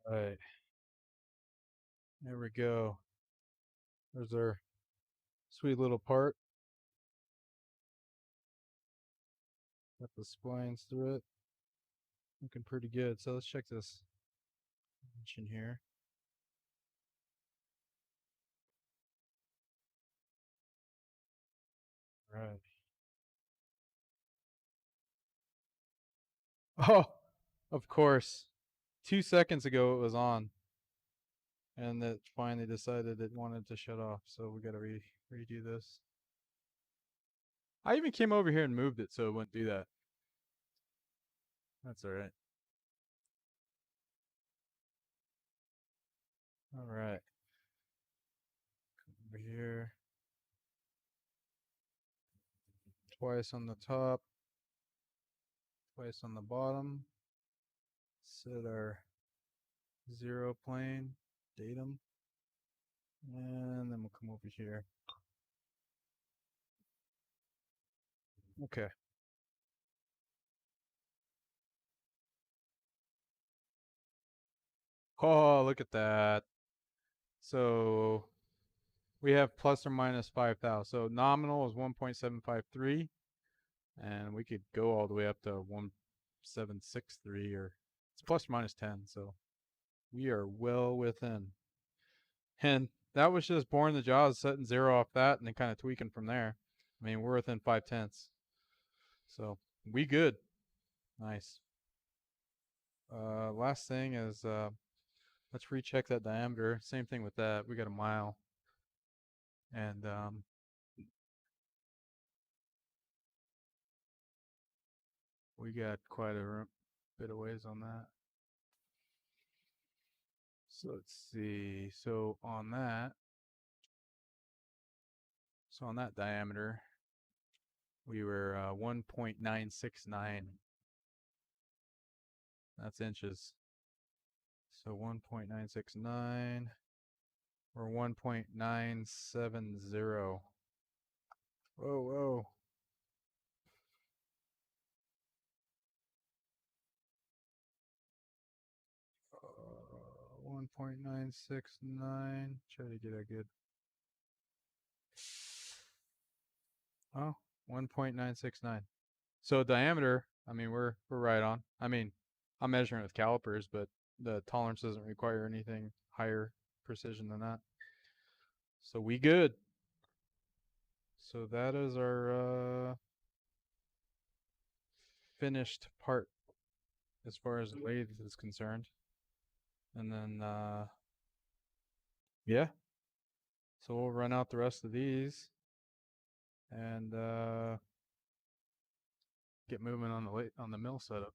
All right. There we go. There's our sweet little part. Got the splines through it. Looking pretty good. So let's check this dimension here. All right. Oh, of course. 2 seconds ago it was on. And it finally decided it wanted to shut off. So we got to redo this. I even came over here and moved it so it wouldn't do that. That's all right. All right. Over here. Twice on the top, twice on the bottom. Set our 0 plane, datum, and then we'll come over here. Okay. Oh, look at that. So we have plus or minus 5,000. So nominal is 1.753, and we could go all the way up to 1.763, or it's plus or minus 10. So we are well within. And that was just boring the jaws, setting 0 off that, and then kind of tweaking from there. I mean, we're within 5/10. So we good. Nice. Last thing is let's recheck that diameter. Same thing with that. We got a mile, and we got quite a bit of ways on that. So let's see. So on that diameter, we were 1.969. That's inches. So 1.969 or 1.970. Whoa, whoa. Uh, 1.969. Try to get a good. Oh, 1.969. So diameter, I mean, we're right on. I mean, I'm measuring with calipers, but the tolerance doesn't require anything higher precision than that. So we good. So that is our finished part as far as the lathe is concerned. And then yeah. So we'll run out the rest of these and get moving on the mill setup.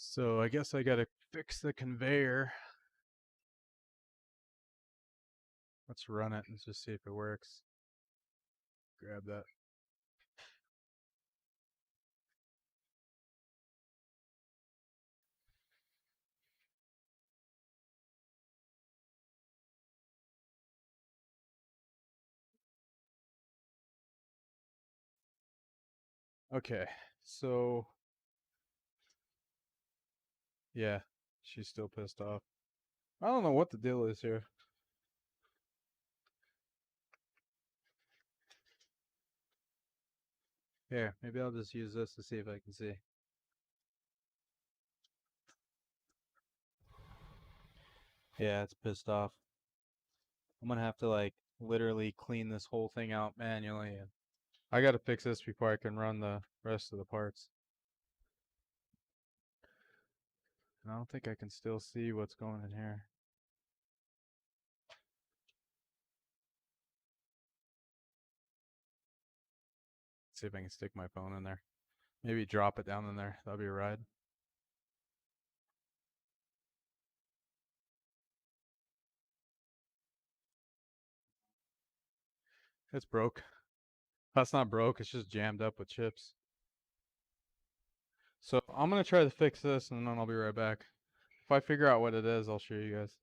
So I guess I gotta fix the conveyor. Let's run it and just see if it works. Grab that. Okay, so yeah, she's still pissed off. I don't know what the deal is here. Here, maybe I'll just use this to see if I can see. Yeah, it's pissed off. I'm gonna have to like literally clean this whole thing out manually, and I gotta fix this before I can run the rest of the parts. And I don't think I can still see what's going in here. Let's see if I can stick my phone in there. Maybe drop it down in there. That'll be a ride. It's broke. That's not broke, it's just jammed up with chips. So I'm gonna try to fix this and then I'll be right back. If I figure out what it is, I'll show you guys.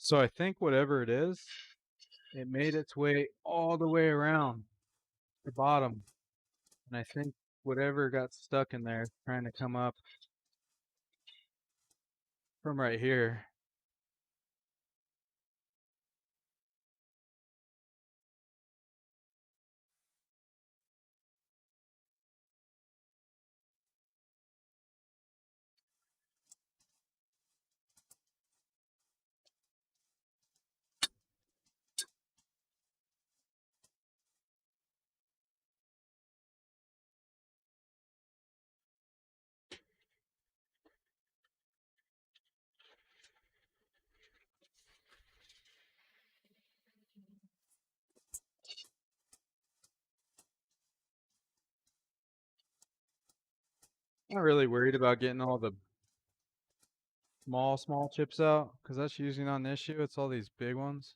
So I think whatever it is, it made its way all the way around the bottom. And I think whatever got stuck in there is trying to come up from right here. I'm not really worried about getting all the small chips out because that's usually not an issue. It's all these big ones,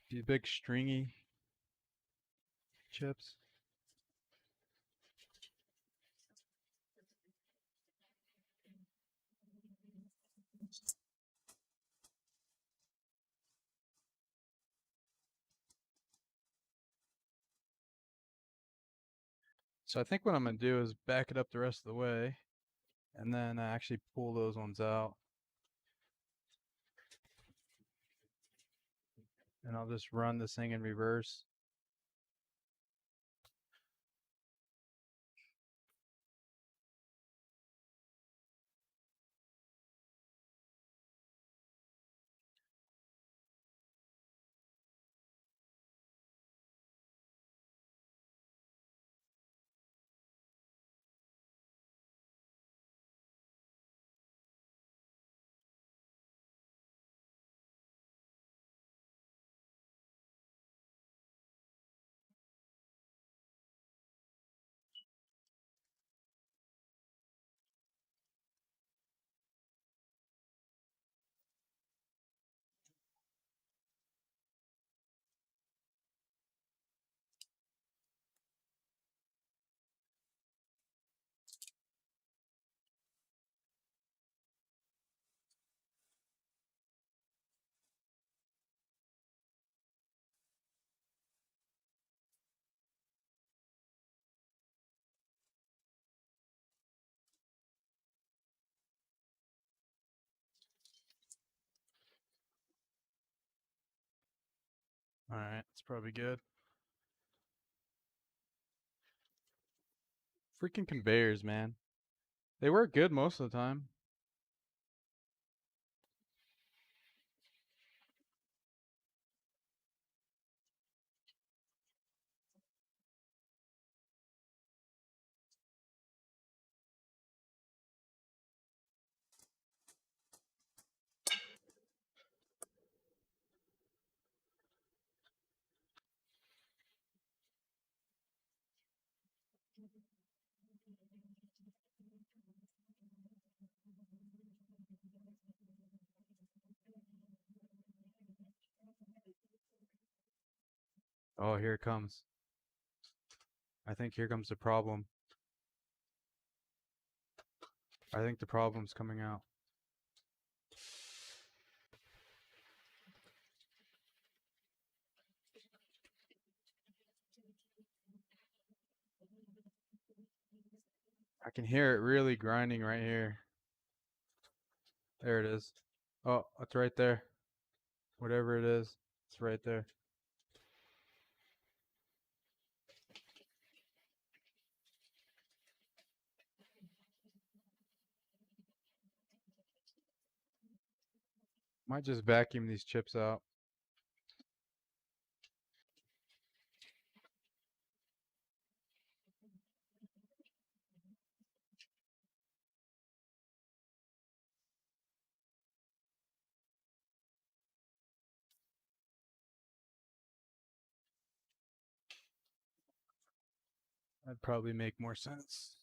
these big stringy chips. So I think what I'm going to do is back it up the rest of the way and then actually pull those ones out. And I'll just run this thing in reverse. All right, that's probably good. Freaking conveyors, man. They work good most of the time. Oh, here it comes. I think here comes the problem. I think the problem's coming out. I can hear it really grinding right here. There it is. Oh, it's right there. Whatever it is, it's right there. Might just vacuum these chips out. That'd probably make more sense.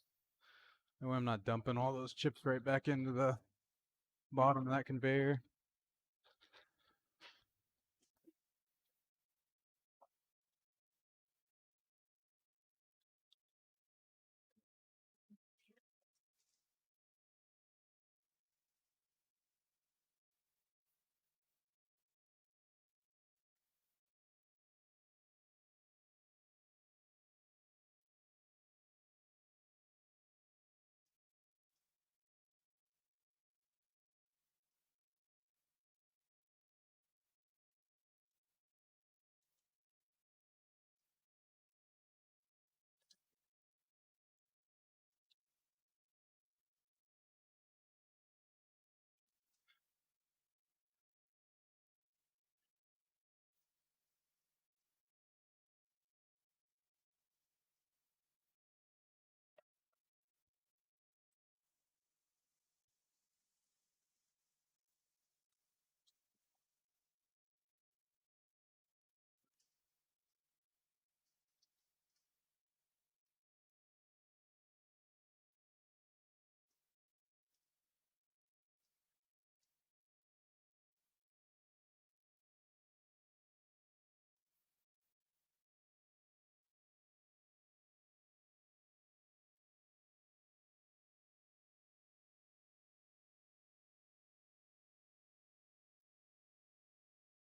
That way I'm not dumping all those chips right back into the bottom of that conveyor.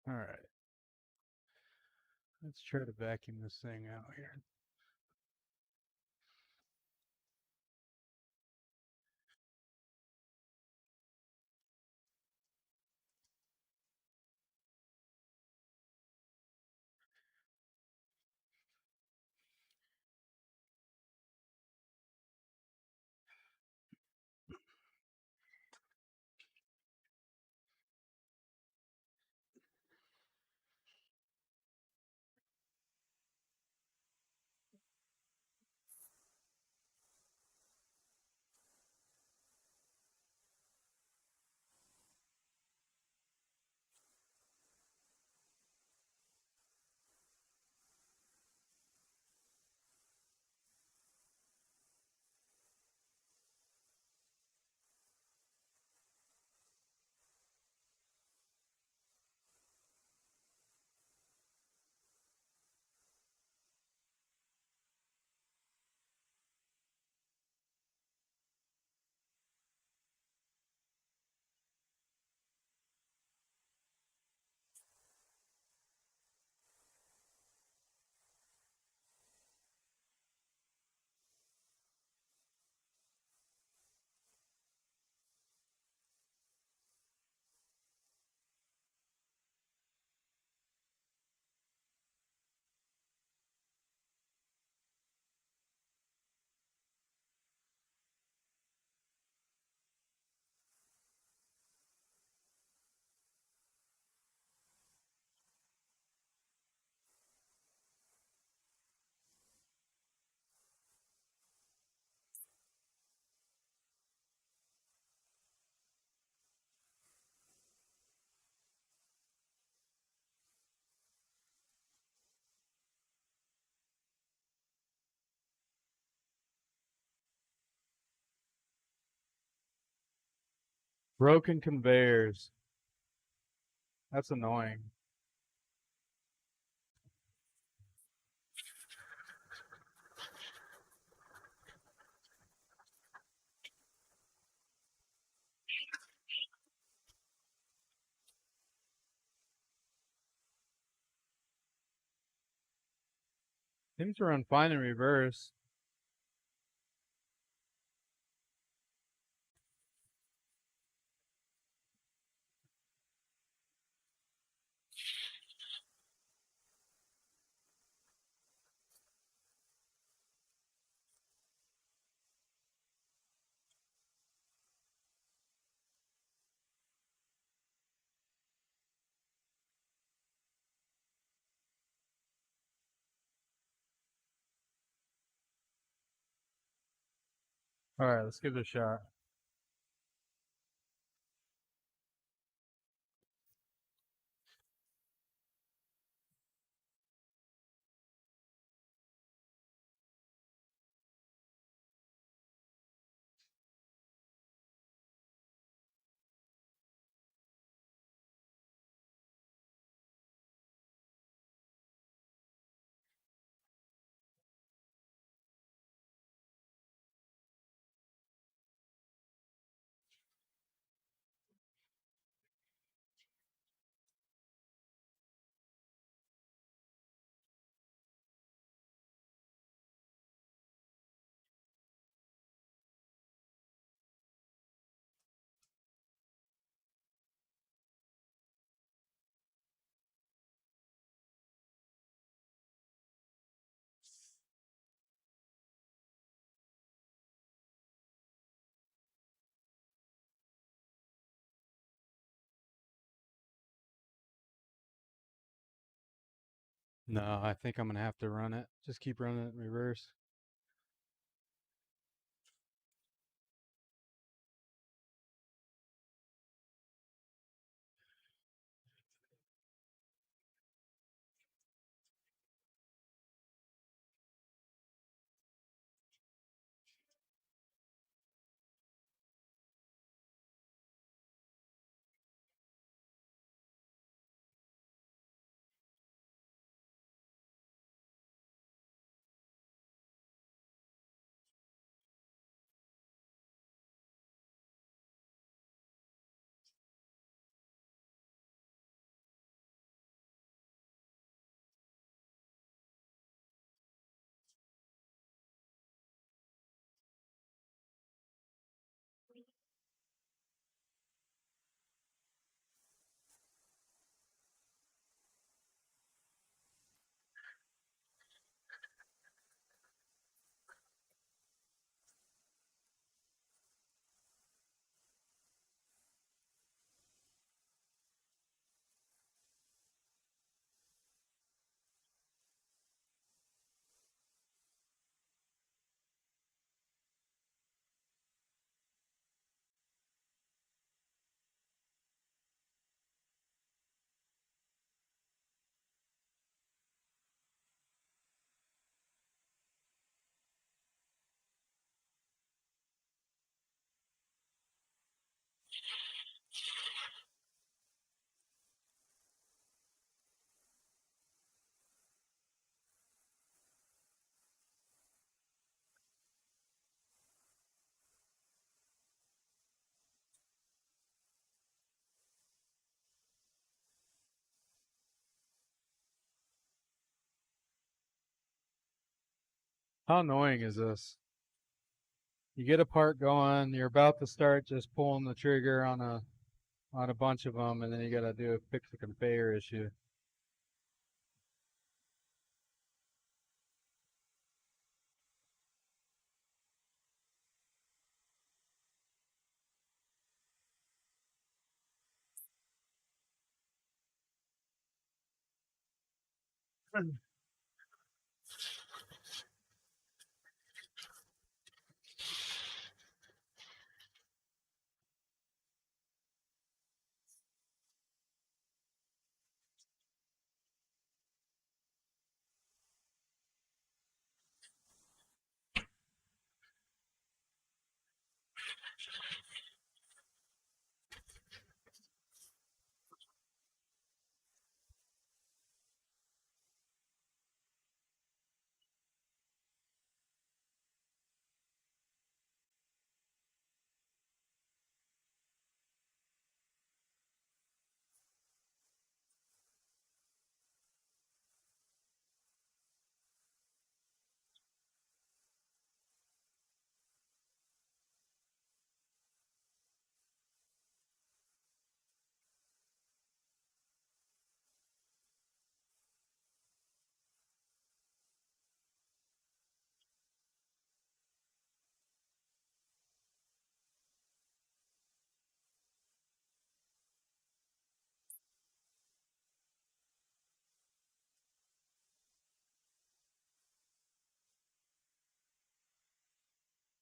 All right. Let's try to vacuum this thing out here. Broken conveyors. That's annoying. Seems to run fine in reverse. All right, let's give it a shot. No, I think I'm gonna have to run it. Just keep running it in reverse. How annoying is this? You get a part going, you're about to start just pulling the trigger on a bunch of them, and then you gotta fix the conveyor issue.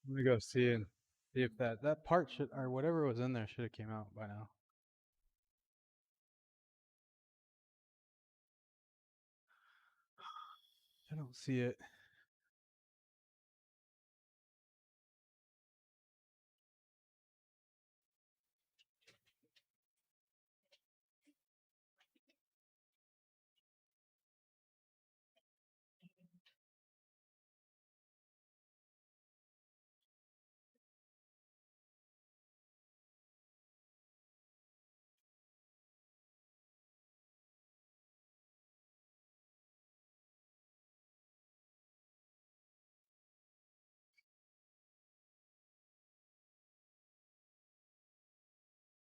Let me go see if that part should or whatever was in there should have came out by now. I don't see it.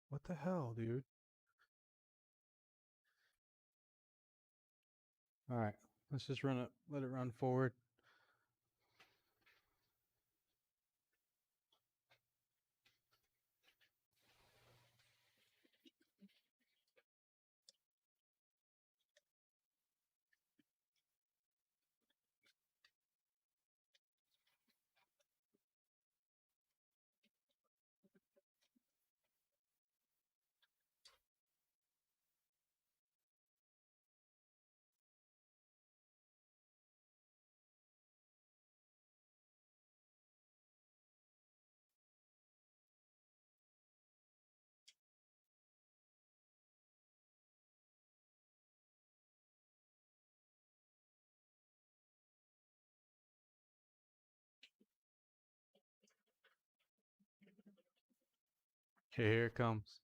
What the hell, dude? All right, let's just run it. Let it run forward. Okay, here it comes.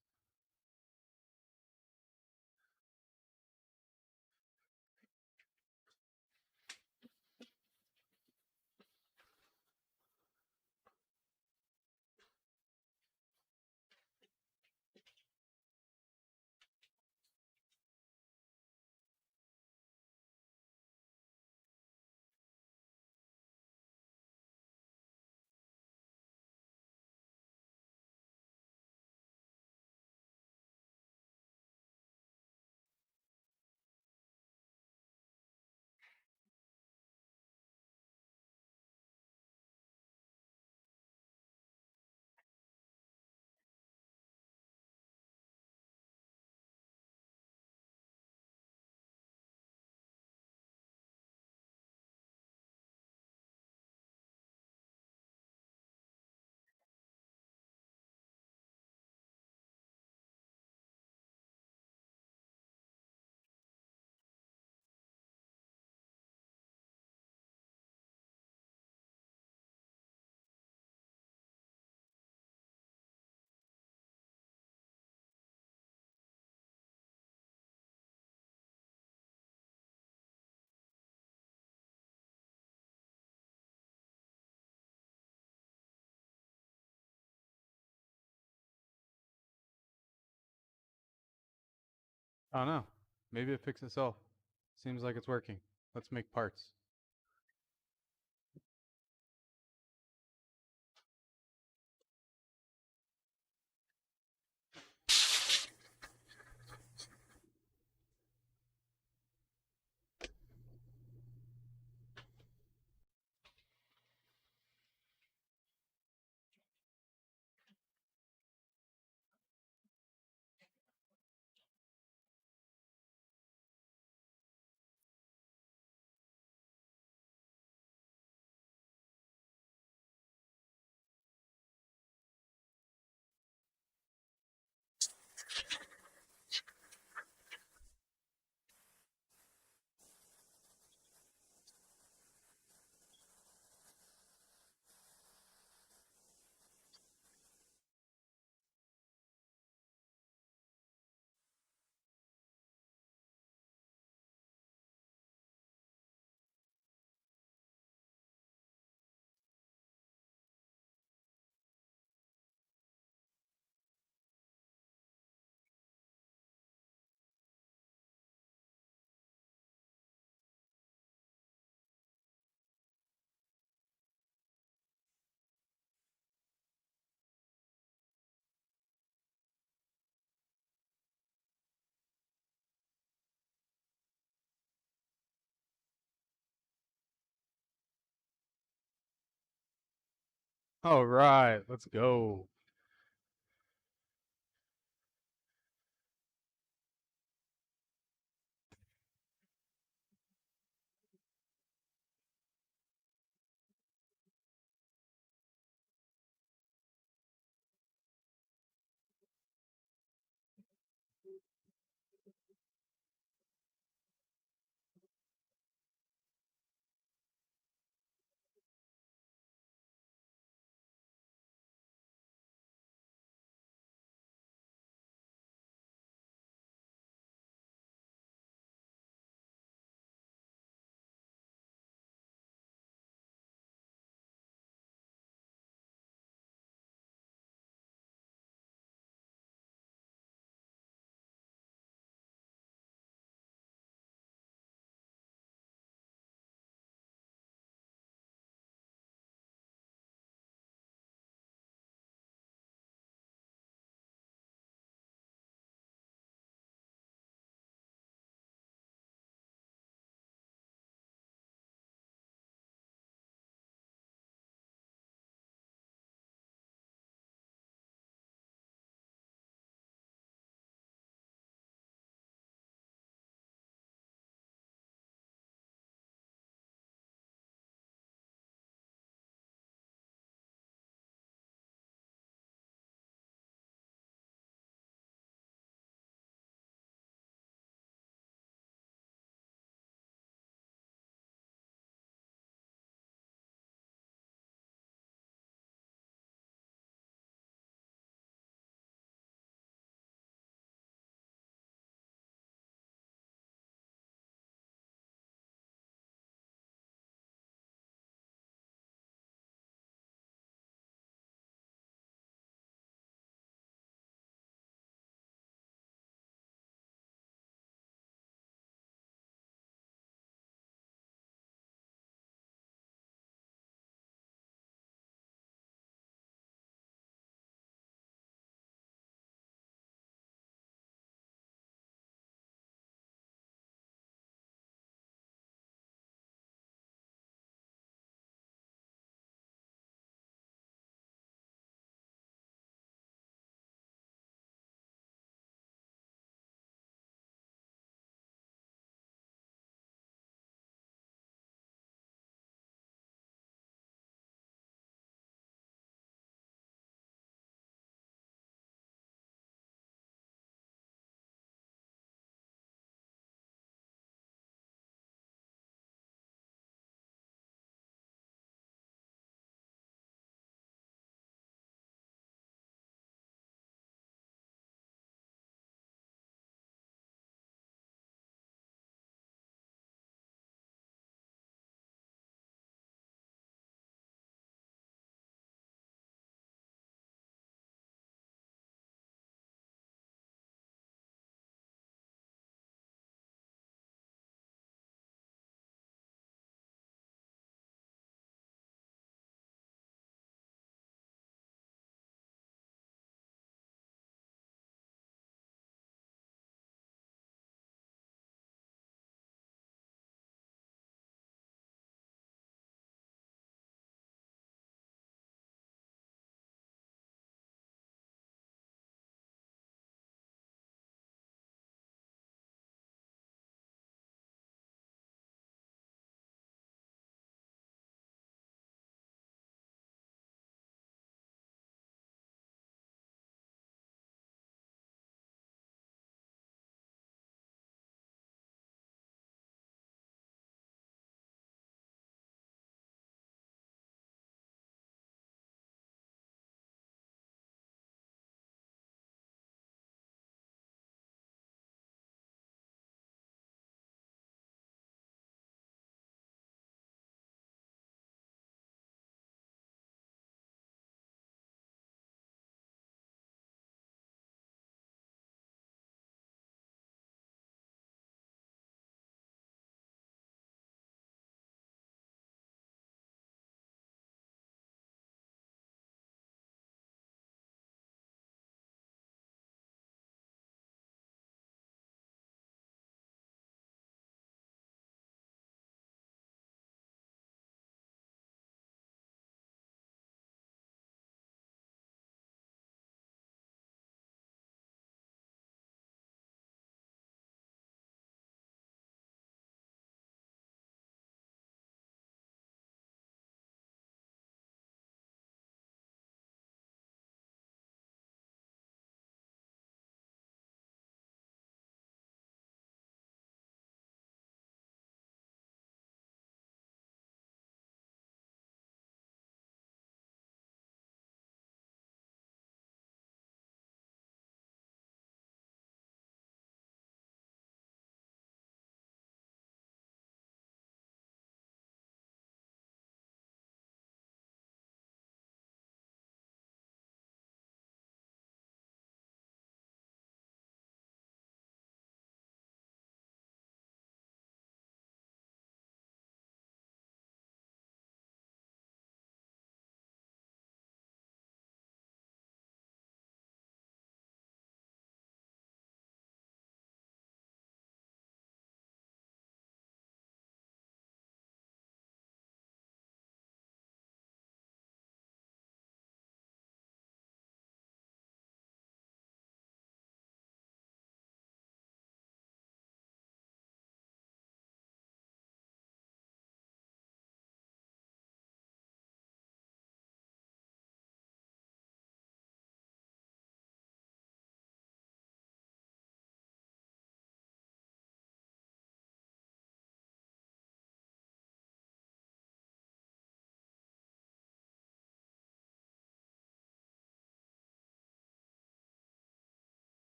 I don't know. Maybe it fixed itself. Seems like it's working. Let's make parts. All right, let's go.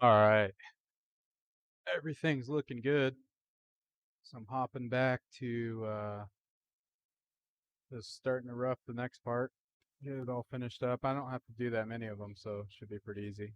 All right, everything's looking good. So I'm hopping back to just starting to rough the next part. Get it all finished up. I don't have to do that many of them, so it should be pretty easy.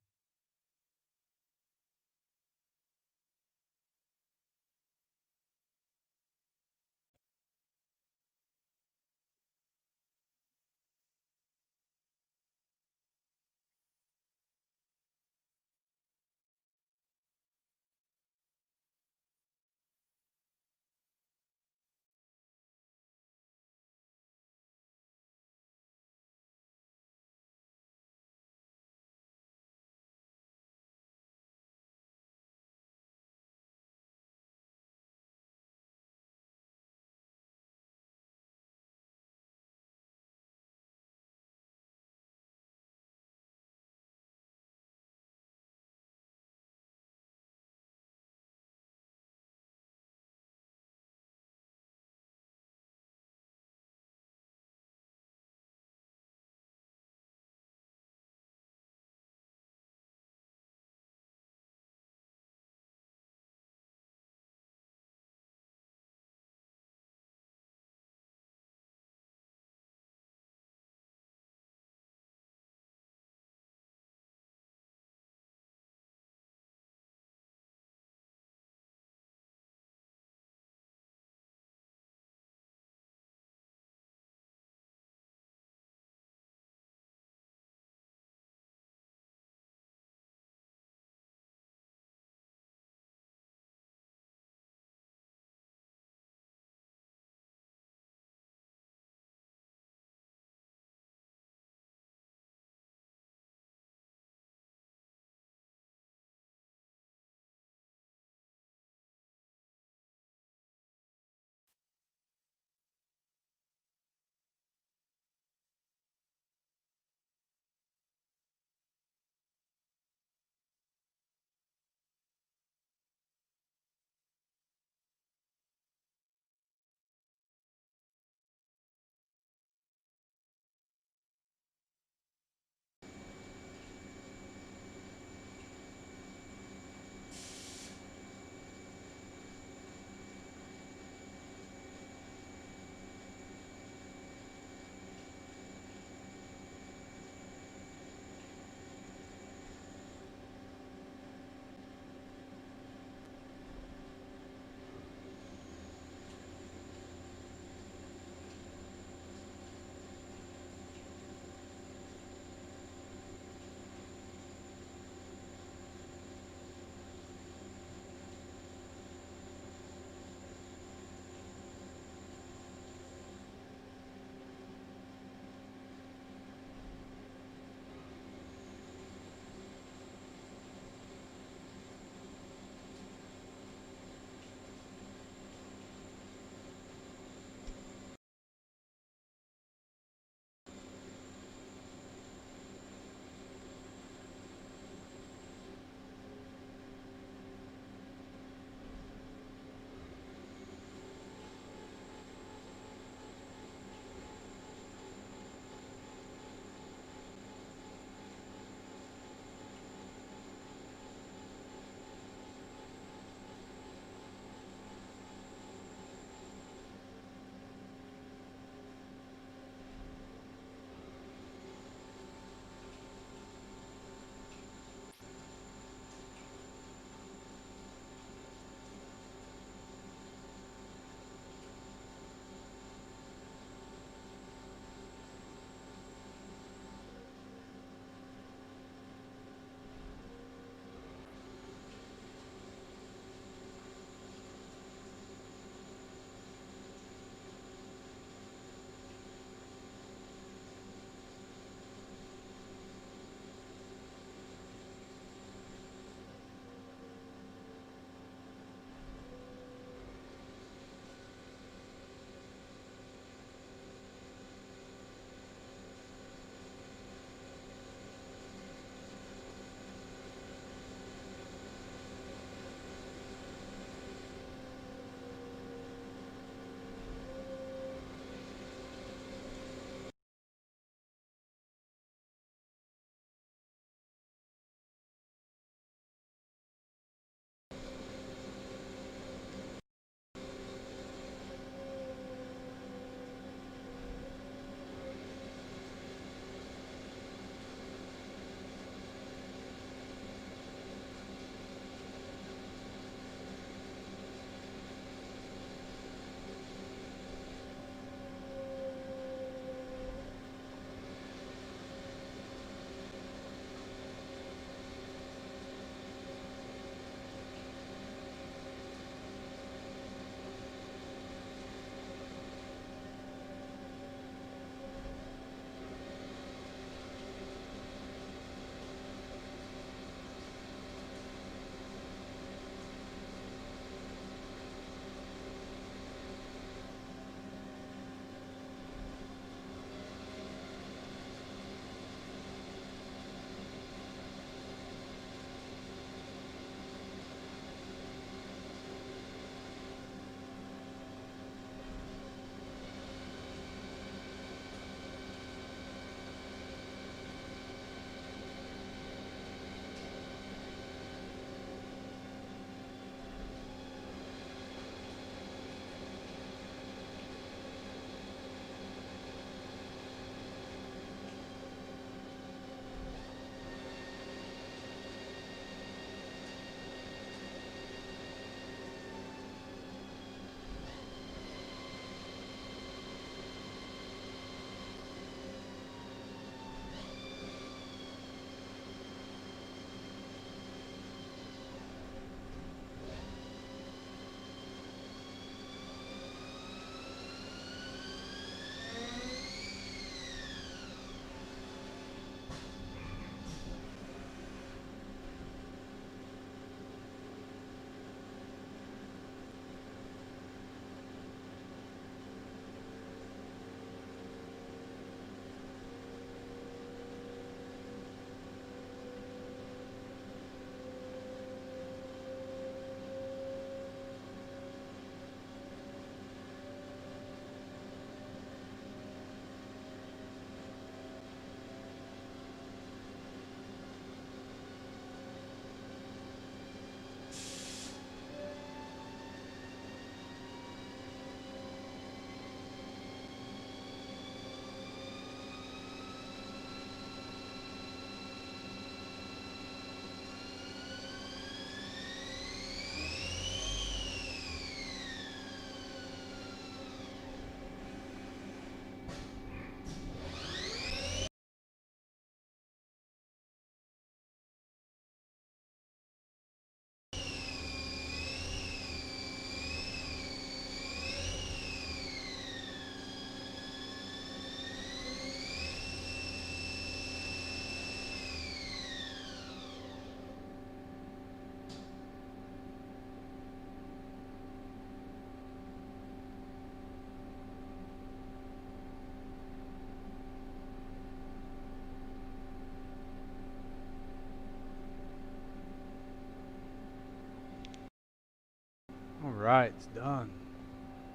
Alright, it's done.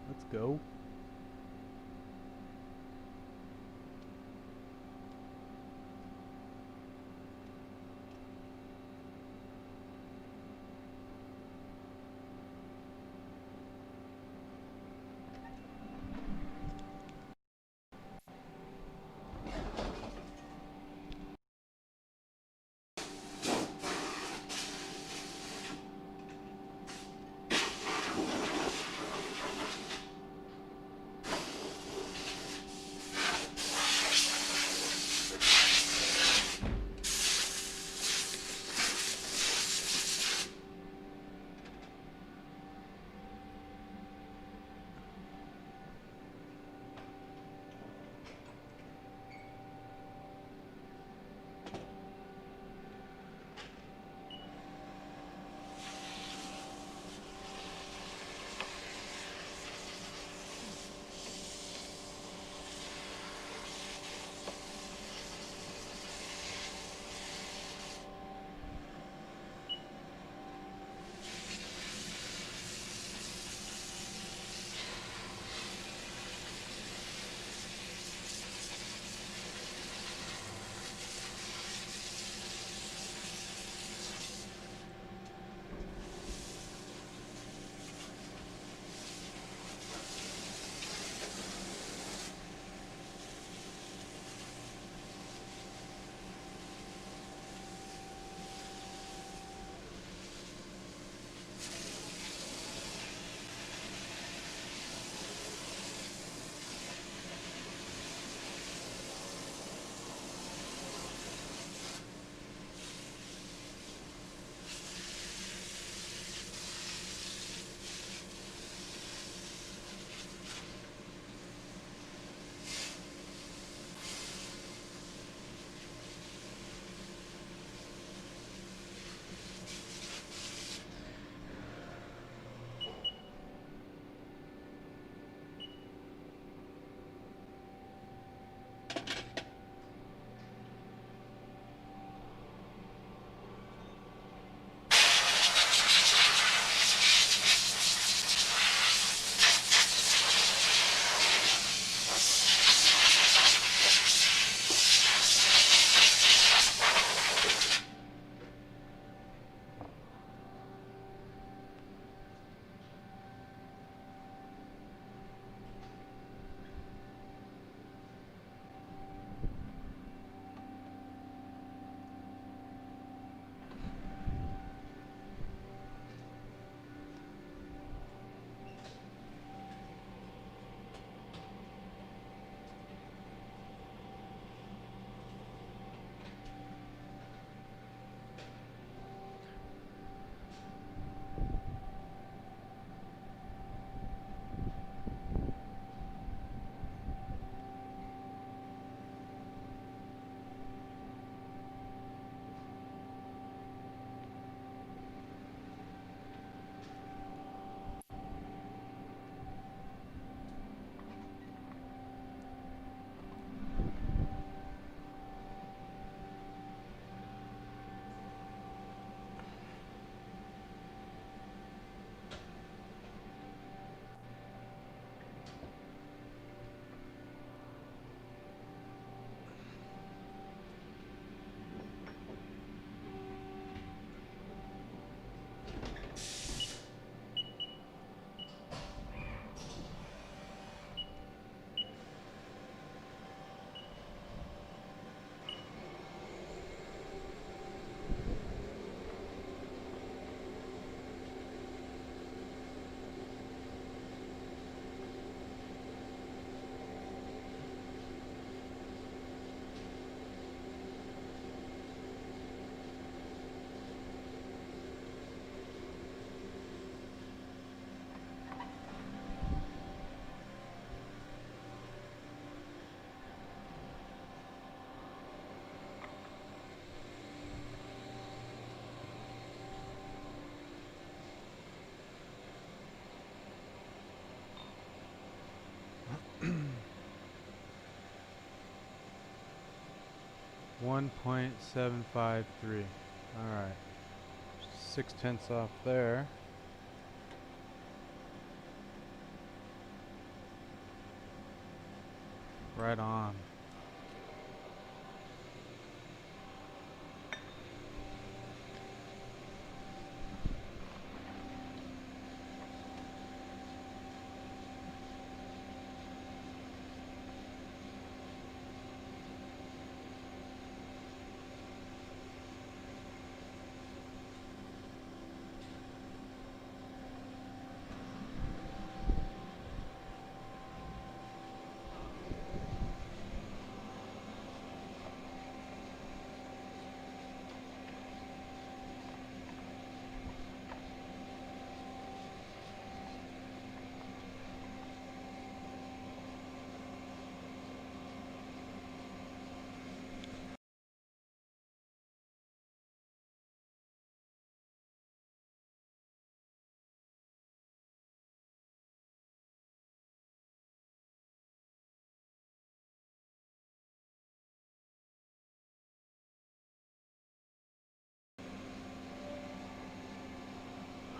Let's go. .753. Alright. 0.6 off there. Right on.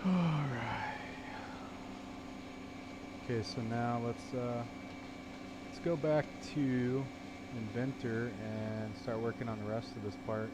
Alright. Okay, so now let's go back to Inventor and start working on the rest of this part.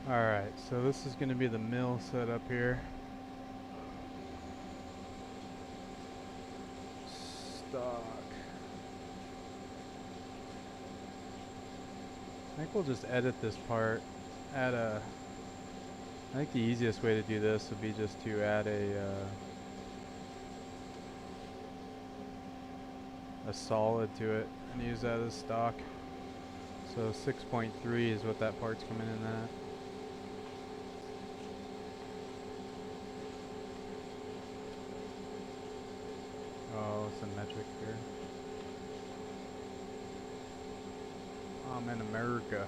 Alright, so this is going to be the mill setup here. Stock. I think we'll just edit this part. Add a... I think the easiest way to do this would be just to add a solid to it and use that as stock. So 6.3 is what that part's coming in at. Oh, it's a metric here. I'm in America.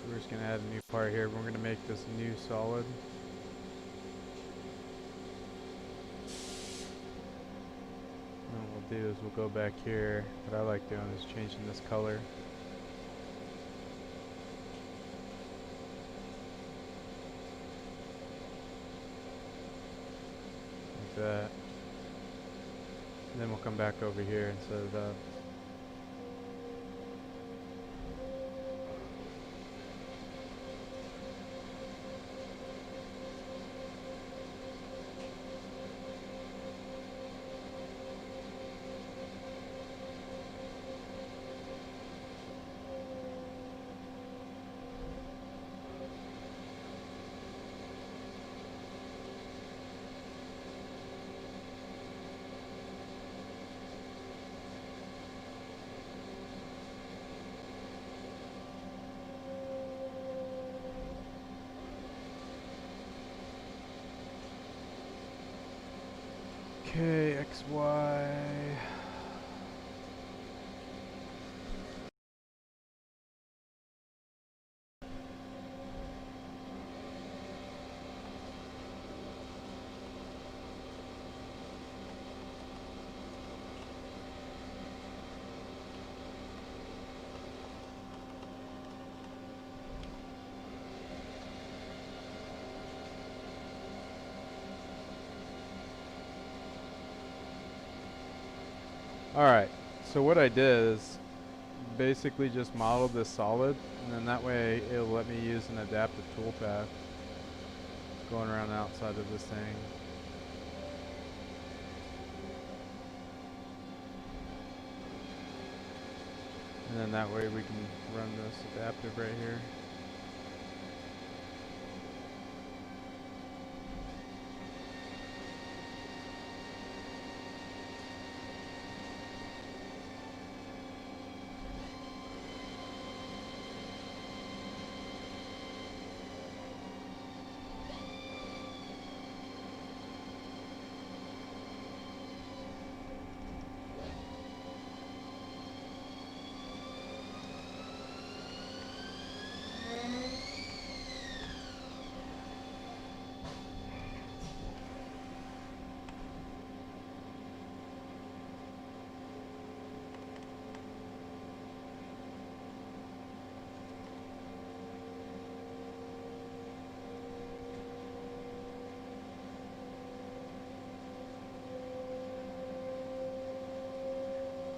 We're just going to add a new part here. We're going to make this new solid. And what we'll do is we'll go back here. What I like doing is changing this color. Like that. And then we'll come back over here and set it up. Okay, XY. Alright, so what I did is basically just modeled this solid, and then that way it'll let me use an adaptive toolpath going around the outside of this thing. And then that way we can run this adaptive right here.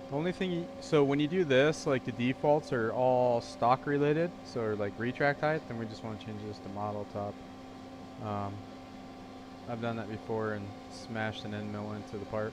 The only thing, so when you do this, like the defaults are all stock related, so like retract height, then we just want to change this to model top. I've done that before and smashed an end mill into the part.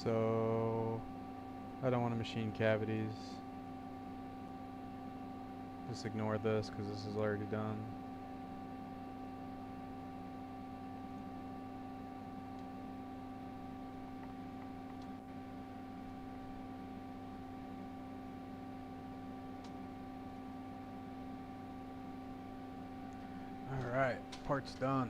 So I don't want to machine cavities. Just ignore this because this is already done. Alright, part's done.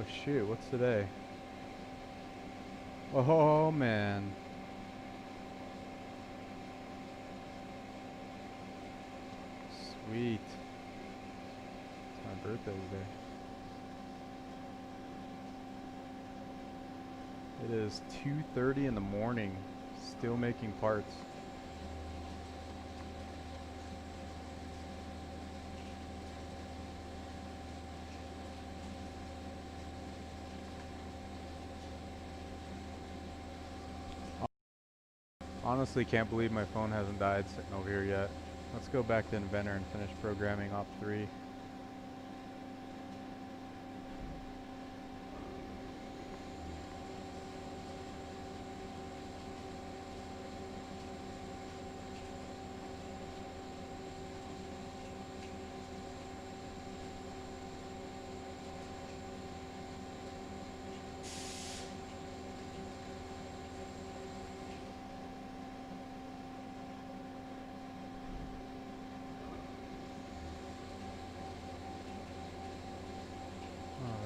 shoot, what's today? Oh man. Sweet. It's my birthday today. It is 2:30 in the morning, still making parts. Honestly, can't believe my phone hasn't died sitting over here yet. Let's go back to Inventor and finish programming Op 3.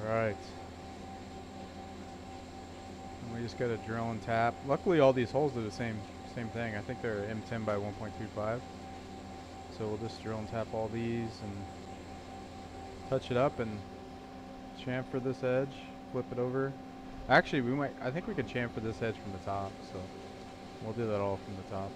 Alright. And we just gotta drill and tap. Luckily all these holes are the same thing. I think they're M10 by 1.25. So we'll just drill and tap all these and touch it up and chamfer this edge, flip it over. Actually, I think we can chamfer this edge from the top, so we'll do that all from the top.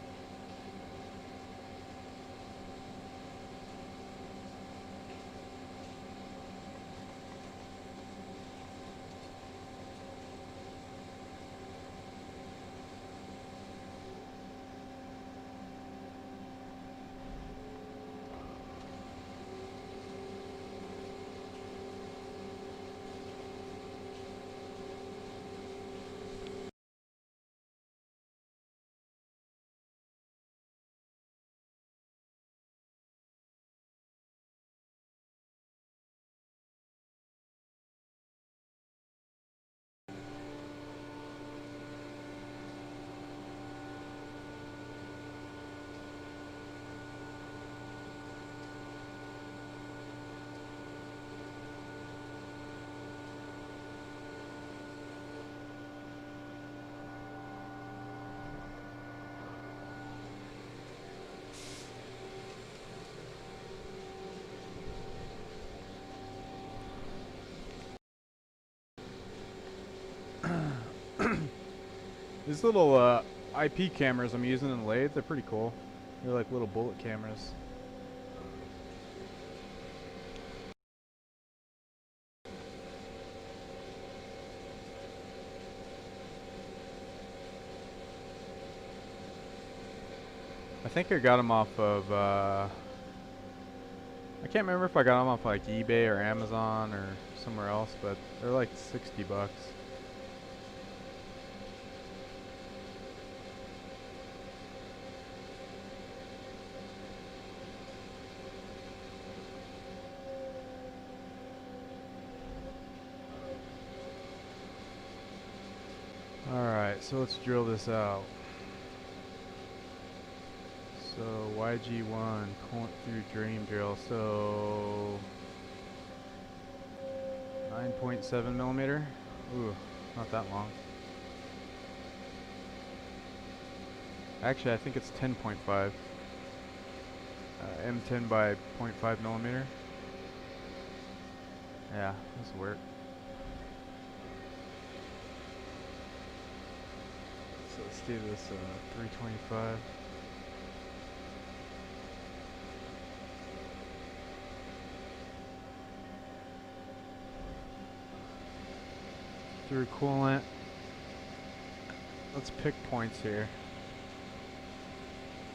These little IP cameras I'm using in the lathe, they're pretty cool. They're like little bullet cameras. I think I got them off of, I can't remember if I got them off like eBay or Amazon or somewhere else, but they're like 60 bucks. Alright, so let's drill this out. So YG1 through dream drill, so 9.7 millimeter. Ooh, not that long. Actually, I think it's 10.5. M10 by 0.5 millimeter. Yeah, this will work. So let's do this 325. Through coolant. Let's pick points here.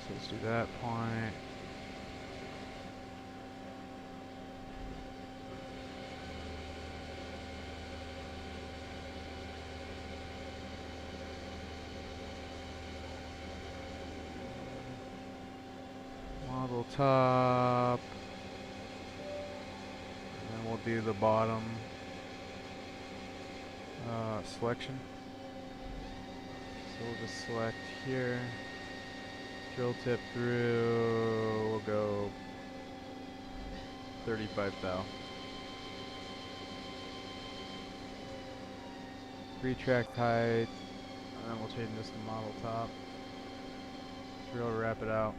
So let's do that point. Model top. And then we'll do the bottom selection. So we'll just select here. Drill tip through, we'll go 35 thou. retract height, and then we'll change this to model top. Drill, wrap it out.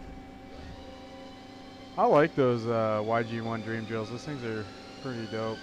I like those YG1 Dream drills. Those things are pretty dope.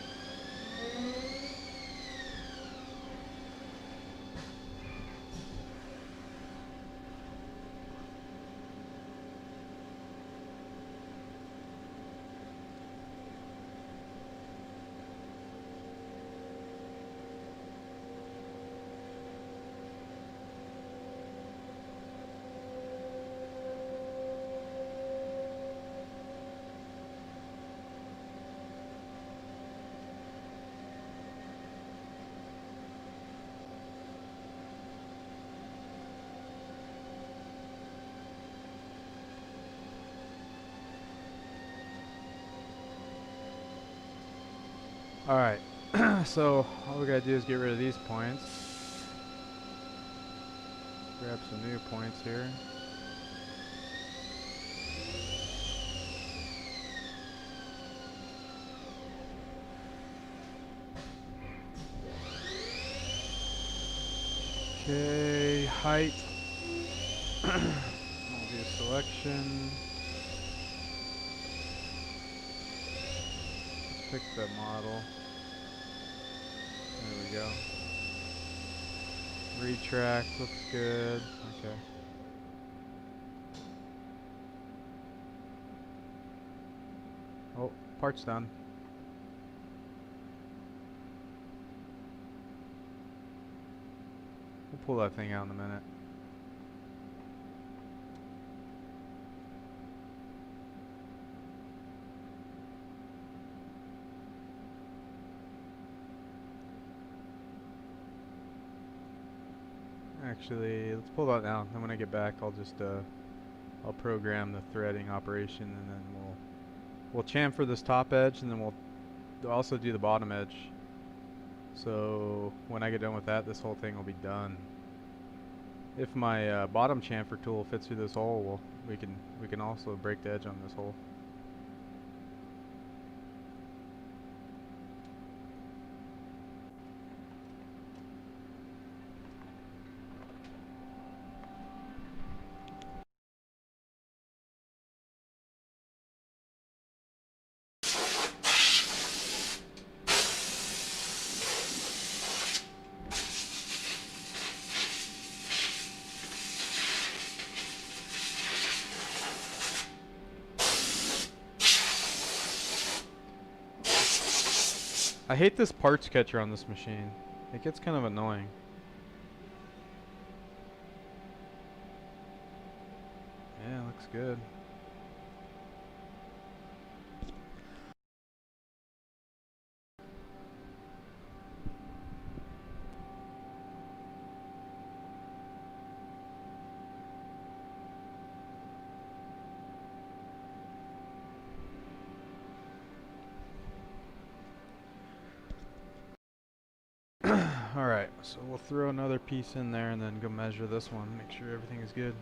Alright, so all we gotta do is get rid of these points. Grab some new points here. Okay, height. I'll do selection. Let's pick the model. There we go. Retract looks good. Okay. Oh, part's done. We'll pull that thing out in a minute. Actually, let's pull that now. Then when I get back, I'll just I'll program the threading operation, and then we'll chamfer this top edge, and then we'll also do the bottom edge. So when I get done with that, this whole thing will be done. If my bottom chamfer tool fits through this hole, well, we can also break the edge on this hole. I hate this parts catcher on this machine. It gets kind of annoying. Yeah, looks good. Alright, so we'll throw another piece in there and then go measure this one, make sure everything is good.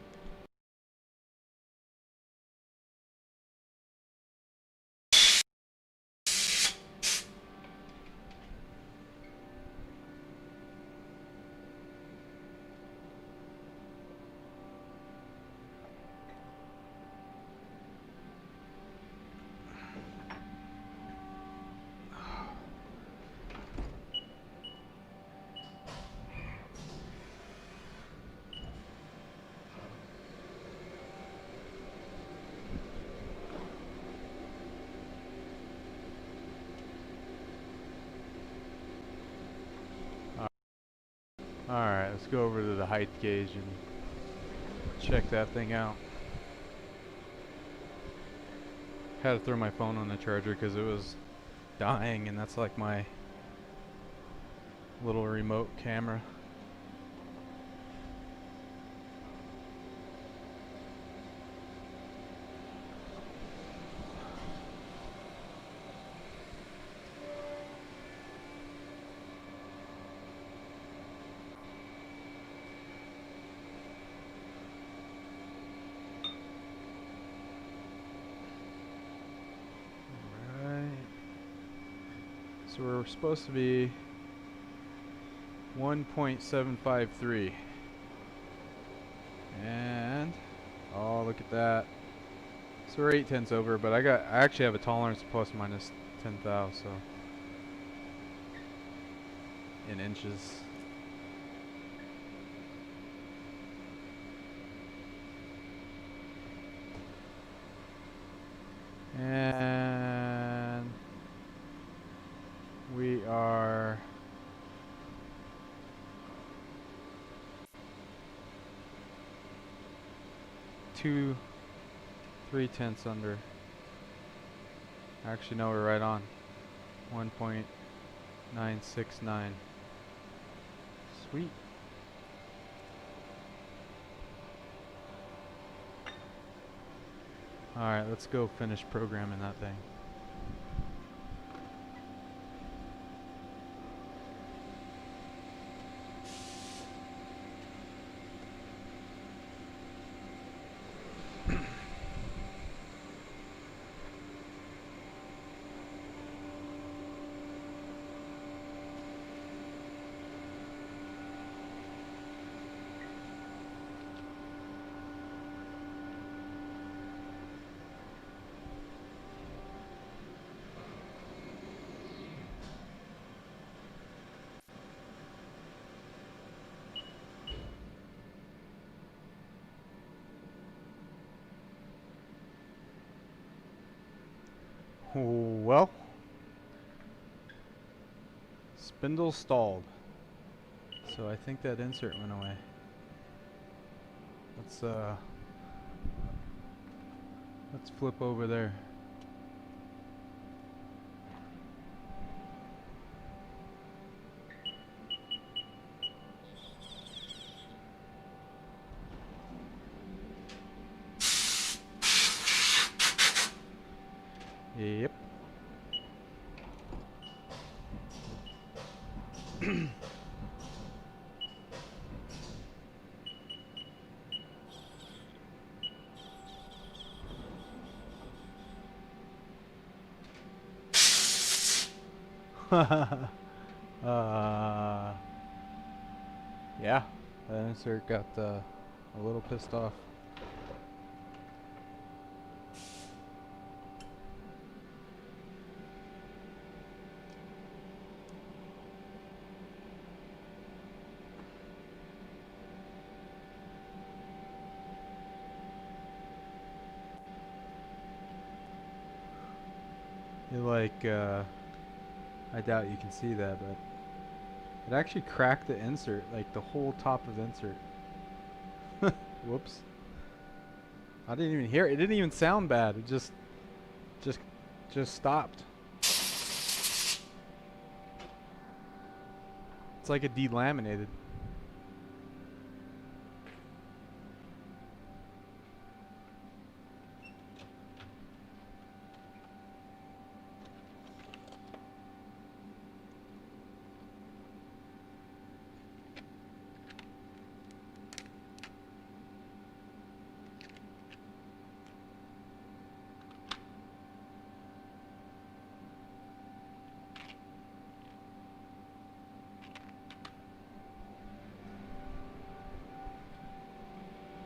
Alright, let's go over to the height gauge and check that thing out. Had to throw my phone on the charger because it was dying, and that's like my little remote camera. So we're supposed to be 1.753. And oh, look at that. So we're 8/10 over, but I actually have a tolerance of plus minus 10 thou, so in inches. And we are two 3/10 under. Actually, no, we're right on. 1.969. Sweet. Alright, let's go finish programming that thing. Well, spindle stalled. So I think that insert went away. Let's flip over there. Yep. Yeah, that insert got a little pissed off. I doubt you can see that, but it actually cracked the insert, like the whole top of the insert. Whoops. I didn't even hear it. It didn't even sound bad. It just stopped. It's like it delaminated.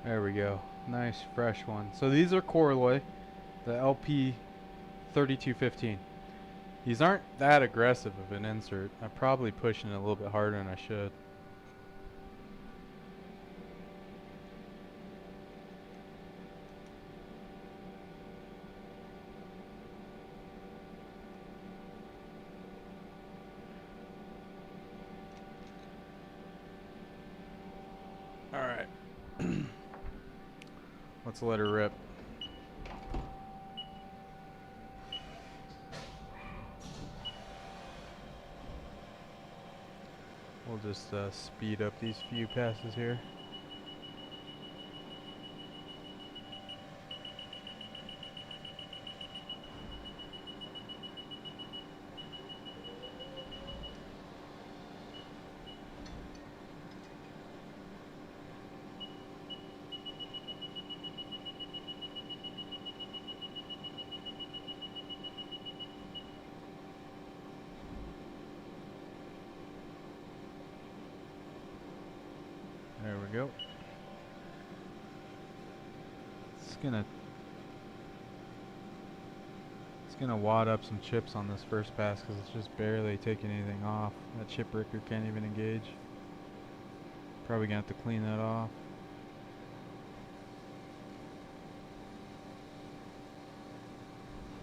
There we go. Nice fresh one. So these are Corloy, the LP 3215. These aren't that aggressive of an insert. I'm probably pushing it a little bit harder than I should. Alright. Let's let her rip. We'll just speed up these few passes here. go. It's gonna wad up some chips on this first pass because it's just barely taking anything off. That chip breaker can't even engage. Probably gonna have to clean that off.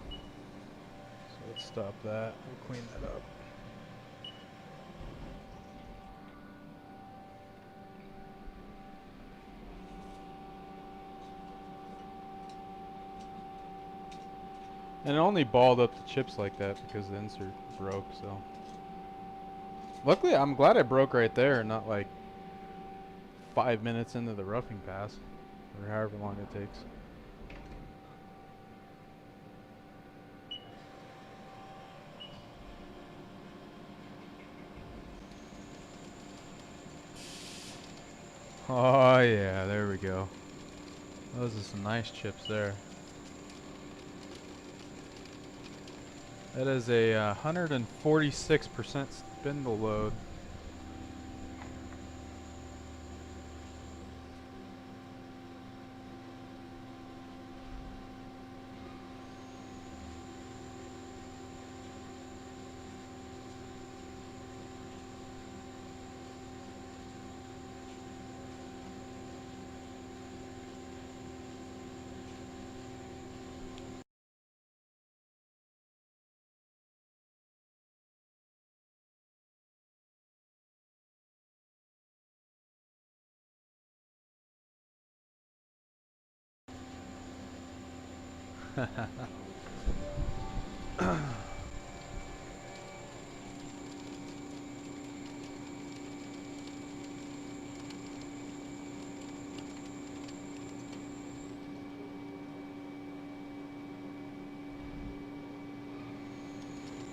So let's stop that. We'll clean that up. And it only balled up the chips like that because the insert broke, so. Luckily, I'm glad I broke right there, not like 5 minutes into the roughing pass, or however long it takes. Oh yeah, there we go. Those are some nice chips there. That is a 146% spindle load.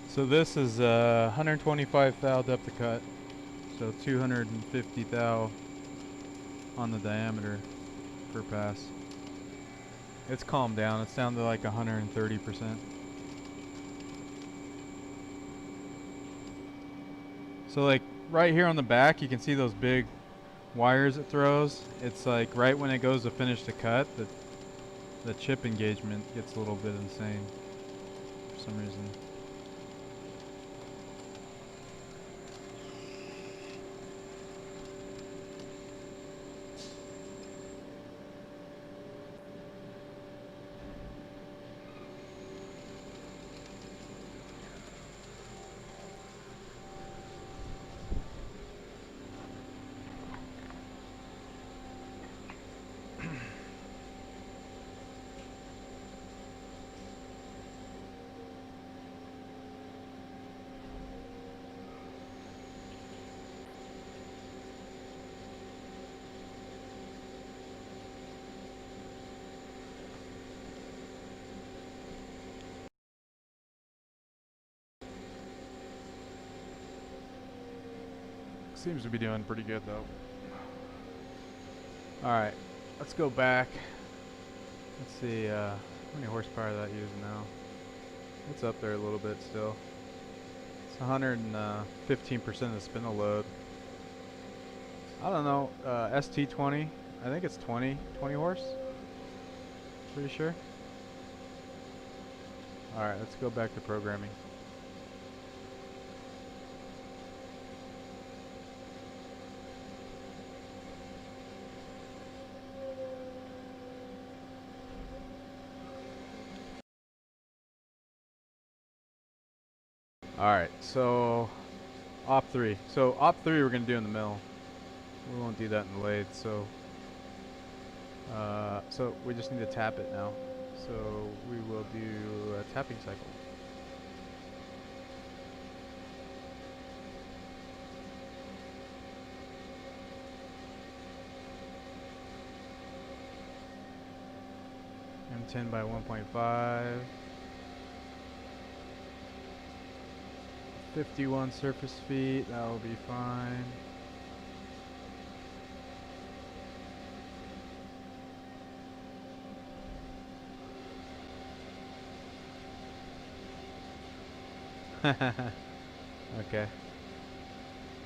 So this is 125 thou depth of cut, so 250 thou on the diameter per pass. It's calmed down. It's down to like 130%. So like right here on the back, you can see those big wires it throws. It's like right when it goes to finish the cut, the chip engagement gets a little bit insane for some reason. Seems to be doing pretty good though. Alright, let's go back. Let's see how many horsepower that using now. It's up there a little bit still. It's 115% of the spindle load. I don't know, ST20, I think it's 20 horse. Pretty sure. Alright, let's go back to programming. Alright, so op 3. So op 3 we're going to do in the mill. We won't do that in the lathe, so we just need to tap it now. So we will do a tapping cycle. M10 by 1.5. 51 surface feet, that will be fine. Okay.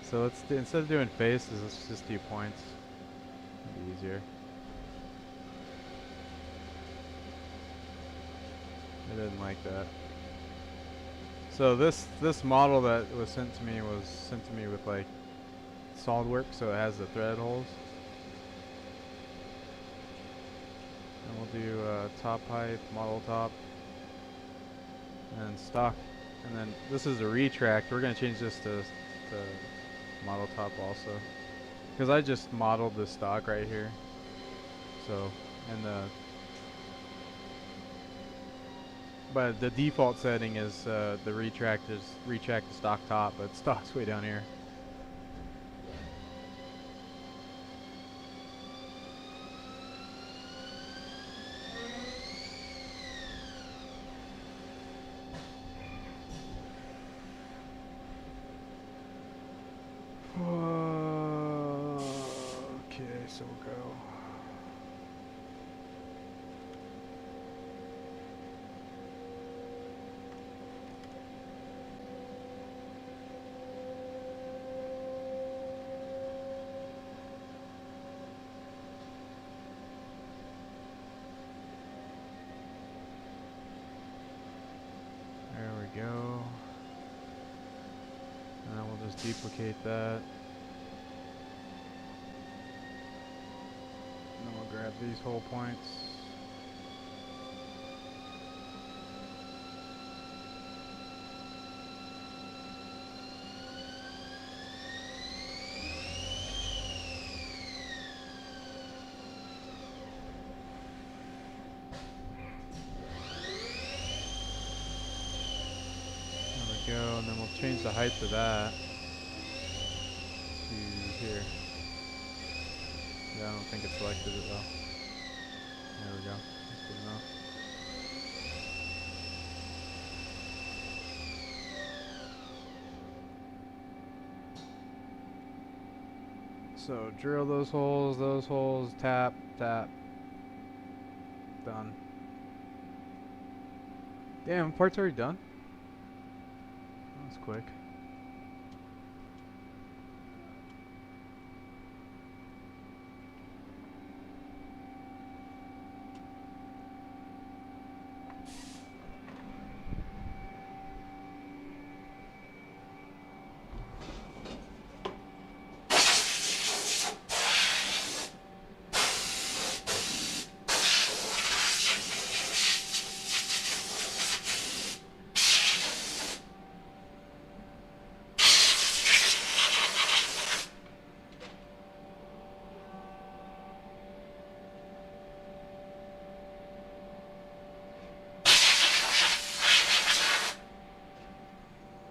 So let's do, instead of doing faces, let's just do points. easier. I didn't like that. So this model that was sent to me with like SolidWorks, so it has the thread holes. And we'll do top height, model top, and stock. And then this is a retract. We're gonna change this to model top also, because I just modeled the stock right here. So, and but the default setting is the retract the stock top, but stock's way down here. Okay, so we'll go. There we go. And then we'll just duplicate that. And then we'll grab these hole points. Go, and then we'll change the height of that to here. Yeah, I don't think it selected it though. There we go. That's good enough. So drill those holes, tap, tap. Done. Damn, part's already done. That's quick.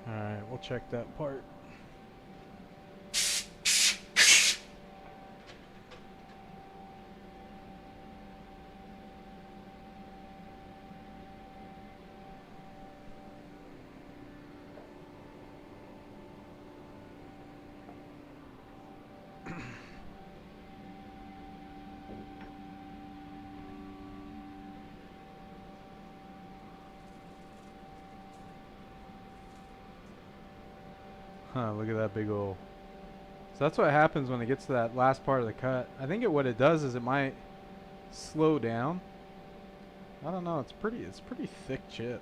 Alright, we'll check that part. Huh, look at that big hole. So that's what happens when it gets to that last part of the cut. I think what it does is it might slow down. I don't know, it's pretty thick chip.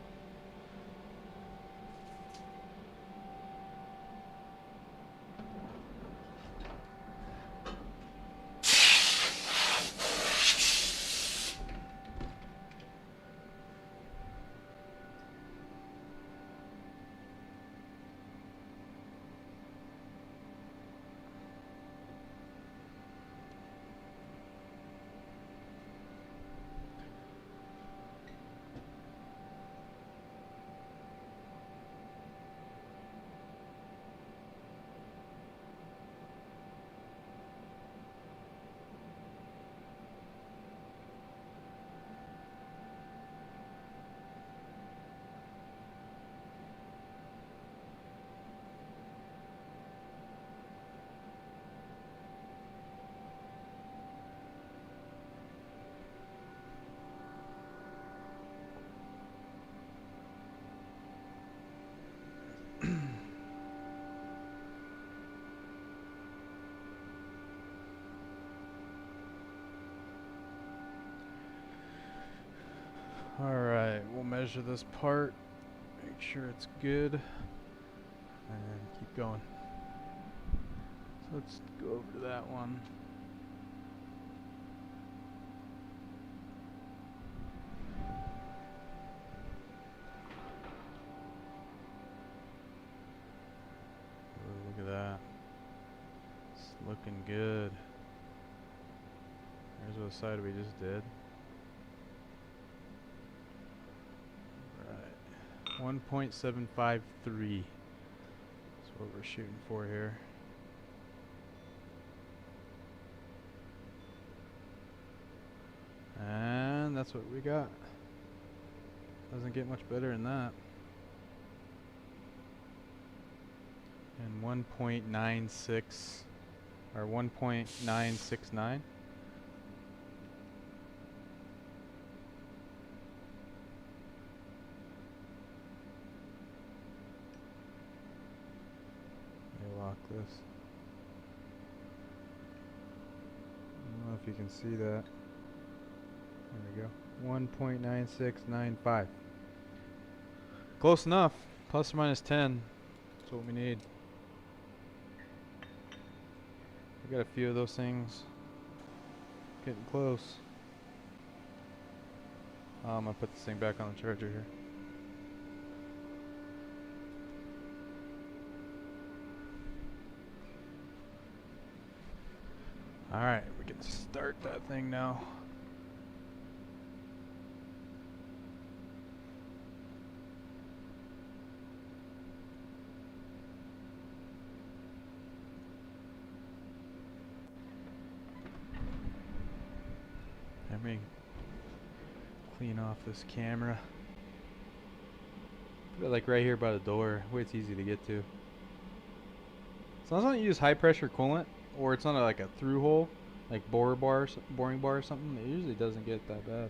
we'll measure this part, make sure it's good, and keep going. So let's go over to that one. Oh, look at that. It's looking good. There's what side we just did. Right. 1.753. That's what we're shooting for here. And that's what we got. Doesn't get much better than that. And 1.96 or 1.969. Lock this. I don't know if you can see that. There we go. 1.9695. Close enough. Plus or minus 10. That's what we need. We got a few of those things. Getting close. I'm gonna put this thing back on the charger here. Alright, we can start that thing now. Let me clean off this camera. Put it like right here by the door, where it's easy to get to. As long as I don't use high pressure coolant, or it's not like a through hole, like boring bar or something, it usually doesn't get that bad.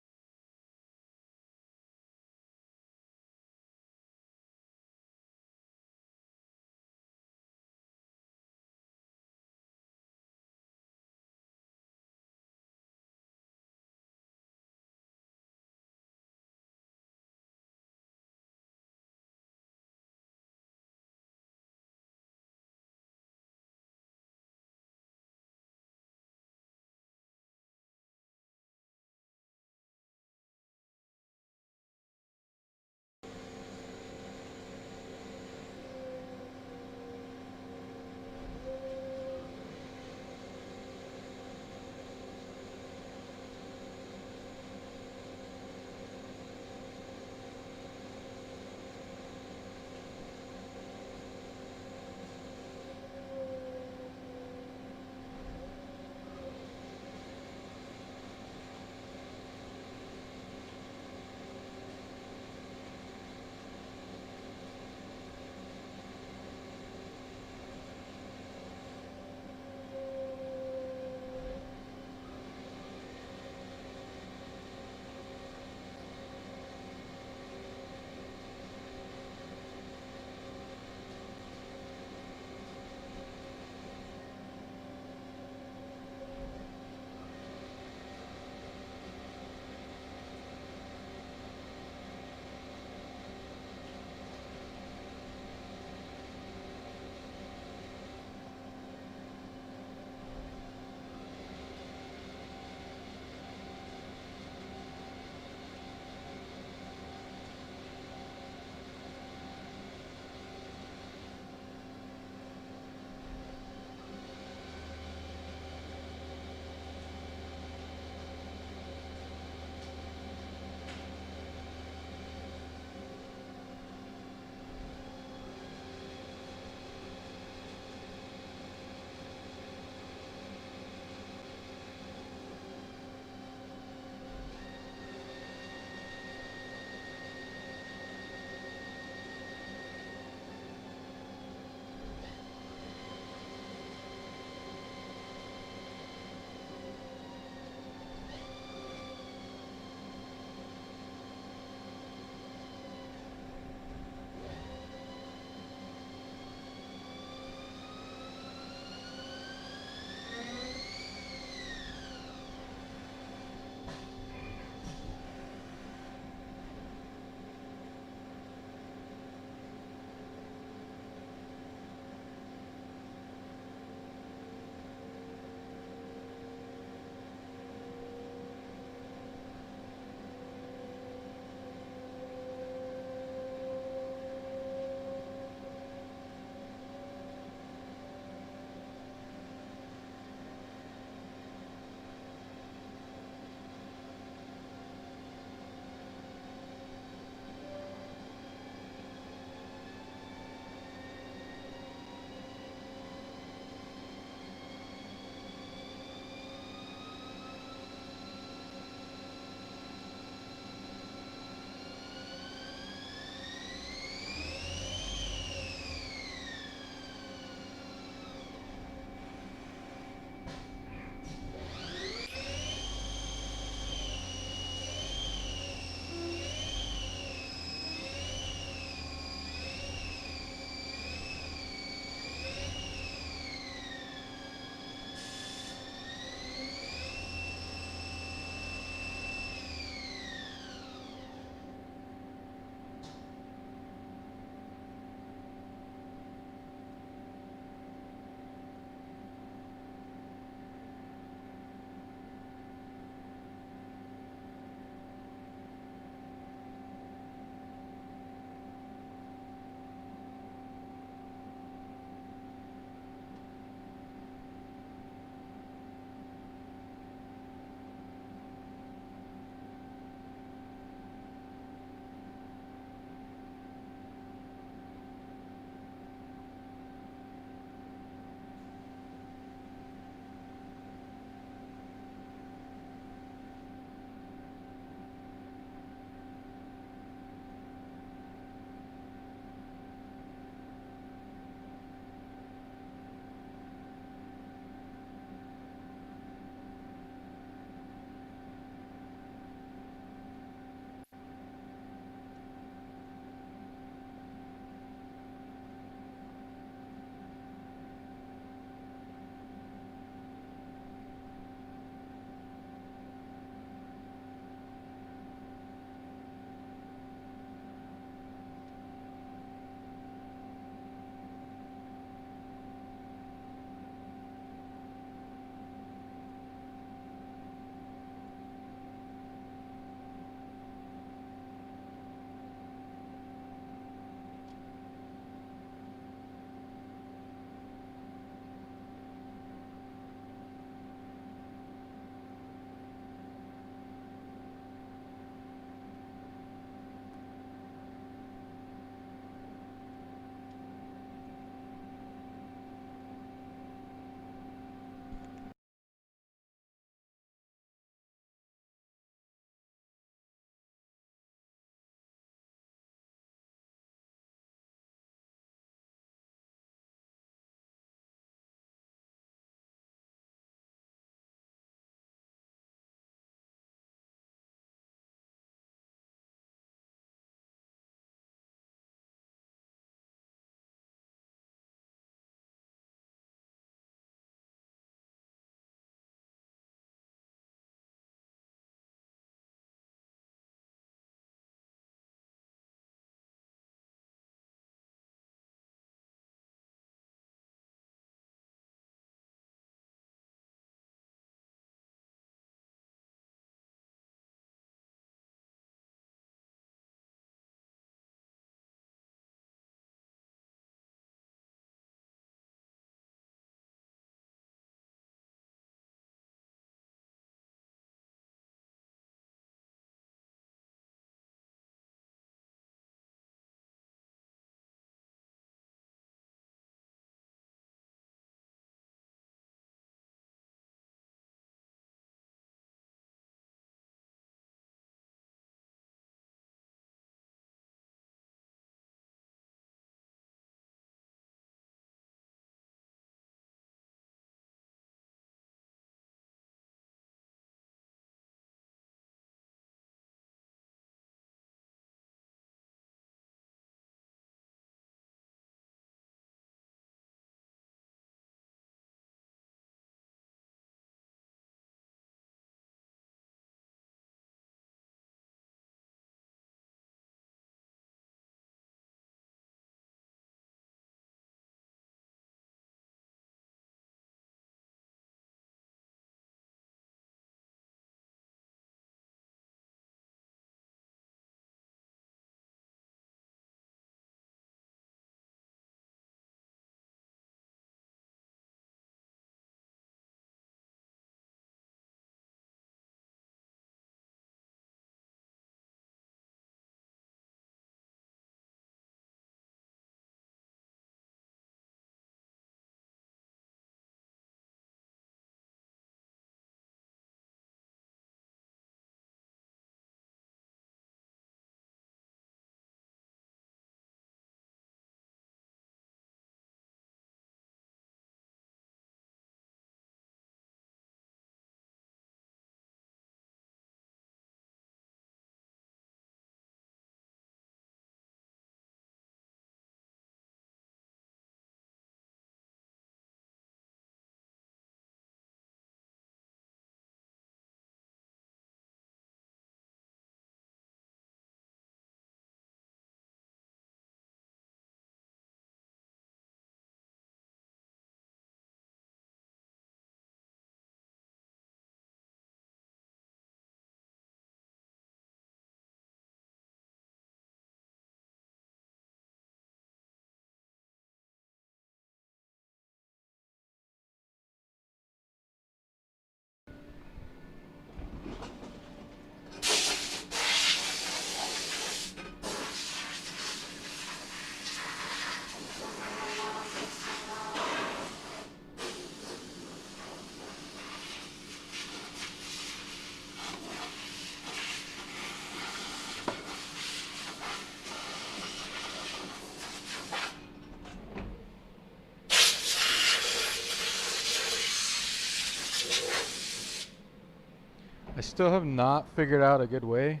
still have not figured out a good way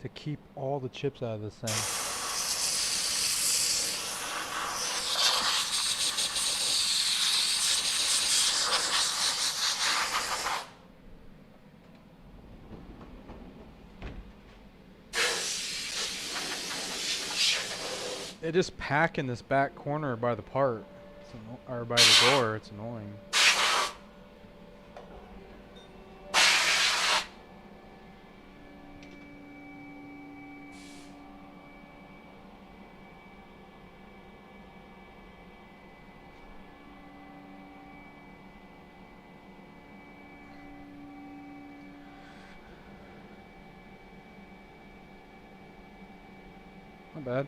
to keep all the chips out of this thing. They just pack in this back corner by the part, or by the door. It's annoying. Not bad.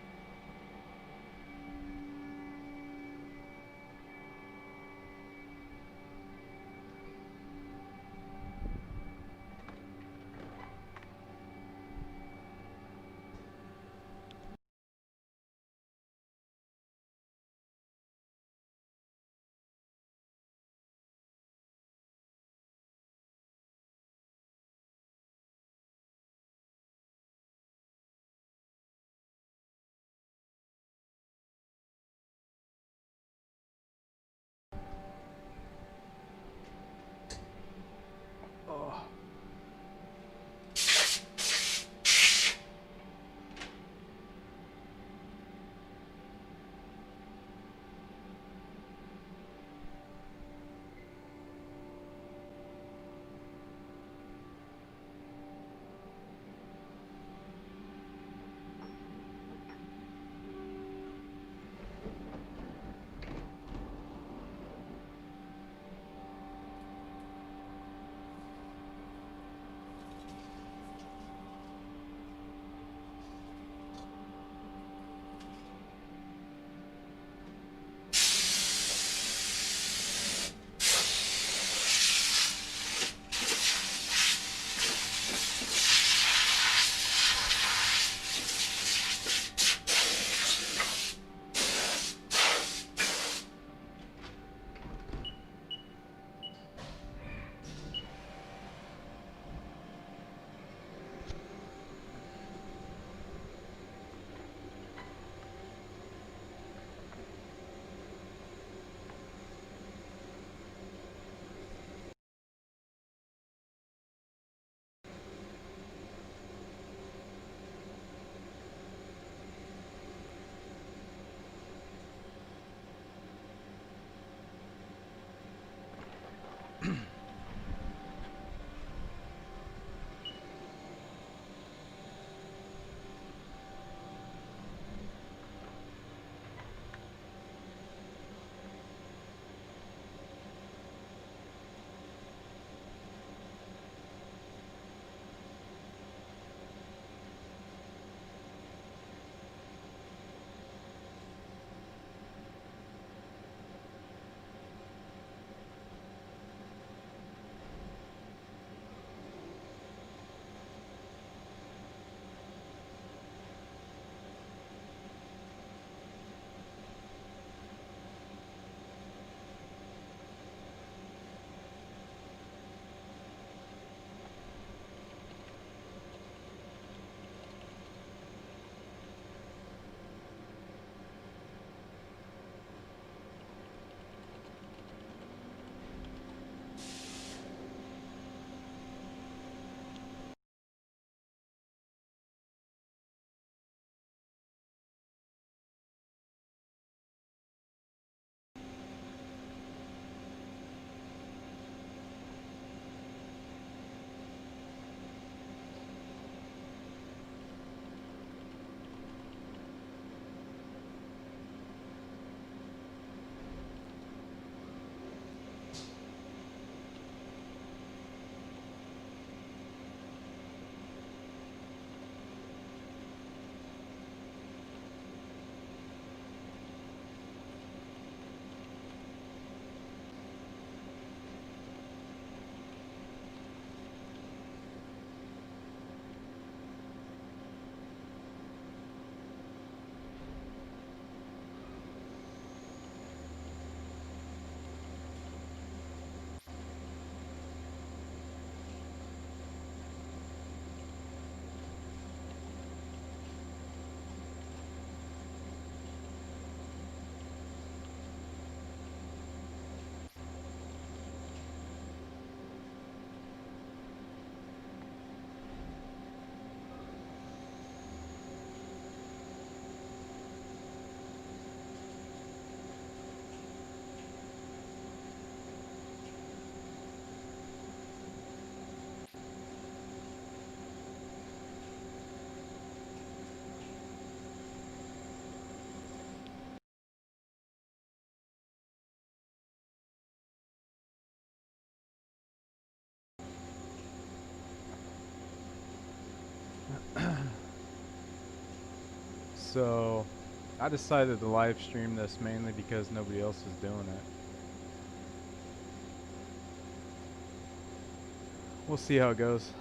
So I decided to live stream this mainly because nobody else is doing it. We'll see how it goes.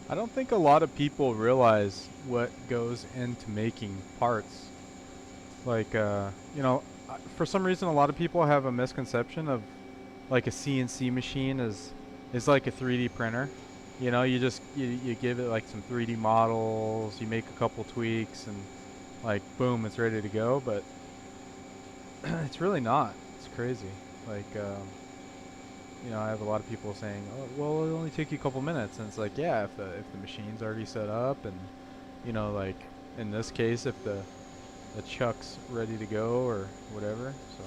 I don't think a lot of people realize what goes into making parts. Like, you know, for some reason, a lot of people have a misconception of like a CNC machine is like a 3D printer. You know, you give it like some 3D models, you make a couple tweaks, and like boom, it's ready to go. But it's really not. It's crazy. Like, you know, I have a lot of people saying, "Oh, well, it'll only take you a couple minutes," and it's like, yeah, if the machine's already set up, and you know, like in this case, if the chuck's ready to go or whatever. So